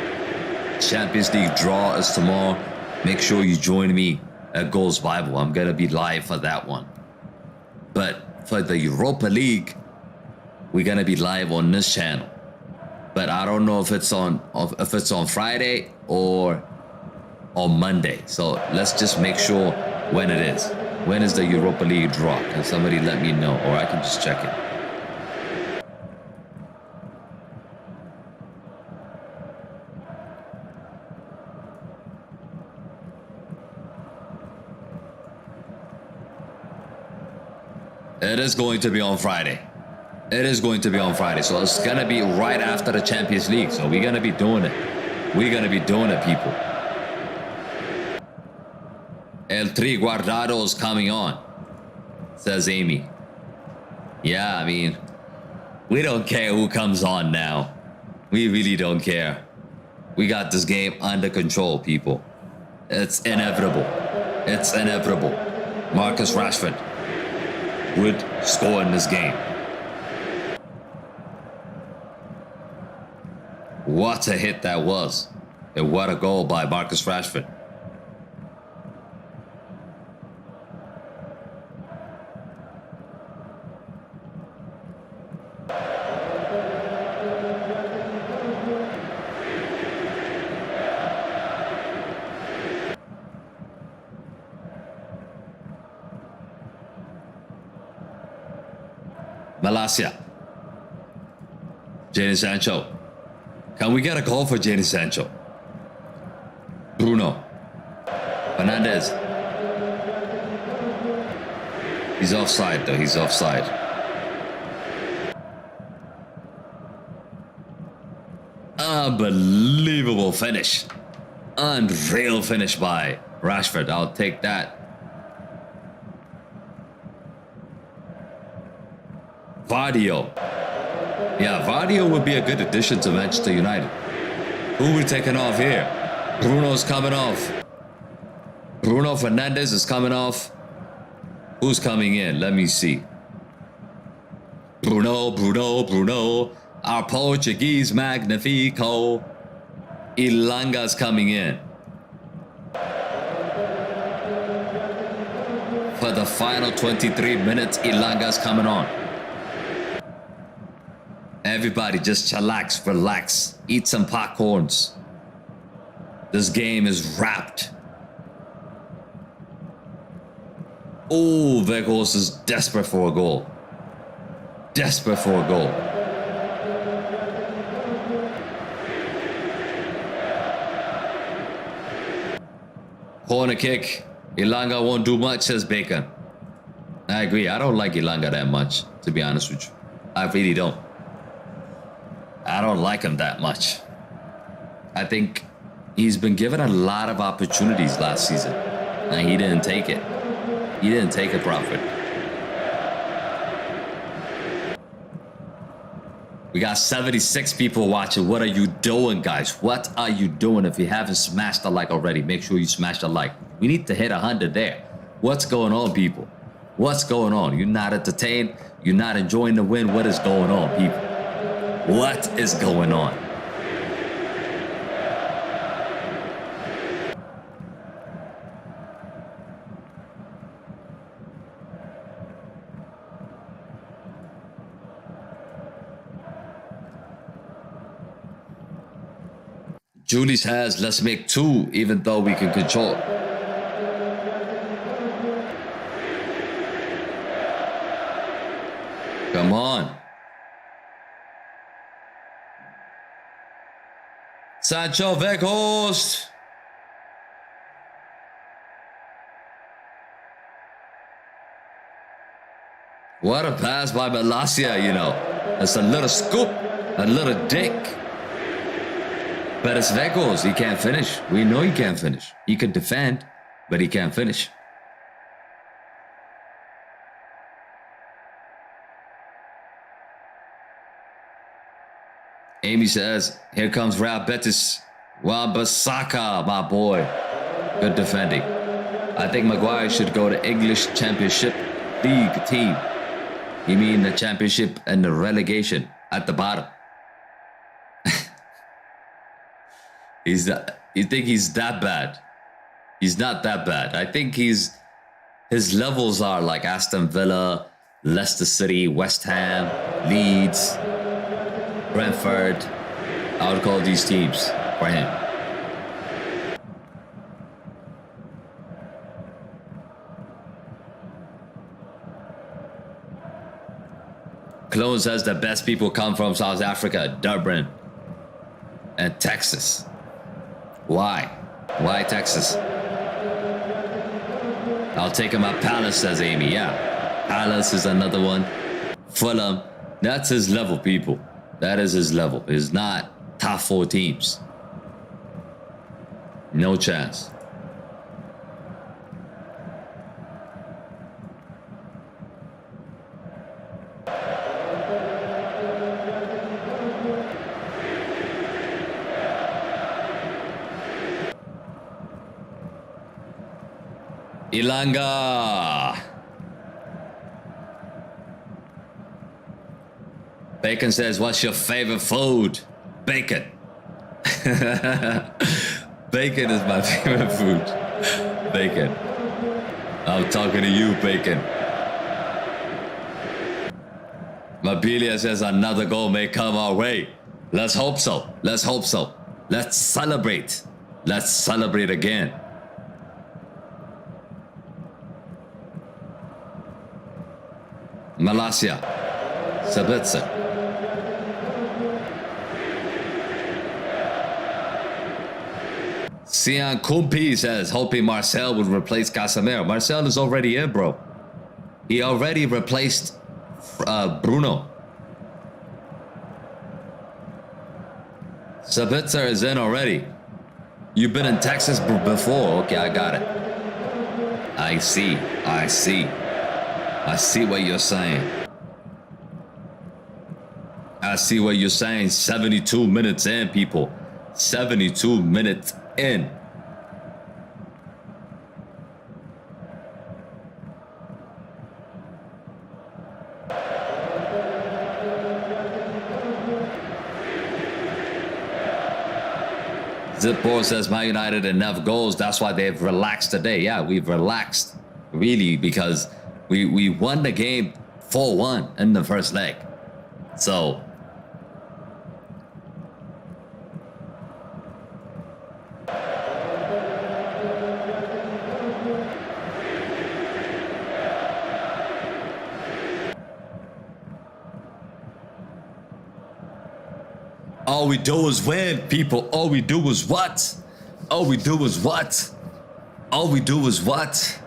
Make sure you join me at Goalsbible. I'm going to be live for that one. But for the Europa League, we're going to be live on this channel. But I don't know if it's on Friday or on Monday. So let's just make sure when it is. When is the Europa League draw? Can somebody let me know? Or I can just check it. It is going to be on Friday. So it's going to be right after the Champions League. So we're going to be doing it. People. El Tri Guardado is coming on, says Amy. Yeah, I mean, we don't care who comes on now. We really don't care. We got this game under control, people. It's inevitable. Marcus Rashford would score in this game. What a hit that was. And what a goal by Marcus Rashford. Malacia. Jadon Sancho. Can we get a goal for Jadon Sancho? Bruno Fernandes. He's offside though. Unbelievable finish. Unreal finish by Rashford. I'll take that. Vardio. Yeah, Vardio would be a good addition to Manchester United. Who are we taking off here? Bruno's coming off. Bruno Fernandes is coming off. Who's coming in? Let me see. Bruno. Our Portuguese Magnifico. Ilanga's coming in. For the final 23 minutes, Ilanga's coming on. Everybody just chillax, relax, eat some popcorns. This game is wrapped. Oh, Vegas is desperate for a goal. Desperate for a goal. Corner kick. Ilanga won't do much, says Bacon. I agree. I don't like Ilanga that much, to be honest with you. I really don't. I don't like him that much. I think he's been given a lot of opportunities last season, and he didn't take it. He didn't take a profit. We got 76 people watching. What are you doing, guys? What are you doing? If you haven't smashed the like already, make sure you smash the like. We need to hit 100 there. What's going on, people? What's going on? You're not entertained? You're not enjoying the win? What is going on, people? What is going on? Julius has, let's make 2, even though we can control. Come on. Sancho Vegas. What a pass by Malacia, you know. It's a little scoop, a little dick. But it's Vegas. He can't finish. We know he can't finish. He can defend, but he can't finish. Amy says, here comes Real Betis. Wan-Bissaka, my boy. Good defending. I think Maguire should go to English Championship League team. You mean the championship and the relegation at the bottom? You think he's that bad? He's not that bad. I think his levels are like Aston Villa, Leicester City, West Ham, Leeds, Brentford. I would call these teams for him. Clone says the best people come from South Africa, Durban, and Texas. Why? Why Texas? I'll take him at Palace, says Amy. Yeah, Palace is another one. Fulham, that's his level, people. That is his level. It's not top 4 teams. No chance. Ilanga. Bacon says, what's your favorite food? Bacon. Bacon is my favorite food. Bacon. I'm talking to you, Bacon. Mabilia says another goal may come our way. Let's hope so. Let's hope so. Let's celebrate. Let's celebrate again. Malacia. Sabitzer. Sian Kumpi says, hoping Marcel would replace Casemiro. Marcel is already in, bro. He already replaced Bruno. Sabitzer is in already. You've been in Texas before. Okay, I got it. I see. I see. I see what you're saying. I see what you're saying. 72 minutes in, people. 72 minutes in. Zippo says Man United enough goals. That's why they've relaxed today. Yeah, we've relaxed really because we won the game 4-1 in the first leg. So All we do is win, people. All we do is what? All we do is what? All we do is what?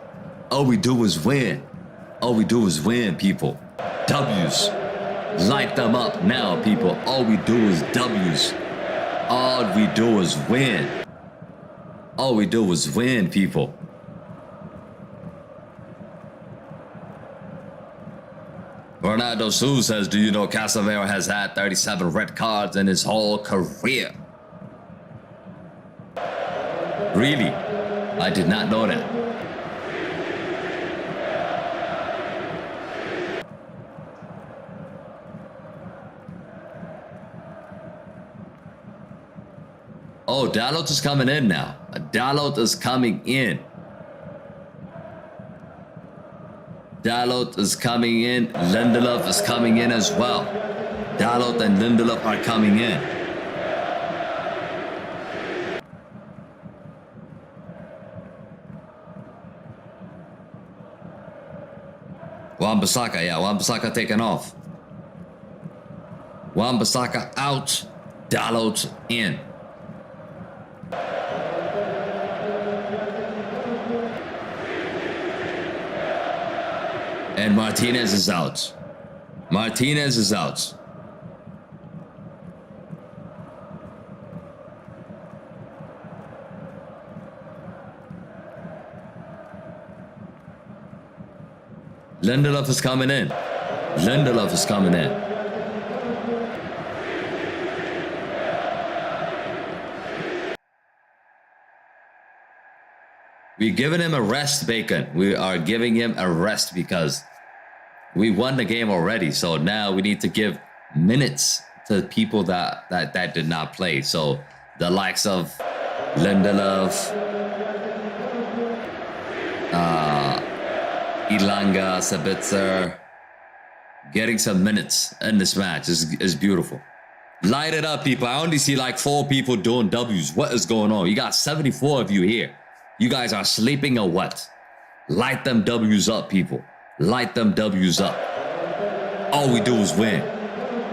All we do is win. All we do is win, people. W's. Light them up now, people. All we do is W's. All we do is win. All we do is win, people. Ronaldo Su says, do you know Casemiro has had 37 red cards in his whole career? Really? I did not know that. Oh, Dalot is coming in now. Dalot is coming in. Dalot is coming in. Lindelof is coming in as well. Dalot and Lindelof are coming in. Wan-Bissaka, yeah, Wan-Bissaka taken off. Wan-Bissaka out. Dalot in. And Martinez is out. Martinez is out. Lindelof is coming in. Lindelof is coming in. We're giving him a rest, Bacon. We are giving him a rest because we won the game already. So now we need to give minutes to people that did not play. So the likes of Lindelof, Ilanga, Sabitzer, getting some minutes in this match is beautiful. Light it up, people. I only see like 4 people doing W's. What is going on? You got 74 of you here. You guys are sleeping or what? Light them W's up, people. Light them W's up. All we do is win.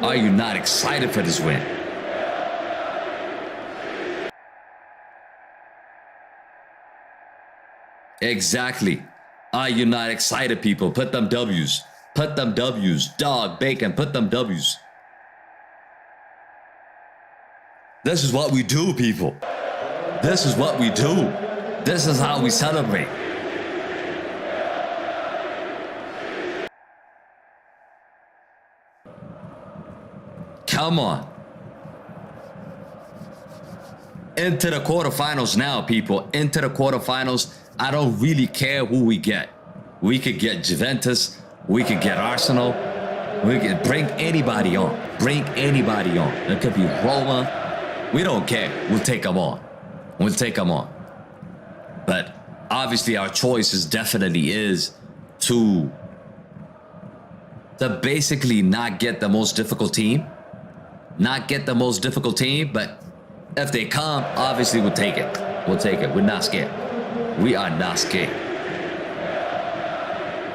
Are you not excited for this win? Exactly. Are you not excited, people? Put them W's. Put them W's. Dog, Bacon, put them W's. This is what we do, people. This is what we do. This is how we celebrate. Come on. Into the quarterfinals now, people. Into the quarterfinals. I don't really care who we get. We could get Juventus. We could get Arsenal. We could bring anybody on. Bring anybody on. It could be Roma. We don't care. We'll take them on. We'll take them on. But obviously our choice definitely is to basically not get the most difficult team. Not get the most difficult team, but if they come, obviously we'll take it. We'll take it. We're not scared. We are not scared.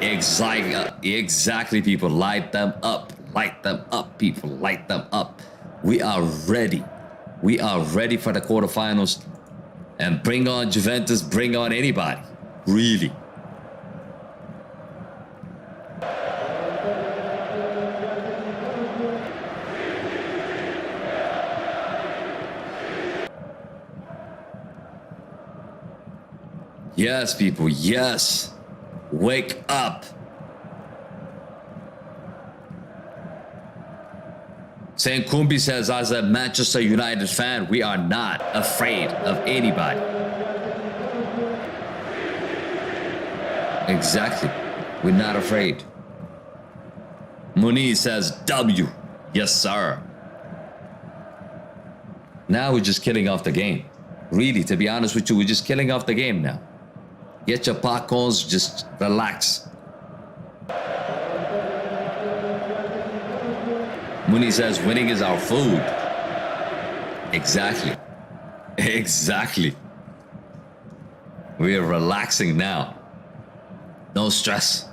Exactly, people. Light them up. Light them up, people. Light them up. We are ready. We are ready for the quarterfinals. And bring on Juventus, bring on anybody. Really. Yes, people, yes. Wake up. Saint Kumbi says, as a Manchester United fan, we are not afraid of anybody. Exactly. We're not afraid. Muniz says, W. Yes, sir. Now we're just killing off the game. Really, to be honest with you, we're just killing off the game now. Get your popcorns, just relax. Mooney says, winning is our food. Exactly. Exactly. We are relaxing now. No stress.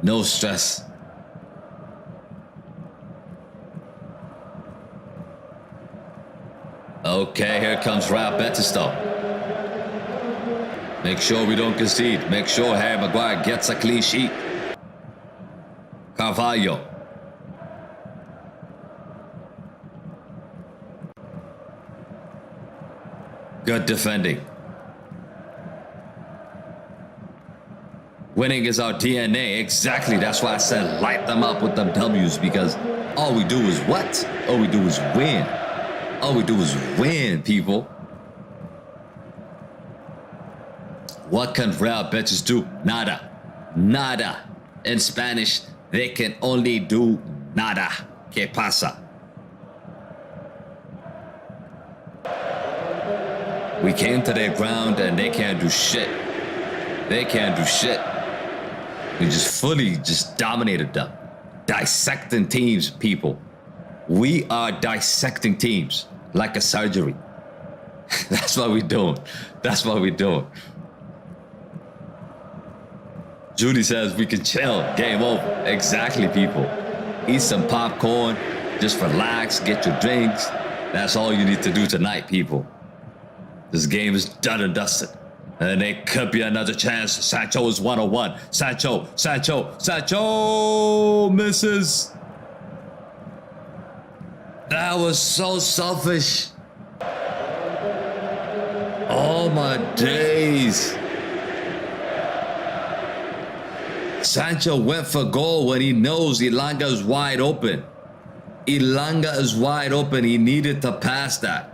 No stress. Okay, here comes Real Betis though. Make sure we don't concede. Make sure Harry Maguire gets a clean sheet. Carvalho. Good defending. Winning is our DNA. Exactly. That's why I said light them up with them W's, because all we do is what? All we do is win. All we do is win, people. What can Real Betis do? Nada. Nada. In Spanish, they can only do nada. ¿Qué pasa? We came to their ground and they can't do shit. They can't do shit. We just fully dominated them. Dissecting teams, people. We are dissecting teams like a surgery. That's what we're doing. That's what we're doing. Judy says we can chill. Game over. Exactly, people. Eat some popcorn. Just relax. Get your drinks. That's all you need to do tonight, people. This game is done and dusted. And it could be another chance. Sancho is 101. Sancho. Misses. That was so selfish. Oh my days. Sancho went for goal when he knows Ilanga is wide open. Ilanga is wide open. He needed to pass that.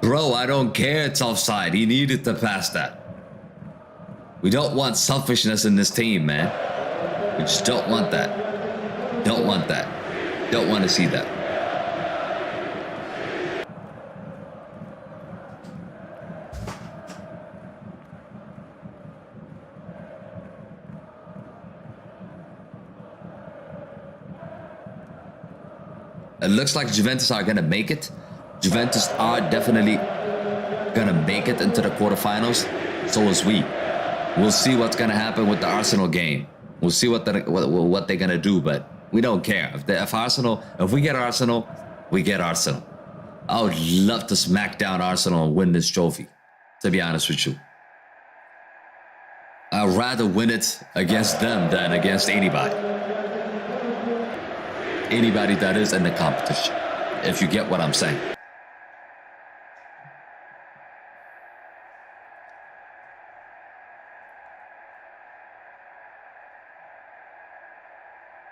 Bro, I don't care it's offside. He needed to pass that. We don't want selfishness in this team, man. We just don't want that. Don't want that. Don't want to see that. It looks like Juventus are going to make it. Juventus are definitely going to make it into the quarterfinals. So is we. We'll see what's going to happen with the Arsenal game. We'll see what they're going to do, but we don't care. If we get Arsenal, we get Arsenal. I would love to smack down Arsenal and win this trophy, to be honest with you. I'd rather win it against them than against anybody. Anybody that is in the competition, if you get what I'm saying.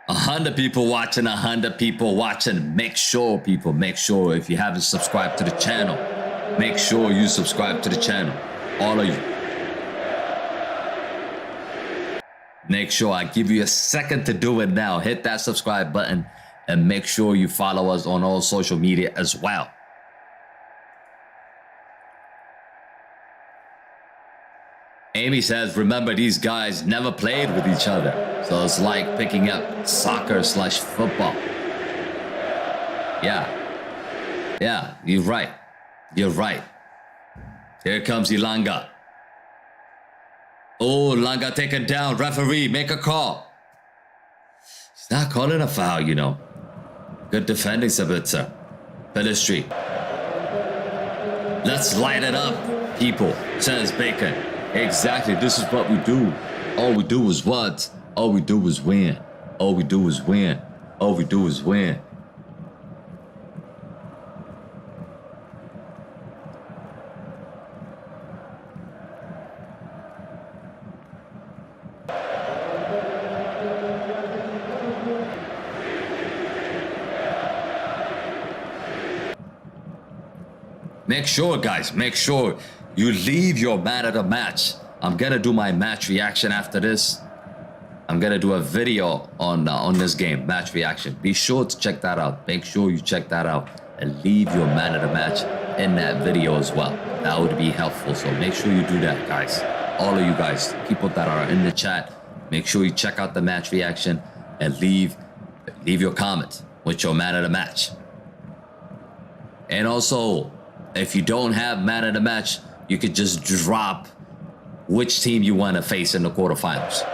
A 100 people watching, 100 people watching. Make sure, people, make sure if you haven't subscribed to the channel, make sure you subscribe to the channel. All of you. Make sure I give you a second to do it now. Hit that subscribe button and make sure you follow us on all social media as well. Amy says, remember, these guys never played with each other. So it's like picking up soccer/football. Yeah, you're right. You're right. Here comes Ilanga. Oh, Ilanga taken down. Referee, make a call. He's not calling a foul, you know. Good defending, Sabitzer. Pedestry. Let's light it up, people, says Bacon. Exactly, this is what we do. All we do is what? All we do is win. All we do is win. All we do is win. Make sure, guys, make sure you leave your man of the match. I'm gonna do my match reaction after this. I'm gonna do a video on this game, match reaction. Be sure to check that out. Make sure you check that out and leave your man of the match in that video as well. That would be helpful. So make sure you do that, guys. All of you guys, people that are in the chat, make sure you check out the match reaction and leave your comment with your man of the match. And also, if you don't have man of the match, you could just drop which team you want to face in the quarterfinals.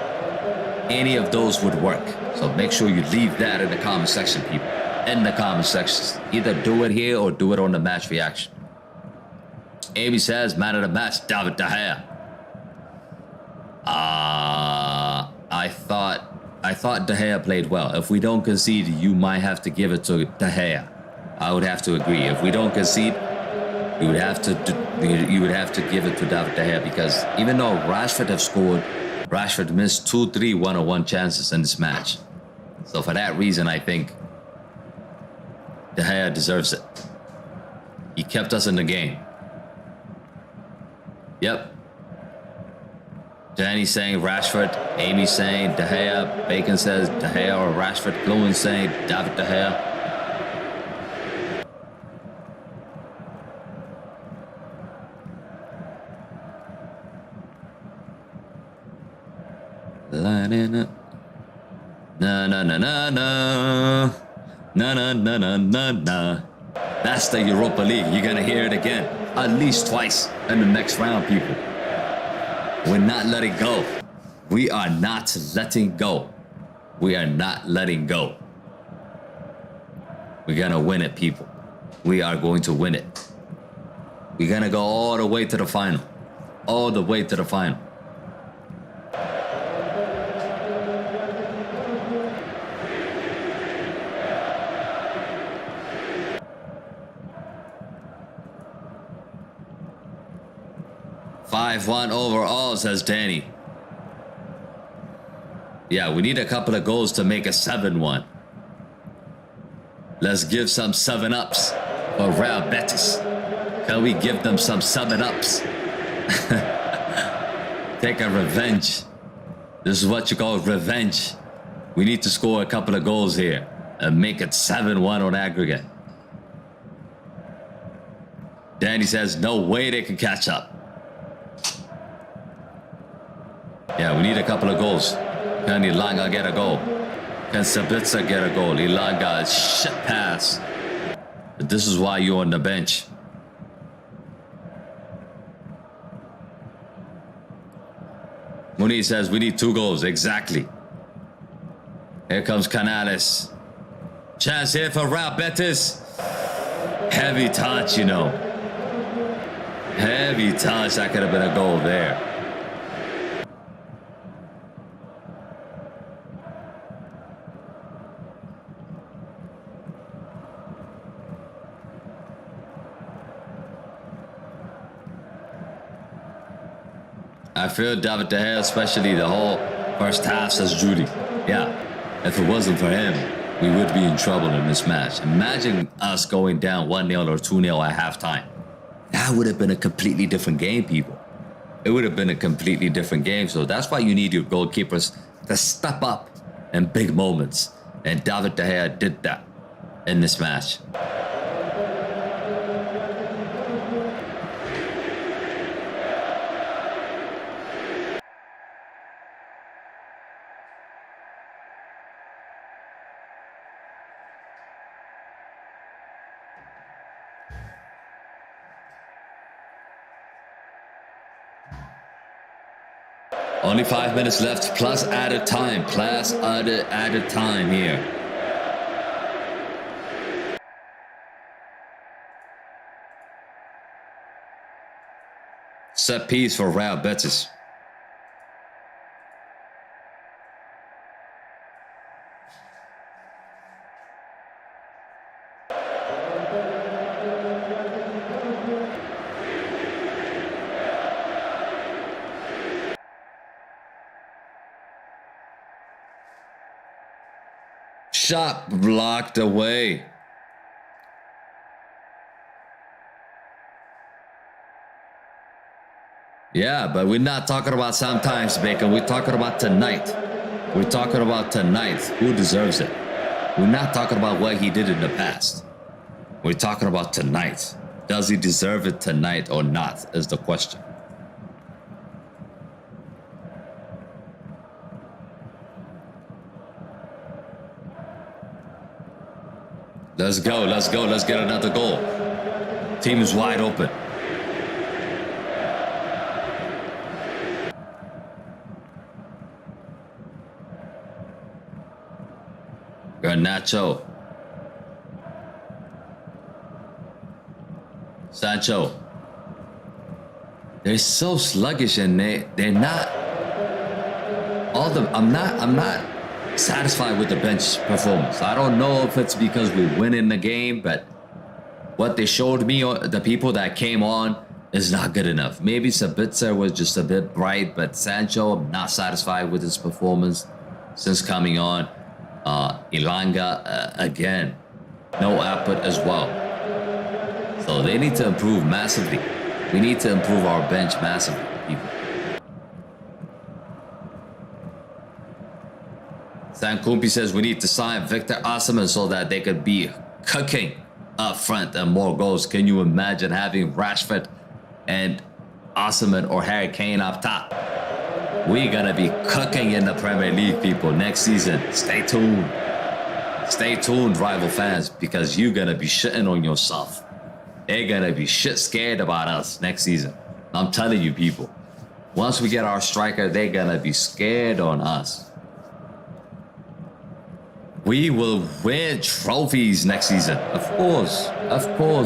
Any of those would work. So make sure you leave that in the comment section, people. in the comment sections. Either do it here or do it on the match reaction. Amy says, man of the match, David De Gea. I thought De Gea played well. If we don't concede, you might have to give it to De Gea. I would have to agree. If we don't concede, you would have to give it to David De Gea, because even though Rashford have scored, Rashford missed 2-3 one-on-one chances in this match. So for that reason, I think De Gea deserves it. He kept us in the game. Yep. Danny saying Rashford, Amy saying De Gea, Bacon says De Gea or Rashford, Glowin saying David De Gea. Na na na na na na na na na na na. That's the Europa League. You're gonna hear it again, at least twice in the next round, people. We're not letting go. We are not letting go. We are not letting go. We're gonna win it, people. We are going to win it. We're gonna go all the way to the final. All the way to the final. Five-1 overall, says Danny. Yeah, we need a couple of goals to make a 7-1. Let's give some 7-ups for Real Betis. Can we give them some 7-ups? Take a revenge. This is what you call revenge. We need to score a couple of goals here and make it 7-1 on aggregate. Danny says, no way they can catch up. Yeah, we need a couple of goals. Can Ilanga get a goal? Can Sabitzer get a goal? Ilanga, shit pass. But this is why you're on the bench. Mooney says we need 2 goals. Exactly. Here comes Canales. Chance here for Real Betis. Heavy touch, you know. Heavy touch. That could have been a goal there. I feel David De Gea, especially the whole first half, says Judy. Yeah, if it wasn't for him, we would be in trouble in this match. Imagine us going down 1-0 or 2-0 at halftime. That would have been a completely different game, people. It would have been a completely different game. So that's why you need your goalkeepers to step up in big moments. And David De Gea did that in this match. Only 5 minutes left, plus added time. Plus added time here. Set piece for Real Betis. Shot blocked away. Yeah, but we're not talking about sometimes, Bacon. We're talking about tonight. We're talking about tonight. Who deserves it? We're not talking about what he did in the past. We're talking about tonight. Does he deserve it tonight or not, is the question. Let's go, let's go, let's get another goal. Team is wide open. Garnacho. Sancho. They're so sluggish and they're not I'm not satisfied with the bench performance. I don't know if it's because we win in the game, but what they showed me, the people that came on, is not good enough. Maybe Sabitzer was just a bit bright, but Sancho, I'm not satisfied with his performance since coming on. Ilanga, again, no output as well. So they need to improve massively. We need to improve our bench massively, people. Sankumpi says we need to sign Victor Osimhen so that they could be cooking up front and more goals. Can you imagine having Rashford and Osimhen or Harry Kane up top? We're gonna be cooking in the Premier League, people, next season. Stay tuned. Stay tuned, rival fans, because you're gonna be shitting on yourself. They're gonna be shit scared about us next season. I'm telling you, people. Once we get our striker, they're gonna be scared on us. We will win trophies next season. Of course.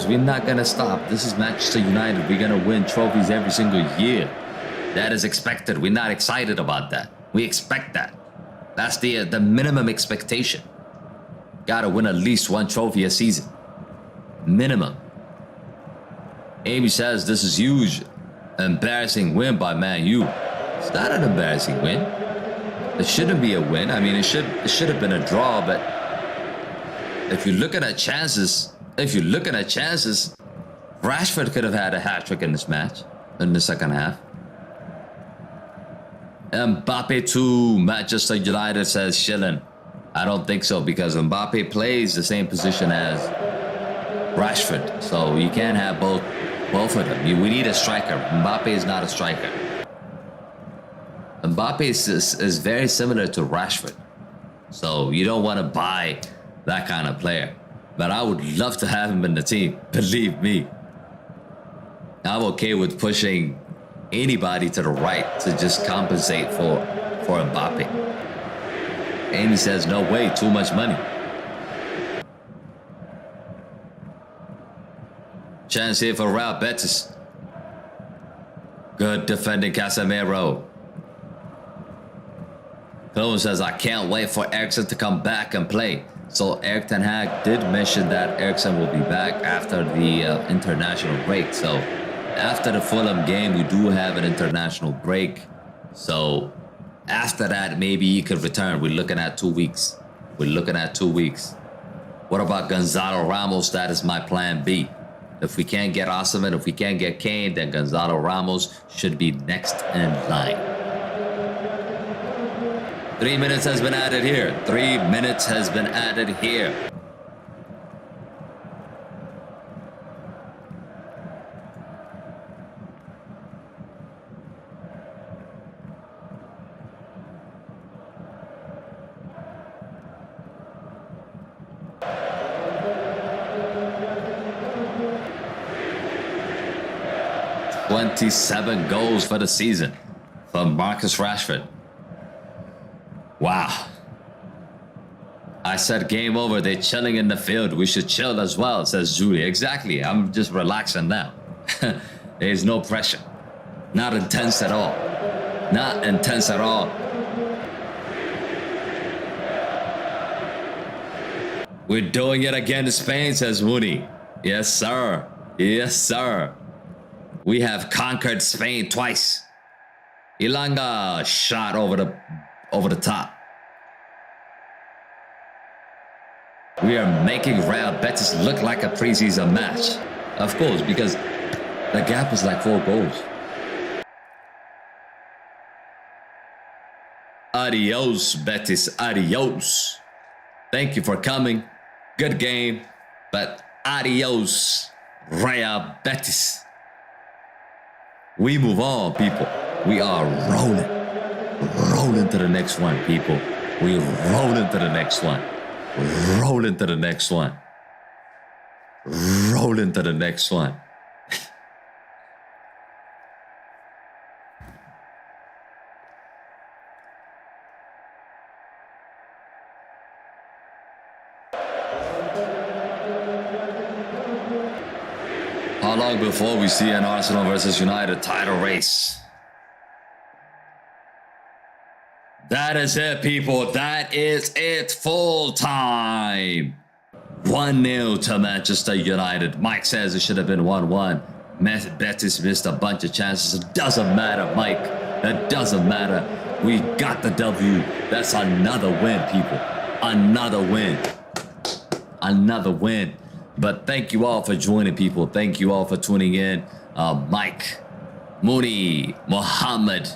We're not gonna stop. This is Manchester United. We're gonna win trophies every single year. That is expected. We're not excited about that. We expect that. That's the minimum expectation. Gotta win at least one trophy a season. Minimum. Amy says this is huge. Embarrassing win by Man U. It's not an embarrassing win. It shouldn't be a win. I mean, it should have been a draw, but if you're looking at chances, Rashford could have had a hat-trick in this match, in the second half. Mbappe to Manchester United, says Schillen. I don't think so, because Mbappe plays the same position as Rashford. So you can't have both of them. We need a striker. Mbappe is not a striker. Mbappe is very similar to Rashford. So you don't want to buy that kind of player. But I would love to have him in the team. Believe me. I'm okay with pushing anybody to the right to just compensate for Mbappe. Amy says, no way, too much money. Chance here for Real Betis. Good defending, Casemiro. Chloe says, I can't wait for Eriksen to come back and play. So Erik Ten Hag did mention that Eriksen will be back after the international break. So after the Fulham game, we do have an international break. So after that, maybe he could return. We're looking at 2 weeks. What about Gonzalo Ramos? That is my plan B. If we can't get Osimhen, if we can't get Kane, then Gonzalo Ramos should be next in line. 3 minutes has been added here. 3 minutes has been added here. "27 goals for the season from Marcus Rashford." Wow. I said game over. They're chilling in the field. We should chill as well, says Julie. Exactly. I'm just relaxing now. There's no pressure. Not intense at all. Not intense at all. We're doing it again in Spain, says Mooney. Yes, sir. Yes, sir. We have conquered Spain twice. Ilanga shot over the top. We are making Real Betis look like a preseason match. Of course, because the gap is like 4 goals. Adios, Betis. Adios. Thank you for coming. Good game. But adios, Real Betis. We move on, people. We are rolling. Rolling to the next one, people. We rolling to the next one. Rolling to the next one. Rolling to the next one. How long before we see an Arsenal versus United title race? That is it, people. That is it. Full time. 1-0 to Manchester United. Mike says it should have been 1-1. Betis missed a bunch of chances. It doesn't matter, Mike. That doesn't matter. We got the W. That's another win, people. Another win. Another win. But thank you all for joining, people. Thank you all for tuning in. Mike, Mooney, Mohammed,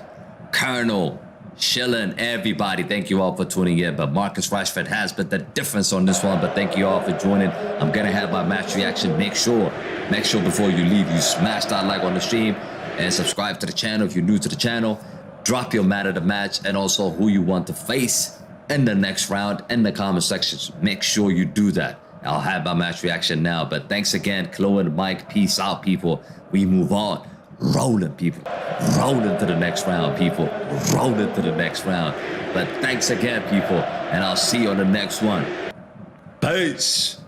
Colonel, Shilling, everybody, thank you all for tuning in. But Marcus Rashford has been the difference on this one. But thank you all for joining. I'm gonna have my match reaction. Make sure before you leave, you smash that like on the stream and subscribe to the channel if you're new to the channel. Drop your man of the match and also who you want to face in the next round in the comment sections. Make sure you do that. I'll have my match reaction now. But thanks again, Chloe and Mike. Peace out, people. We move on. Rolling, people. Rolling to the next round, people. Rolling to the next round. But thanks again, people. And I'll see you on the next one. Peace.